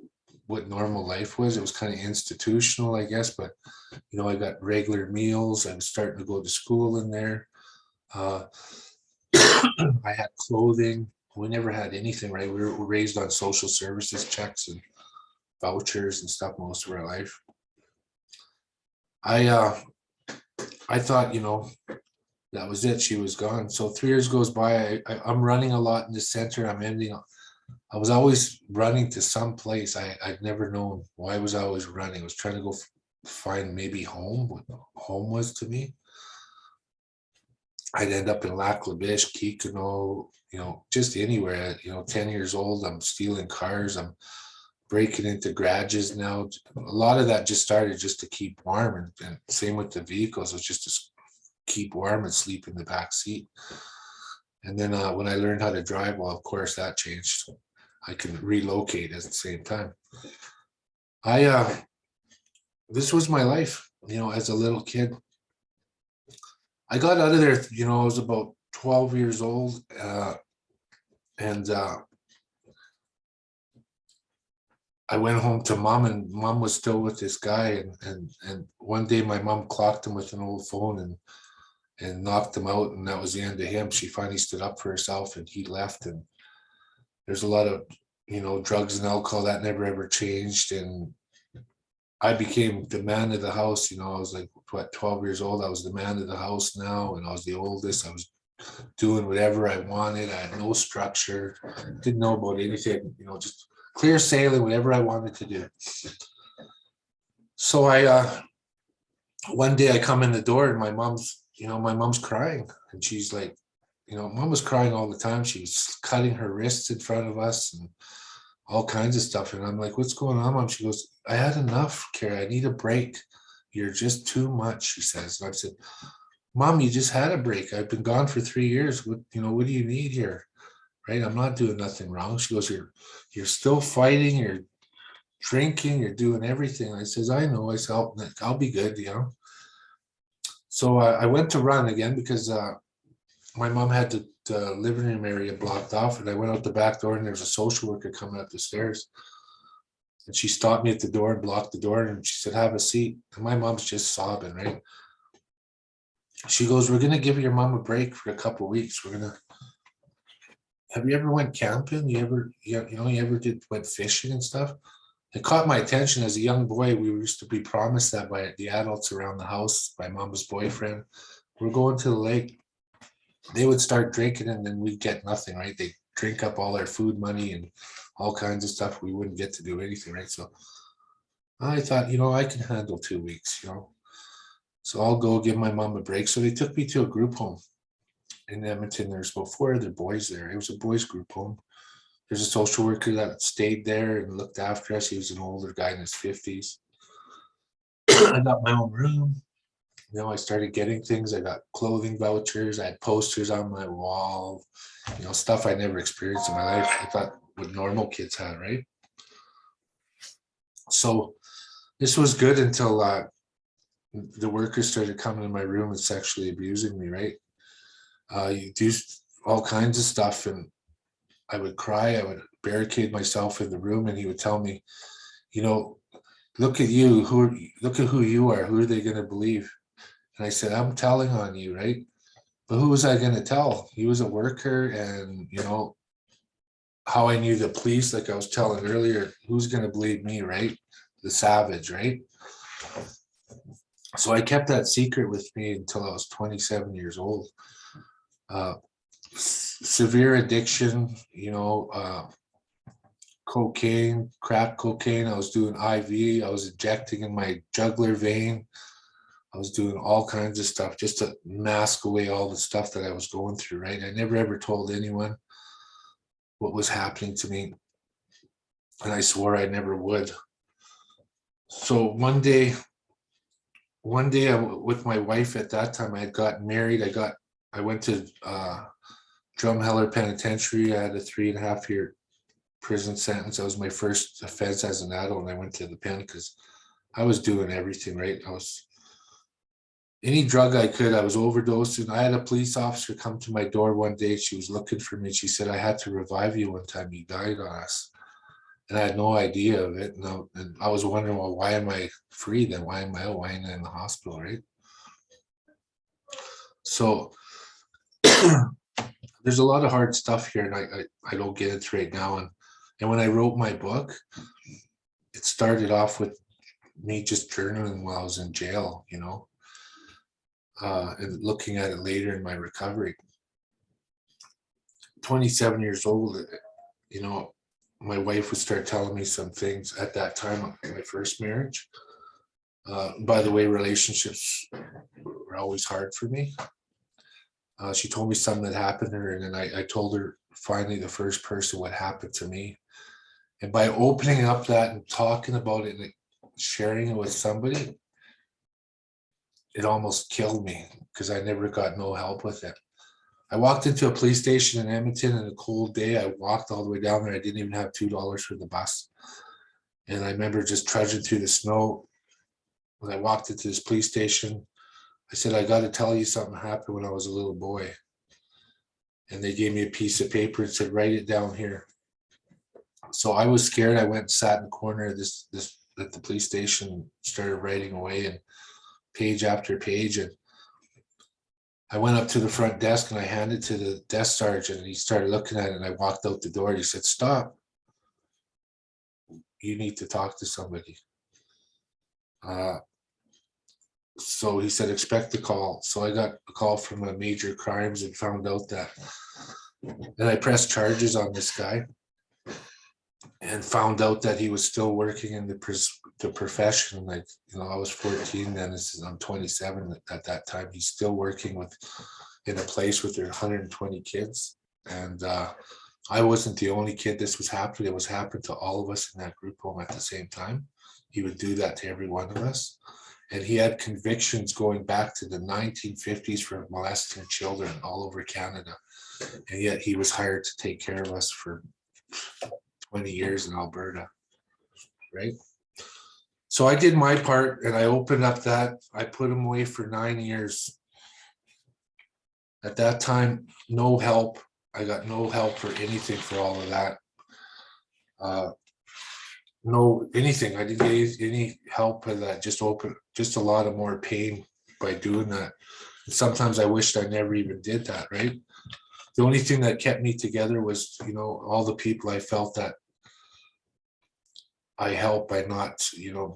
what normal life was. It was kind of institutional, I guess, but I got regular meals. I was starting to go to school in there. I had clothing. We never had anything, right? We were raised on social services checks and vouchers and stuff most of our life. I thought, that was it. She was gone. So 3 years goes by. I'm running a lot in the center. I was always running to some place. I'd never known why was I always running. I was trying to go find maybe home, what home was to me. I'd end up in Lac La Biche, Keynote, just anywhere. 10 years old, I'm stealing cars. I'm breaking into garages now. A lot of that just started just to keep warm, and same with the vehicles. It was just to keep warm and sleep in the back seat. And then when I learned how to drive, well, of course that changed. I could relocate at the same time. This was my life, as a little kid. I got out of there, I was about 12 years old, and I went home to mom, and mom was still with this guy. And one day my mom clocked him with an old phone and knocked him out, and that was the end of him. She finally stood up for herself, and he left. And there's a lot of, drugs and alcohol that never ever changed. And I became the man of the house. I was like, 12 years old. I was the man of the house now, and I was the oldest. I was doing whatever I wanted. I had no structure, didn't know about anything, just clear sailing, whatever I wanted to do. So one day I come in the door, and my mom's crying, and she's like, mom was crying all the time. She was cutting her wrists in front of us and all kinds of stuff. And I'm like, what's going on, mom? She goes, I had enough, Kerry. I need a break. You're just too much, she says. And I said, mom, you just had a break. I've been gone for 3 years. What do you need here? Right? I'm not doing nothing wrong. She goes, you're still fighting. You're drinking. You're doing everything. I says, I know. I said, I'll be good, So I went to run again because my mom had the living room area blocked off, and I went out the back door, and there was a social worker coming up the stairs, and she stopped me at the door and blocked the door, and she said, have a seat. And my mom's just sobbing, right? She goes, we're going to give your mom a break for a couple of weeks. Have you ever went camping? You ever went fishing and stuff? It caught my attention as a young boy. We used to be promised that by the adults around the house, by mom's boyfriend. We're going to the lake. They would start drinking, and then we'd get nothing, right? They drink up all our food money and all kinds of stuff. We wouldn't get to do anything, right? So I thought, I can handle 2 weeks, So I'll go give my mom a break. So they took me to a group home in Edmonton. There's about 4 other boys there. It was a boys group home. There's a social worker that stayed there and looked after us. He was an older guy in his 50s. I got my own room. I started getting things. I got clothing vouchers. I had posters on my wall, stuff I never experienced in my life. I thought what normal kids had, right? So this was good until the workers started coming in my room and sexually abusing me, right? You do all kinds of stuff, and I would cry. I would barricade myself in the room, and he would tell me, look at you. Look at who you are. Who are they going to believe? And I said, I'm telling on you, right? But who was I going to tell? He was a worker, and how I knew the police, like I was telling earlier, who's going to believe me, right? The savage, right? So I kept that secret with me until I was 27 years old. Severe addiction, cocaine, crack cocaine. I was doing IV. I was injecting in my jugular vein. I was doing all kinds of stuff just to mask away all the stuff that I was going through, right? I never ever told anyone what was happening to me. And I swore I never would. So one day with my wife at that time, I had gotten married. I went to Drumheller Penitentiary. I had a 3.5-year prison sentence. That was my first offense as an adult, and I went to the pen because I was doing everything, right? I was any drug I could. I was overdosing. I had a police officer come to my door one day. She was looking for me. She said, I had to revive you one time. You died on us. And I had no idea of it. And I was wondering, well, why am I free then? Why am I out? Why am I in the hospital, right? So there's a lot of hard stuff here, and I don't get into right now. And when I wrote my book, it started off with me just journaling while I was in jail, you know, and looking at it later in my recovery. 27 years old, you know, my wife would start telling me some things at that time in my first marriage. By the way, relationships were always hard for me. She told me something that happened to her, and then I told her finally the first person what happened to me. And by opening up that and talking about it and sharing it with somebody, it almost killed me because I never got no help with it. I walked into a police station in Edmonton on a cold day. I walked all the way down there. I didn't even have $2 for the bus. And I remember just trudging through the snow. When I walked into this police station, I said, I got to tell you something happened when I was a little boy. And they gave me a piece of paper and said, write it down here. So I was scared. I went and sat in the corner of this at the police station, started writing away, and page after page. And I went up to the front desk and I handed it to the desk sergeant, and he started looking at it, and I walked out the door and he said, stop. You need to talk to somebody. So he said, expect the call. So I got a call from a major crimes and found out that, and I pressed charges on this guy and found out that he was still working in the profession. Like, you know, I was 14 then, I'm 27 at that time. He's still working in a place with 120 kids. And I wasn't the only kid this was happening. It was happening to all of us in that group home at the same time. He would do that to every one of us. And he had convictions going back to the 1950s for molesting children all over Canada. And yet he was hired to take care of us for 20 years in Alberta, right? So I did my part, and I opened up that. I put him away for 9 years. At that time, no help. I got no help for anything for all of that. No anything. I didn't get any help with that. Just a lot of more pain by doing that. And sometimes I wished I never even did that, right? The only thing that kept me together was, you know, all the people I felt that I helped by not, you know,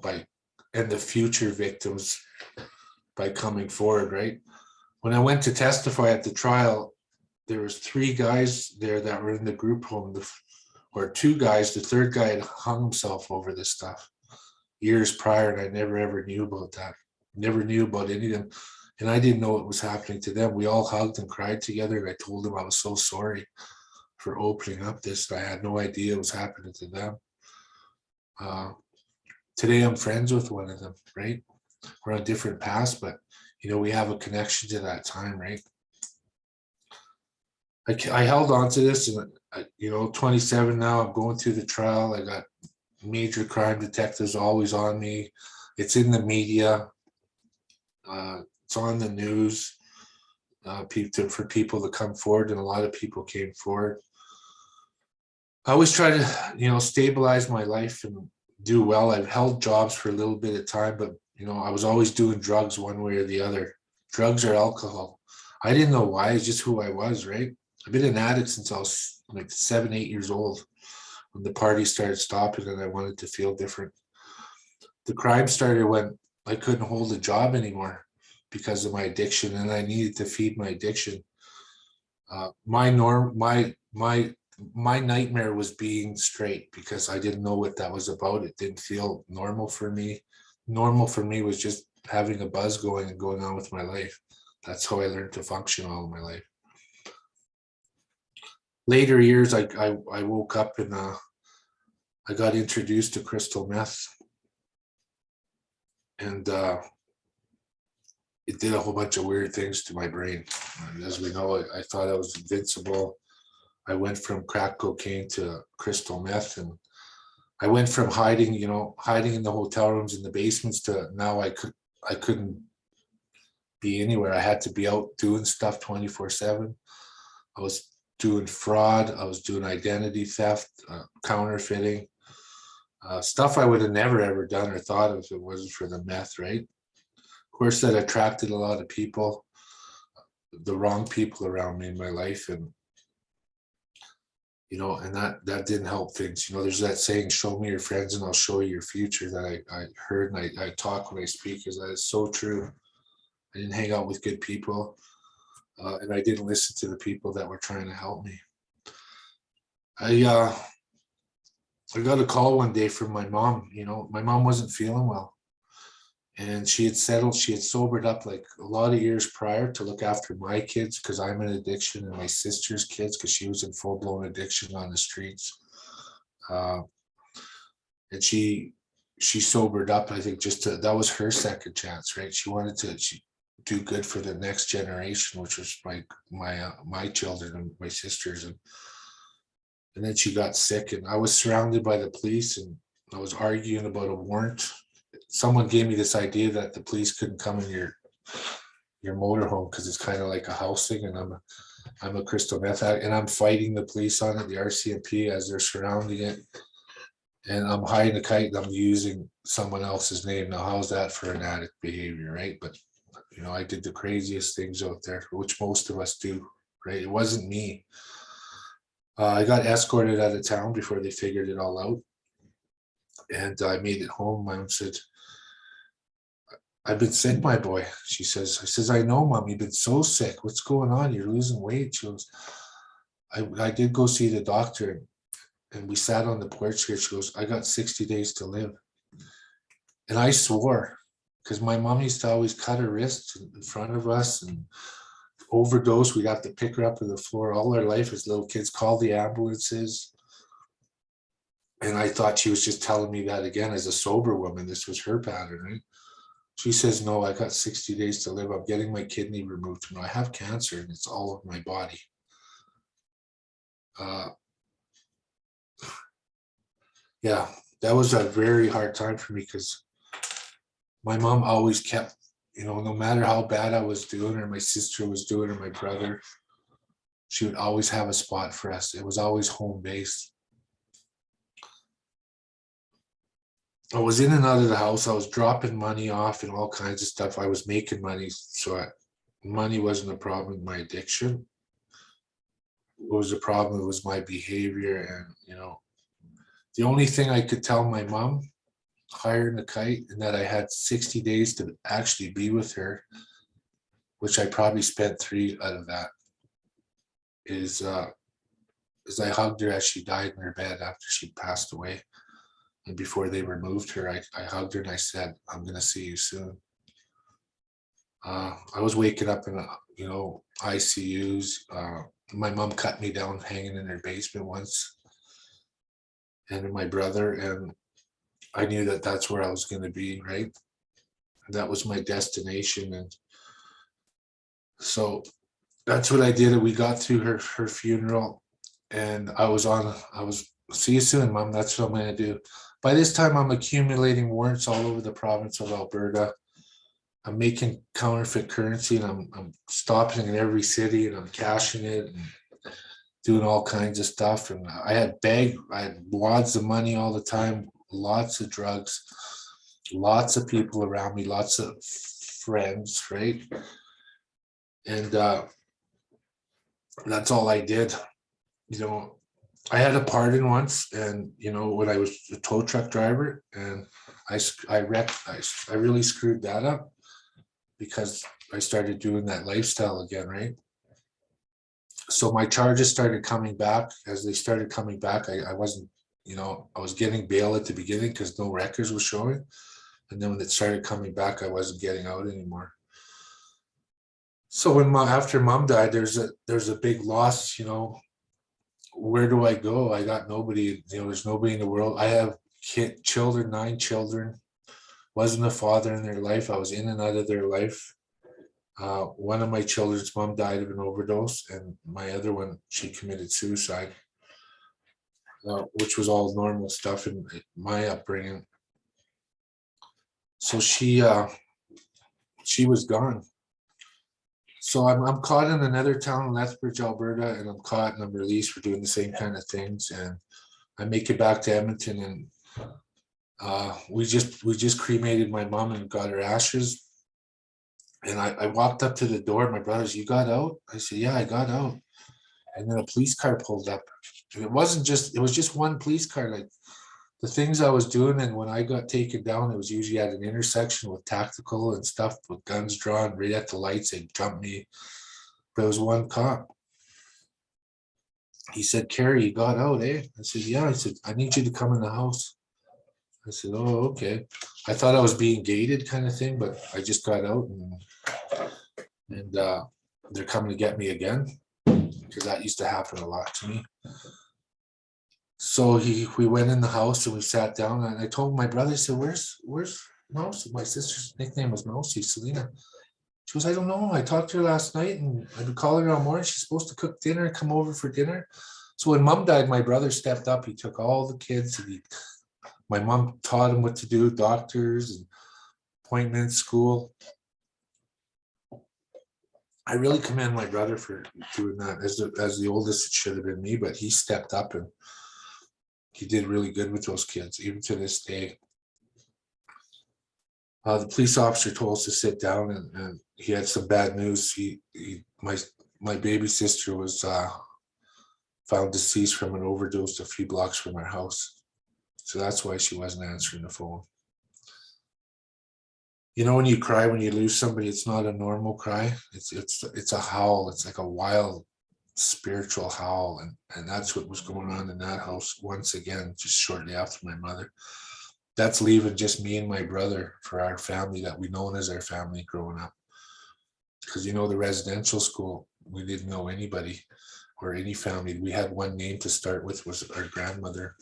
and the future victims by coming forward, right? When I went to testify at the trial, there was 3 guys there that were in the group home, or 2 guys. The third guy had hung himself over this stuff years prior, and I never ever knew about that. Never knew about any of them. And I didn't know what was happening to them. We all hugged and cried together, and I told them I was so sorry for opening up this. I had no idea it was happening to them. Today I'm friends with one of them, right? We're on different paths, but you know, we have a connection to that time, right? I held on to this, and you know, 27 now, I'm going through the trial. I got major crime detectives always on me. It's in the media. It's on the news for people to come forward, and a lot of people came forward. I always try to, you know, stabilize my life and do well. I've held jobs for a little bit of time, but you know, I was always doing drugs one way or the other, drugs or alcohol. I didn't know why. It's just who I was, right? I've been an addict since I was like 7, 8 years old, when the party started stopping and I wanted to feel different. The crime started when I couldn't hold a job anymore because of my addiction, and I needed to feed my addiction. My my nightmare was being straight because I didn't know what that was about. It didn't feel normal for me. Normal for me was just having a buzz going and going on with my life. That's how I learned to function all of my life. Later years, I woke up and I got introduced to crystal meth, and it did a whole bunch of weird things to my brain. And as we know, I thought I was invincible. I went from crack cocaine to crystal meth, and I went from hiding in the hotel rooms in the basements to now I couldn't be anywhere. I had to be out doing stuff 24/7. I was doing fraud. I was doing identity theft, counterfeiting, stuff I would have never ever done or thought of if it wasn't for the meth, right? Of course, that attracted a lot of people, the wrong people around me in my life, and and that didn't help things. There's that saying, "Show me your friends, and I'll show you your future." That I heard, and I talk when I speak, because that is so true. I didn't hang out with good people. And I didn't listen to the people that were trying to help me. I got a call one day from my mom. My mom wasn't feeling well, and she had sobered up like a lot of years prior to look after my kids, because I'm in addiction, and my sister's kids, because she was in full-blown addiction on the streets. And she sobered up, I think, that was her second chance, right? She wanted to do good for the next generation, which was my children and my sisters, and then she got sick, and I was surrounded by the police, and I was arguing about a warrant. Someone gave me this idea that the police couldn't come in your motorhome because it's kind of like a house thing, and I'm a crystal meth addict, and I'm fighting the police on it, the RCMP, as they're surrounding it, and I'm hiding a kite, and I'm using someone else's name. Now, how's that for an addict behavior, right? But I did the craziest things out there, which most of us do, right? It wasn't me. I got escorted out of town before they figured it all out. And I made it home. My mom said, "I've been sick, my boy." I says, "I know, Mom, you've been so sick. What's going on? You're losing weight." She goes, I did go see the doctor, and we sat on the porch here. She goes, "I got 60 days to live." And I swore, because my mom used to always cut her wrists in front of us and overdose. We'd have to pick her up to the floor all our life as little kids, call the ambulances. And I thought she was just telling me that again as a sober woman. This was her pattern, right? She says, "No, I got 60 days to live. I'm getting my kidney removed. I have cancer, and it's all over my body." Yeah, that was a very hard time for me, because my mom always kept, no matter how bad I was doing, or my sister was doing, or my brother, she would always have a spot for us. It was always home based. I was in and out of the house. I was dropping money off and all kinds of stuff. I was making money, so money wasn't a problem in my addiction. What was the problem? It was my behavior, and the only thing I could tell my mom, hiring a kite, and that I had 60 days to actually be with her, which I probably spent 3 out of that, is I hugged her as she died in her bed after she passed away. And before they removed her, I hugged her and I said, "I'm going to see you soon." I was waking up in ICUs. My mom cut me down hanging in her basement once, and my brother, and I knew that that's where I was going to be, right? That was my destination. And so that's what I did. And we got through her funeral, and I was, "See you soon, Mom. That's what I'm going to do." By this time, I'm accumulating warrants all over the province of Alberta. I'm making counterfeit currency, and I'm stopping in every city, and I'm cashing it and doing all kinds of stuff. And I had wads of money all the time, lots of drugs, lots of people around me, lots of friends, right? And that's all I did. I had a pardon once, and when I was a tow truck driver, and I really screwed that up, because I started doing that lifestyle again, right? So my charges started coming back. As they started coming back, I wasn't, you know, I was getting bail at the beginning because no records were showing. And then when it started coming back, I wasn't getting out anymore. So when after mom died, there's a big loss, you know. Where do I go? I got nobody, you know, there's nobody in the world. I have children, 9 children. Wasn't a father in their life. I was in and out of their life. One of my children's mom died of an overdose, and my other one, she committed suicide, which was all normal stuff in my upbringing. So she was gone. So I'm caught in another town in Lethbridge, Alberta, and I'm caught and I'm released for doing the same kind of things. And I make it back to Edmonton, and we just cremated my mom and got her ashes. And I walked up to the door. My brother's, "You got out?" I said, "Yeah, I got out." And then a police car pulled up. And it was just one police car. Like the things I was doing, and when I got taken down, it was usually at an intersection with tactical and stuff with guns drawn right at the lights. They jumped me. But it was one cop. He said, "Kerry, you got out, eh?" I said, "Yeah." I said, "I need you to come in the house." I said, "Oh, okay." I thought I was being gated kind of thing, but I just got out, and they're coming to get me again, because that used to happen a lot to me. So we went in the house and we sat down, and I told my brother, I said, where's Mousy? My sister's nickname was Mousy, Selena. She goes, "I don't know. I talked to her last night, and I've been calling her all morning. She's supposed to cook dinner, come over for dinner." So when mom died, my brother stepped up. He took all the kids, and my mom taught him what to do, doctors and appointments, school. I really commend my brother for doing that. As the oldest, it should have been me, but he stepped up and he did really good with those kids, even to this day. The police officer told us to sit down, and he had some bad news. My baby sister was found deceased from an overdose a few blocks from our house. So that's why she wasn't answering the phone. You know, when you cry when you lose somebody, it's not a normal cry. It's a howl. It's like a wild spiritual howl, and that's what was going on in that house once again, just shortly after my mother. That's leaving just me and my brother for our family that we known as our family growing up. Because, you know, the residential school, we didn't know anybody or any family. We had one name to start with, was our grandmother.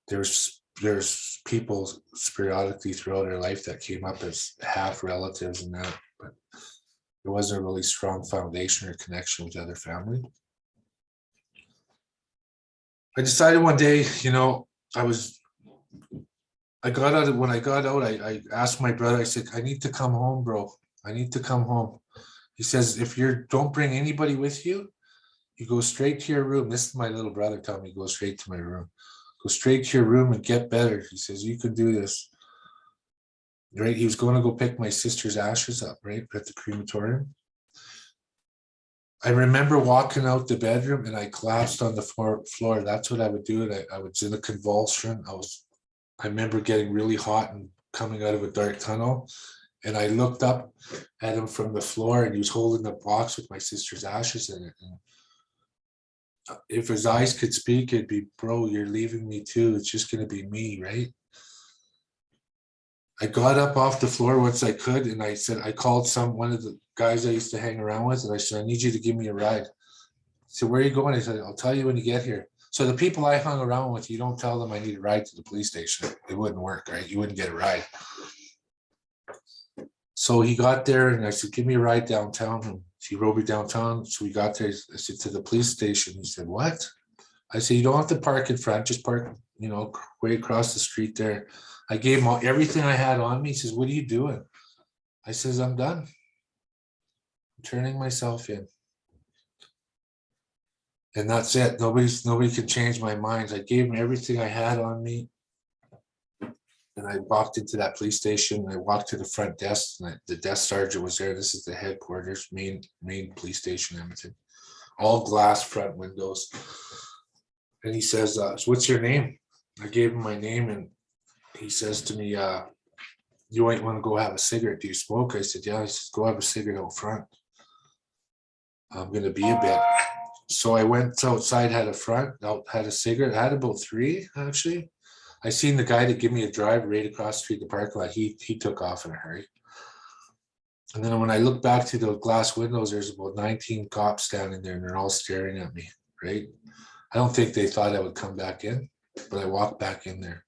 There's people periodically throughout our life that came up as half relatives and that, but there wasn't a really strong foundation or connection with other family. I decided one day, you know, when I got out, I asked my brother, I said, "I need to come home, bro. I need to come home." He says, "If don't bring anybody with you, you go straight to your room." This is my little brother telling me, "Go straight to my room. Go straight to your room and get better." He says, "You can do this." Right? He was going to go pick my sister's ashes up, right, at the crematorium. I remember walking out the bedroom and I collapsed on the floor. That's what I would do. I was in a convulsion. I remember getting really hot and coming out of a dark tunnel. And I looked up at him from the floor, and he was holding a box with my sister's ashes in it. And if his eyes could speak, it'd be, "Bro, you're leaving me too. It's just going to be me," right? I got up off the floor once I could, and I said, I called one of the guys I used to hang around with, and I said, "I need you to give me a ride." He said, "Where are you going?" I said, "I'll tell you when you get here." So the people I hung around with, you don't tell them I need a ride to the police station. It wouldn't work, right? You wouldn't get a ride. So he got there, and I said, "Give me a ride downtown." And he rode me downtown. So we got there. I said, "To the police station." He said, "What?" I said, "You don't have to park in front. Just park, you know, way across the street there." I gave him everything I had on me. He says, "What are you doing?" I says, "I'm done. I'm turning myself in." And that's it. Nobody can change my mind. I gave him everything I had on me. And I walked into that police station. I walked to the front desk, and the desk sergeant was there. This is the headquarters, main police station, Edmonton. All glass front windows. And he says, "So what's your name?" I gave him my name, and he says to me, "You might want to go have a cigarette. Do you smoke?" I said, "Yeah." He says, "Go have a cigarette out front. I'm going to be a bit." So I went outside, had a cigarette, had about 3 actually. I seen the guy that gave me a drive right across the street, the parking lot. He took off in a hurry. And then when I look back to the glass windows, there's about 19 cops standing there and they're all staring at me, right? I don't think they thought I would come back in, but I walked back in there.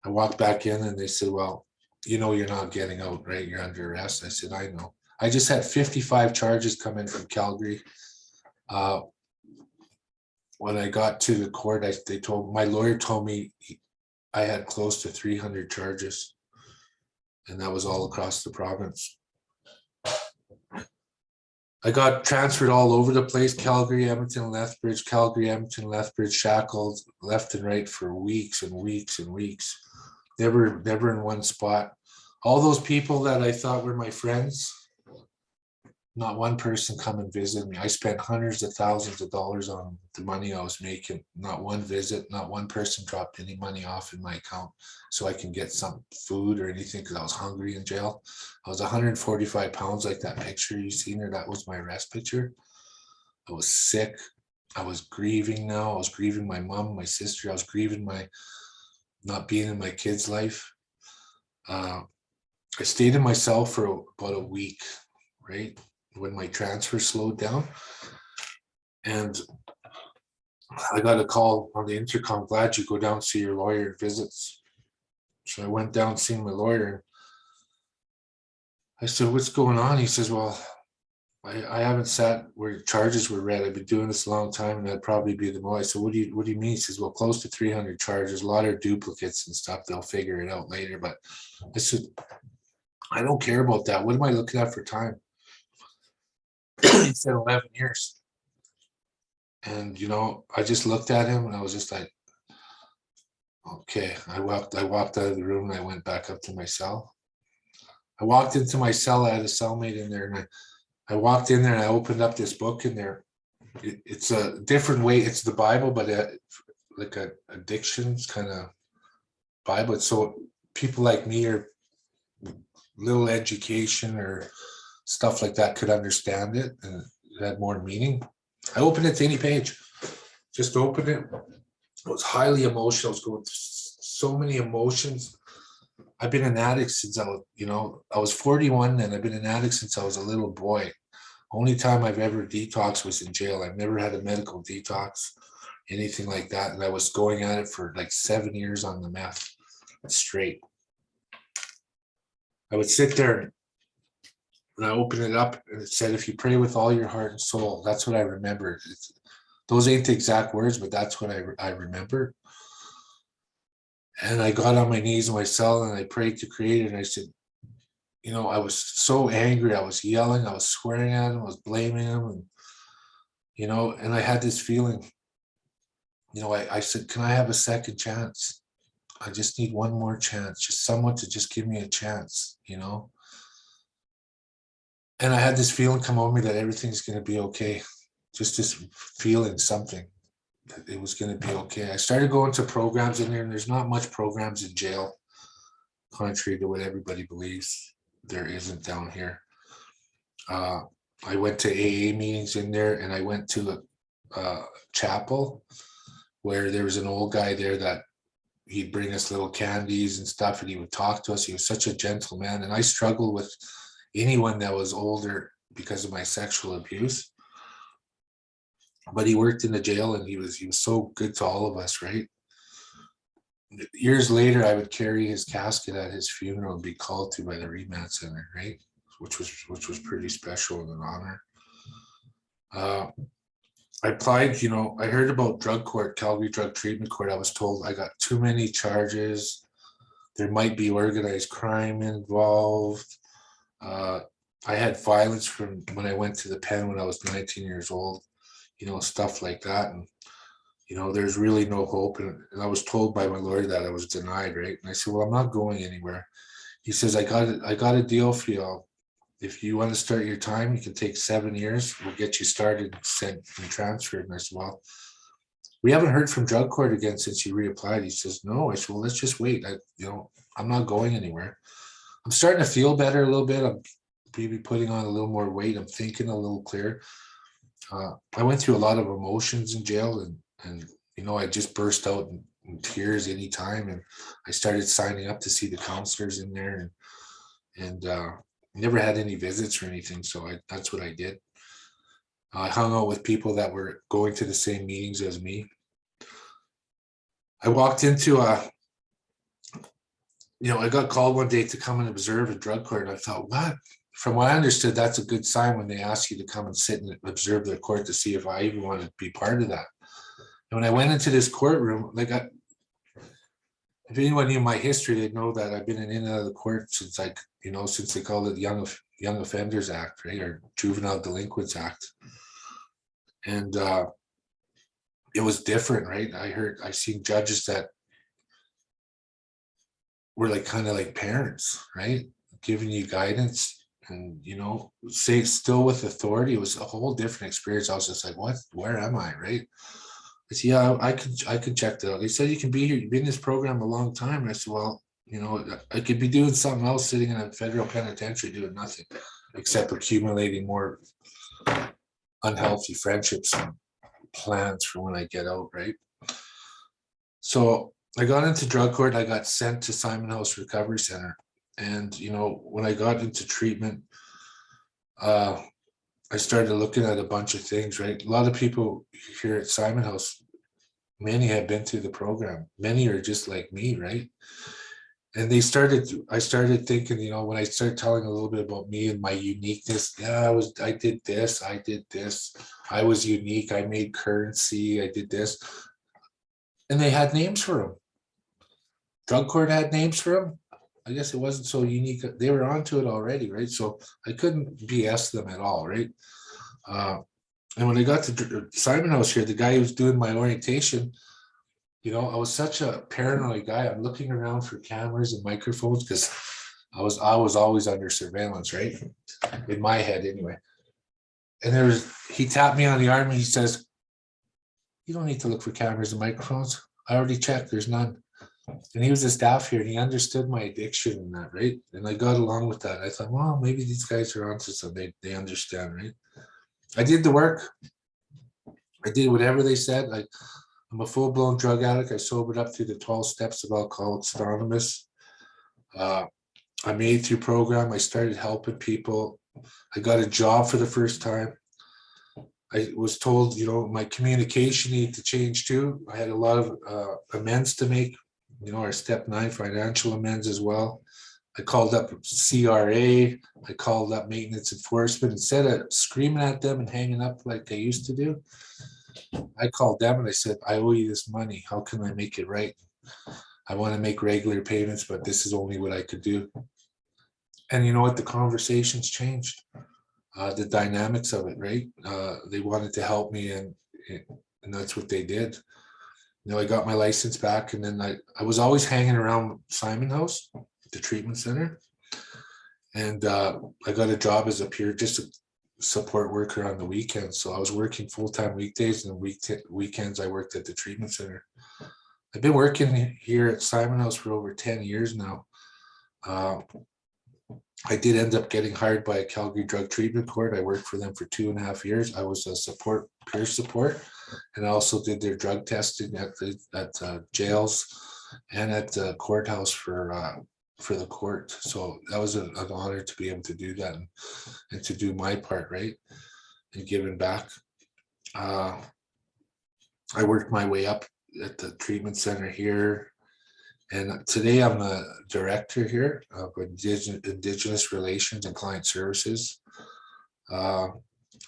I walked back in and they said, well, you know, you're not getting out, right? You're under arrest. I said, I know. I just had 55 charges come in from Calgary. When I got to the court, my lawyer told me I had close to 300 charges, and that was all across the province. I got transferred all over the place, Calgary, Edmonton, Lethbridge, Calgary, Edmonton, Lethbridge, shackled left and right for weeks and weeks and weeks. Never in one spot. All those people that I thought were my friends, not one person come and visit me. I spent hundreds of thousands of dollars on the money I was making. Not one visit, not one person dropped any money off in my account so I can get some food or anything because I was hungry in jail. I was 145 pounds, like that picture you seen there. That was my arrest picture. I was sick. I was grieving now. I was grieving my mom, my sister. I was grieving my not being in my kid's life. I stayed in my cell for about a week, right? When my transfer slowed down, and I got a call on the intercom, Gladue, go down, see your lawyer visits. So I went down, seeing my lawyer. I said, what's going on? He says, well, I haven't sat where charges were read. I've been doing this a long time, and that'd probably be the most. I said, what do you mean? He says, well, close to 300 charges, a lot of duplicates and stuff. They'll figure it out later. But I said, I don't care about that. What am I looking at for time? He said 11 years. And, you know, I just looked at him and I was just like, okay. I walked out of the room and I went back up to my cell. I walked into my cell. I had a cellmate in there, and I walked in there and I opened up this book in there. It's a different way. It's the Bible, but like a addictions kind of Bible. So people like me or little education or stuff like that could understand it, and it had more meaning. I opened it to any page, just opened it. I was highly emotional. I was going through so many emotions. I've been an addict since I was 41, and I've been an addict since I was a little boy. Only time I've ever detoxed was in jail. I've never had a medical detox, anything like that. And I was going at it for like 7 years on the meth straight. I would sit there and I opened it up and it said, if you pray with all your heart and soul. That's what I remember. Those ain't the exact words, but that's what I remember. And I got on my knees in my cell and I prayed to Creator, and I said, you know, I was so angry. I was yelling, I was swearing at him, I was blaming him, and, you know, and I had this feeling, you know, I said, can I have a second chance? I just need one more chance, just someone to just give me a chance, you know? And I had this feeling come over me that everything's going to be okay. Just this feeling, something, that it was going to be okay. I started going to programs in there, and there's not much programs in jail, contrary to what everybody believes. There isn't down here. I went to AA meetings in there, and I went to a chapel where there was an old guy there that he'd bring us little candies and stuff, and he would talk to us. He was such a gentle man, and I struggled with anyone that was older because of my sexual abuse. But he worked in the jail, and he was so good to all of us, right? Years later, I would carry his casket at his funeral and be called to by the remand center, right? Which was pretty special and an honor. I applied, you know, I heard about drug court, Calgary Drug Treatment Court. I was told I got too many charges. There might be organized crime involved. I had violence from when I went to the pen when I was 19 years old, you know, stuff like that. And, you know, there's really no hope. And I was told by my lawyer that I was denied, right? And I said, well, I'm not going anywhere. He says, I got a deal for you. If you want to start your time, you can take 7 years. We'll get you started, sent and transferred. And I said, well, we haven't heard from drug court again since you reapplied. He says, no. I said, well, let's just wait. I'm not going anywhere. I'm starting to feel better a little bit. I'm maybe putting on a little more weight. I'm thinking a little clearer. I went through a lot of emotions in jail, and you know, I just burst out in tears anytime, and I started signing up to see the counselors in there, and never had any visits or anything, so that's what I did. I hung out with people that were going to the same meetings as me. I walked into you know, I got called one day to come and observe a drug court. I thought, what? From what I understood, that's a good sign when they ask you to come and sit and observe their court to see if I even want to be part of that. And when I went into this courtroom, like, if anyone knew my history, they'd know that I've been in and out of the court since you know, since they called it the Young Offenders Act, right, or Juvenile Delinquents Act. And it was different, right? I seen judges that were like kind of like parents, right, giving you guidance, and you know, say still with authority. It was a whole different experience. I was just like, what? Where am I, right? I said, yeah, I could check that out. They said, you can be here. You've been in this program a long time. And I said, well, you know, I could be doing something else, sitting in a federal penitentiary doing nothing except accumulating more unhealthy friendships and plans for when I get out, right? So I got into drug court. I got sent to Simon House Recovery Center. And, you know, when I got into treatment, I started looking at a bunch of things, right? A lot of people here at Simon House, many have been through the program. Many are just like me, right? And I started thinking, you know, when I started telling a little bit about me and my uniqueness, yeah, I did this, I was unique, I made currency, I did this. And they had names for them. Drug court had names for them. I guess it wasn't so unique. They were onto it already, right? So I couldn't BS them at all, right? And when I got to Simon House here, the guy who was doing my orientation, you know, I was such a paranoid guy. I'm looking around for cameras and microphones because I was always under surveillance, right? In my head, anyway. And he tapped me on the arm and he says, "You don't need to look for cameras and microphones. I already checked. There's none." And he was a staff here and he understood my addiction and that, right? And I got along with that. I thought, well, maybe these guys are onto something. They understand, right? I did the work. I did whatever they said. I'm a full-blown drug addict. I sobered up through the 12 steps of Alcoholics Anonymous. I made it through program. I started helping people. I got a job for the first time. I was told, you know, my communication needed to change too. I had a lot of amends to make, you know, our step 9 financial amends as well. I called up CRA. I called up maintenance enforcement. Instead of screaming at them and hanging up like I used to do, I called them and I said, I owe you this money. How can I make it right? I want to make regular payments, but this is only what I could do. And you know what? The conversations changed. The dynamics of it, right? They wanted to help me, and that's what they did. You know, I got my license back, and then I was always hanging around Simon House, the treatment center. And I got a job as a just a support worker on the weekends. So I was working full-time weekdays, and weekends I worked at the treatment center. I've been working here at Simon House for over 10 years now. I did end up getting hired by a Calgary Drug Treatment Court. I worked for them for 2.5 years. I was a peer support, and I also did their drug testing at jails and at the courthouse for the court. So that was an honor to be able to do that and to do my part, right, and giving back. I worked my way up at the treatment center here. And today I'm the director here of Indigenous Relations and Client Services. I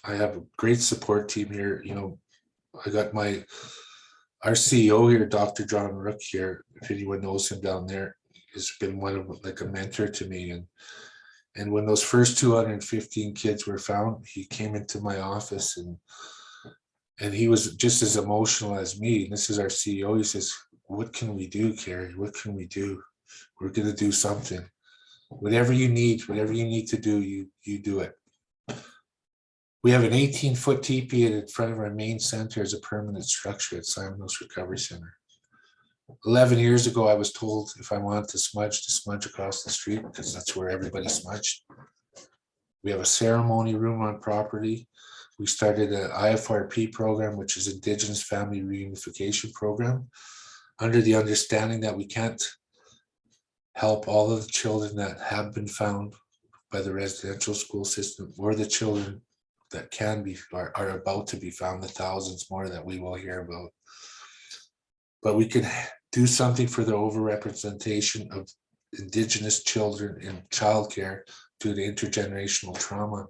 have a great support team here. You know, I got our CEO here, Dr. John Rook here, if anyone knows him down there, has been like a mentor to me. And when those first 215 kids were found, he came into my office and he was just as emotional as me. And this is our CEO. He says, "What can we do, Kerry? What can we do? We're going to do something. Whatever you need to do, you do it." We have an 18-foot teepee in front of our main center as a permanent structure at Simon House Recovery Center. 11 years ago, I was told if I wanted to smudge across the street, because that's where everybody smudged. We have a ceremony room on property. we started an IFRP program, which is Indigenous Family Reunification Program, under the understanding that we can't help all of the children that have been found by the residential school system, or the children that can be are about to be found, the thousands more that we will hear about. But we can do something for the overrepresentation of Indigenous children in childcare due to intergenerational trauma.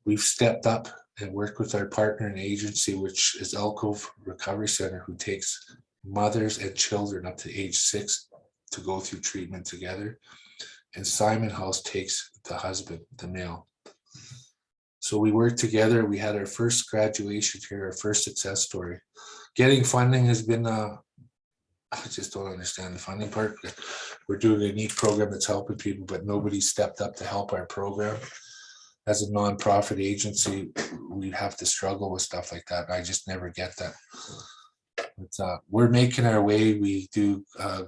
We've stepped up and worked with our partner and agency, which is Alcove Recovery Center, who takes mothers and children up to age 6 to go through treatment together. And Simon House takes the husband, the male. So we worked together. We had our first graduation here, our first success story. Getting funding has been, I just don't understand the funding part. We're doing a neat program that's helping people, but nobody stepped up to help our program. As a nonprofit agency, we have to struggle with stuff like that. I just never get that. But, we're making our way. We do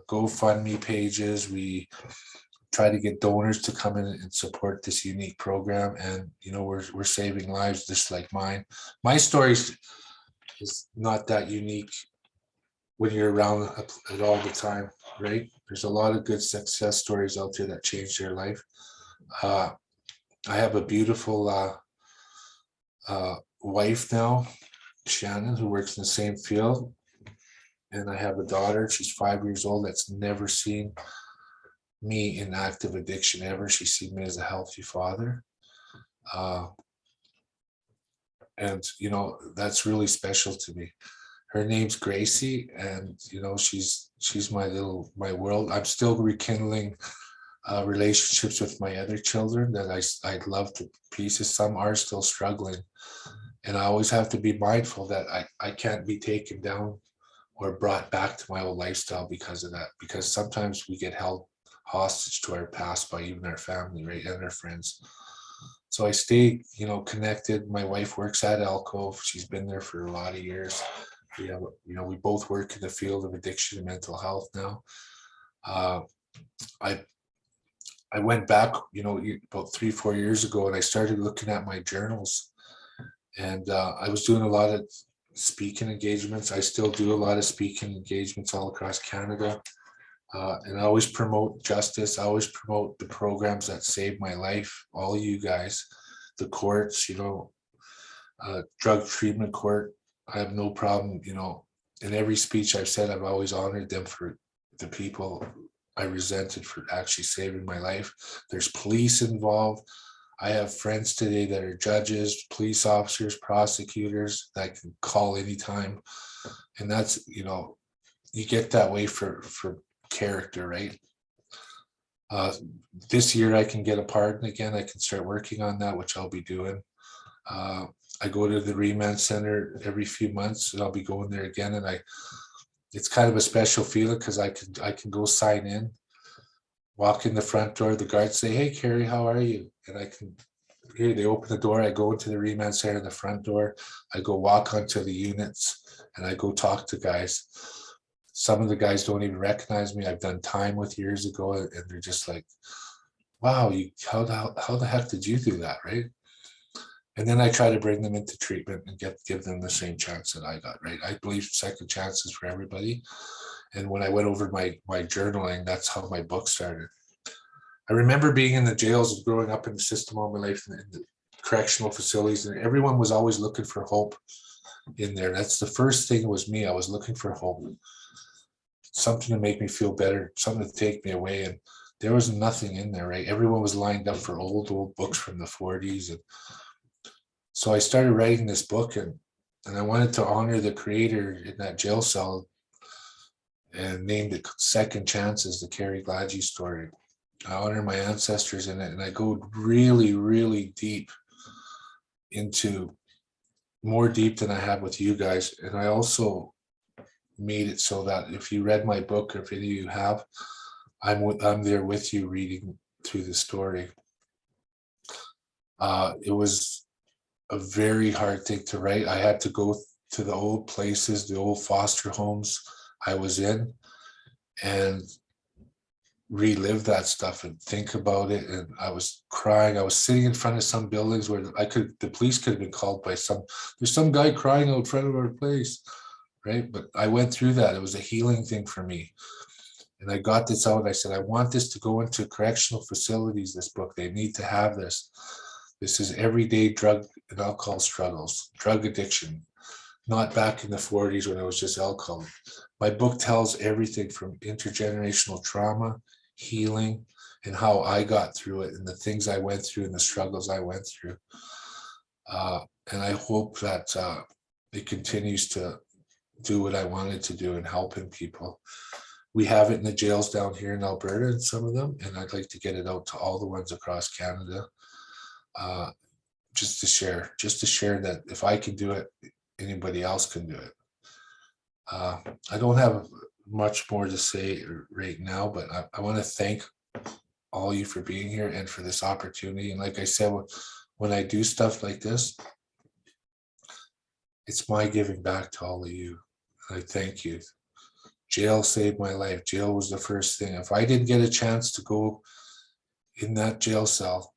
GoFundMe pages. We try to get donors to come in and support this unique program. And, you know, we're saving lives just like mine. My story is not that unique when you're around it all the time, right? There's a lot of good success stories out there that changed their life. I have a beautiful wife now, Shannon, who works in the same field. And I have a daughter, she's 5 years old, that's never seen me in active addiction ever. She's seen me as a healthy father. And, you know, that's really special to me. Her name's Gracie, and, you know, she's my world. I'm still rekindling relationships with my other children that I love to pieces. Some are still struggling, and I always have to be mindful that I can't be taken down or brought back to my old lifestyle because of that, because sometimes we get held hostage to our past by even our family, right, and our friends. So I stay, you know, connected. My wife works at Alcove. She's been there for a lot of years. We have, you know, we both work in the field of addiction and mental health now. I went back, you know, about 3-4 years ago, and I started looking at my journals, and I was doing a lot of speaking engagements. I still do a lot of speaking engagements all across Canada. And I always promote justice. I always promote the programs that saved my life. All you guys, the courts, you know, drug treatment court. I have no problem, you know, in every speech I've said, I've always honored them for the people I resented for actually saving my life. There's police involved. I have friends today that are judges, police officers, prosecutors that I can call anytime. And that's, you know, you get that way for character, right? This year I can get a pardon again. I can start working on that, which I'll be doing. I go to the remand center every few months, and I'll be going there again. And it's kind of a special feeling because I can go sign in, walk in the front door, the guards say, "Hey, Kerry, how are you?" And I can, here they open the door, I go into the remand center in the front door, I go walk onto the units, and I go talk to guys. Some of the guys don't even recognize me. I've done time with years ago, and they're just like, "Wow, how the heck did you do that?" Right? And then I try to bring them into treatment and give them the same chance that I got, right? I believe second chances for everybody. And when I went over my journaling, that's how my book started. I remember being in the jails and growing up in the system all my life, in the correctional facilities, and everyone was always looking for hope in there. That's the first thing, was me. I was looking for hope, something to make me feel better, something to take me away. And there was nothing in there, right? Everyone was lined up for old books from the 40s. And so I started writing this book, and I wanted to honor the creator in that jail cell and named it Second Chances, the Kerry Gladue story. I honor my ancestors in it, and I go really, really deep into, more deep than I have with you guys. And I also made it so that if you read my book, or if any of you have, I'm there with you reading through the story. It was a very hard thing to write. I had to go to the old places, the old foster homes I was in, and relive that stuff and think about it. And I was crying. I was sitting in front of some buildings where the police could have been called by there's some guy crying out front of our place, right? But I went through that. It was a healing thing for me. And I got this out. I said, I want this to go into correctional facilities, this book. They need to have this. This is everyday drug and alcohol struggles, drug addiction, not back in the 40s when it was just alcohol. My book tells everything from intergenerational trauma, healing, and how I got through it, and the things I went through and the struggles I went through. And I hope that it continues to do what I wanted to do in helping people. We have it in the jails down here in Alberta, and some of them, and I'd like to get it out to all the ones across Canada, just to share that if I can do it, anybody else can do it. I don't have much more to say right now, but I want to thank all you for being here and for this opportunity. And like I said, when I do stuff like this, it's my giving back to all of you. I thank you. Jail saved my life. Jail was the first thing. If I didn't get a chance to go in that jail cell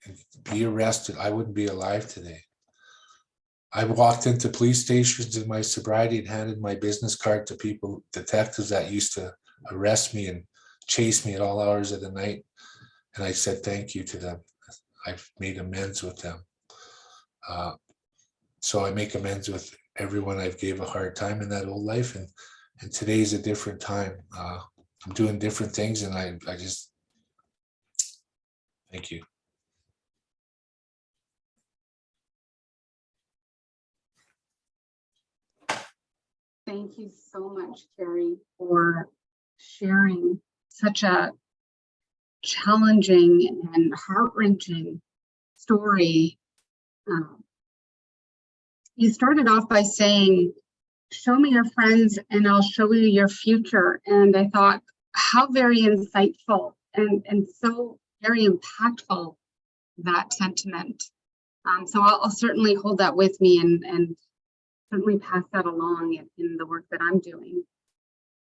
and be arrested, I wouldn't be alive today. I walked into police stations in my sobriety and handed my business card to people, detectives that used to arrest me and chase me at all hours of the night. And I said thank you to them. I've made amends with them. So I make amends with everyone I've gave a hard time in that old life. And today's a different time. I'm doing different things, and I just thank you. Thank you so much, Kerry, for sharing such a challenging and heart-wrenching story. You started off by saying, show me your friends and I'll show you your future. And I thought, how very insightful and so very impactful that sentiment. So I'll certainly hold that with me and certainly pass that along in the work that I'm doing.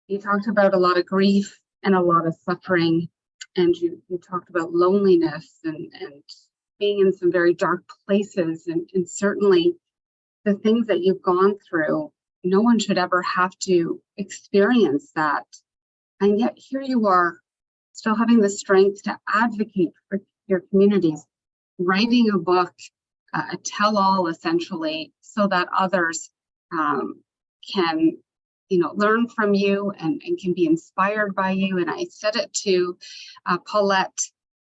You talked about a lot of grief and a lot of suffering, and you talked about loneliness and being in some very dark places, and certainly the things that you've gone through, no one should ever have to experience that. And yet here you are, still having the strength to advocate for your communities, writing a book, a tell-all essentially, so that others can, learn from you and can be inspired by you. And I said it to Paulette,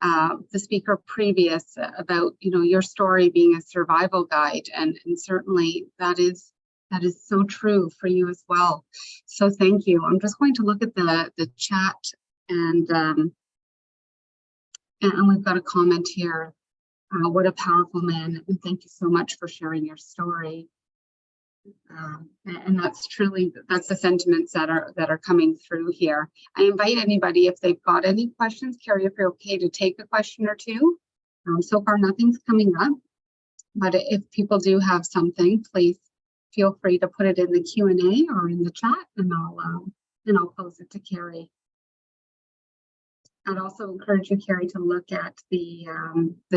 the speaker previous, about your story being a survival guide, and certainly that is so true for you as well. So thank you. I'm just going to look at the chat, and we've got a comment here. What a powerful man, and thank you so much for sharing your story. And that's the sentiments that are coming through here. I invite anybody, if they've got any questions, Kerry, if you're okay to take a question or two. So far, nothing's coming up, but if people do have something, please feel free to put it in the Q&A or in the chat, and I'll pose it to Kerry. I'd also encourage you, Kerry, to look at the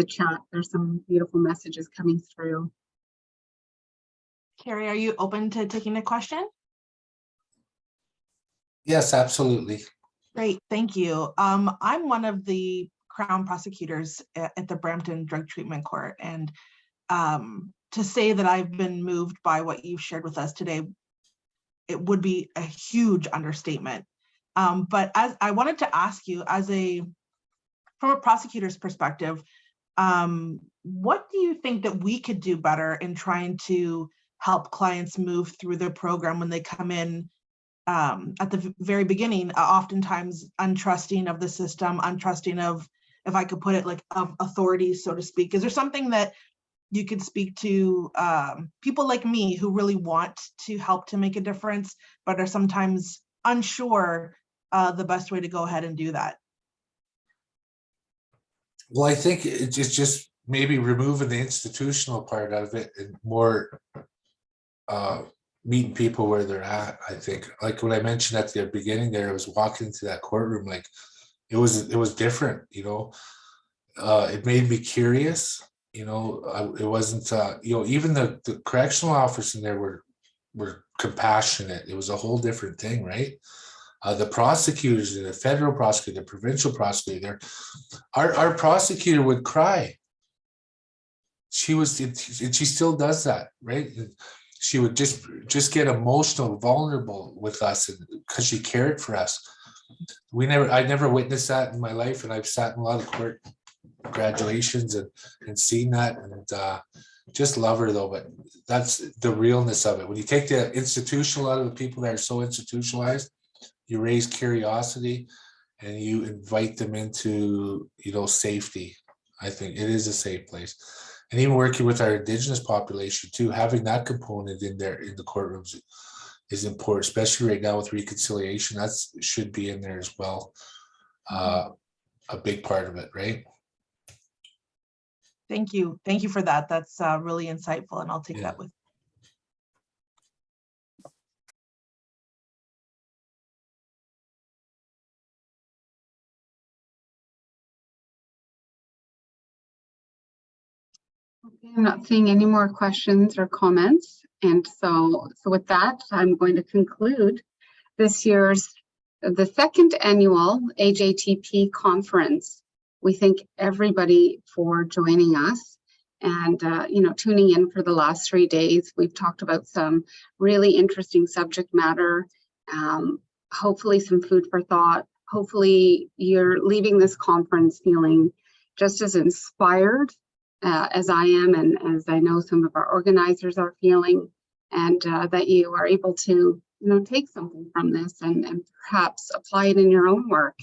chat. There's some beautiful messages coming through. Kerry, are you open to taking a question? Yes, absolutely. Great, thank you. I'm one of the Crown prosecutors at the Brampton Drug Treatment Court, and to say that I've been moved by what you've shared with us today, it would be a huge understatement. But as I wanted to ask you, from a prosecutor's perspective, what do you think that we could do better in trying to help clients move through the program when they come in at the very beginning, oftentimes untrusting of the system, untrusting of, if I could put it, like of authorities, so to speak? Is there something that you could speak to people like me who really want to help to make a difference, but are sometimes unsure the best way to go ahead and do that? Well, I think it's just maybe removing the institutional part of it and more meeting people where they're at. I think, like what I mentioned at the beginning there, I was walking into that courtroom, like it was different, you know. It made me curious, you know. It wasn't, you know, even the correctional officers in there were compassionate. It was a whole different thing, right? The prosecutors, the federal prosecutor, the provincial prosecutor, our prosecutor would cry. She was, and she still does that, right? She would just get emotional, vulnerable with us, because she cared for us. I never witnessed that in my life, and I've sat in a lot of court graduations and seen that, and just love her though. But that's the realness of it. When you take the institutional out of the people that are so institutionalized, you raise curiosity and you invite them into, you know, safety. I think it is a safe place. And even working with our Indigenous population too, having that component in there in the courtrooms is important, especially right now with reconciliation. That should be in there as well. A big part of it, right? Thank you. Thank you for that. That's really insightful, and I'll take that with me. Okay, I'm not seeing any more questions or comments. And so with that, I'm going to conclude this year's, the second annual AJTP conference. We thank everybody for joining us and, you know, tuning in for the last 3 days. We've talked about some really interesting subject matter, hopefully some food for thought. Hopefully you're leaving this conference feeling just as inspired as I am, and as I know some of our organizers are feeling, and that you are able to, you know, take something from this and perhaps apply it in your own work.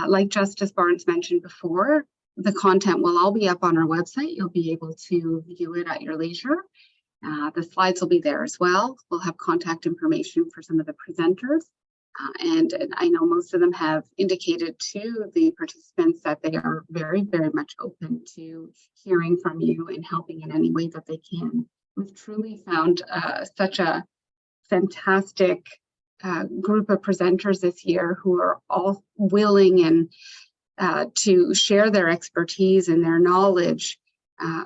Like Justice Barnes mentioned before, the content will all be up on our website. You'll be able to view it at your leisure. The slides will be there as well. We'll have contact information for some of the presenters. And I know most of them have indicated to the participants that they are very, very much open to hearing from you and helping in any way that they can. We've truly found such a fantastic group of presenters this year who are all willing and to share their expertise and their knowledge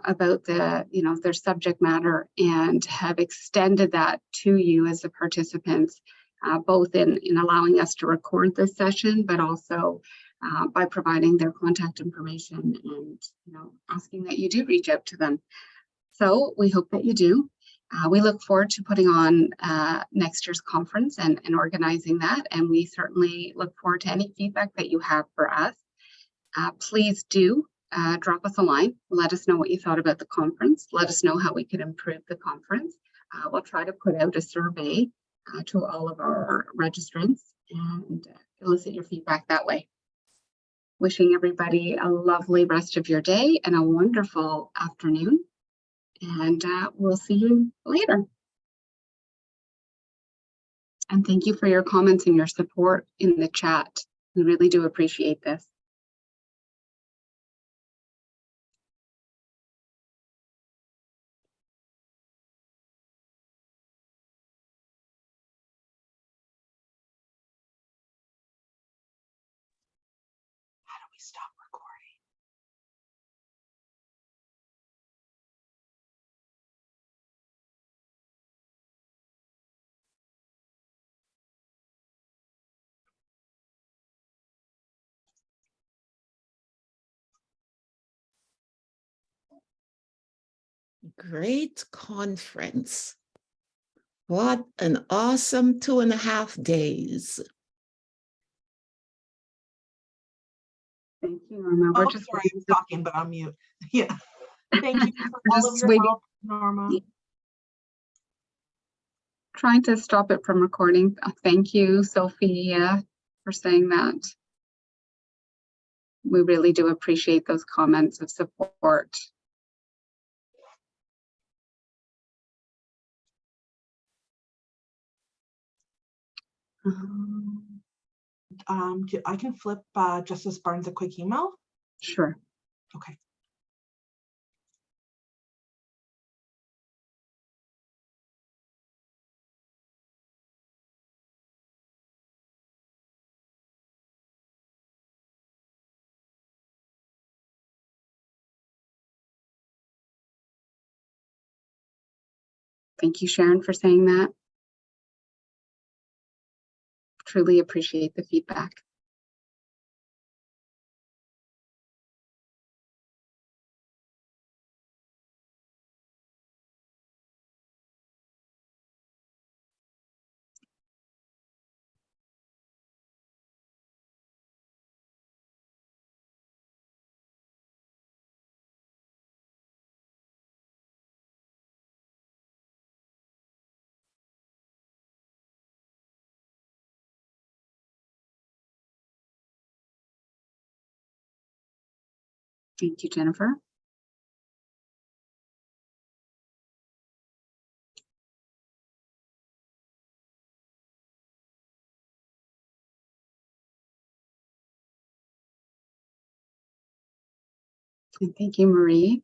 about the, you know, their subject matter, and have extended that to you as the participants. Both in allowing us to record this session, but also by providing their contact information and, you know, asking that you do reach out to them. So we hope that you do. We look forward to putting on next year's conference and organizing that. And we certainly look forward to any feedback that you have for us. Please do drop us a line. Let us know what you thought about the conference. Let us know how we could improve the conference. We'll try to put out a survey to all of our registrants and elicit your feedback that way. Wishing everybody a lovely rest of your day and a wonderful afternoon. And we'll see you later. And thank you for your comments and your support in the chat. We really do appreciate this. Stop recording. Great conference. What an awesome 2.5 days. Thank you, Norma. We're just sorry, I'm talking, but I'm mute. Yeah. Thank you for all of just your waiting. help, Norma. Trying to stop it from recording. Thank you, Sophia, for saying that. We really do appreciate those comments of support. I can flip Justice Barnes a quick email. Sure. Okay. Thank you, Sharon, for saying that. Truly appreciate the feedback. Thank you, Jennifer. And thank you, Marie.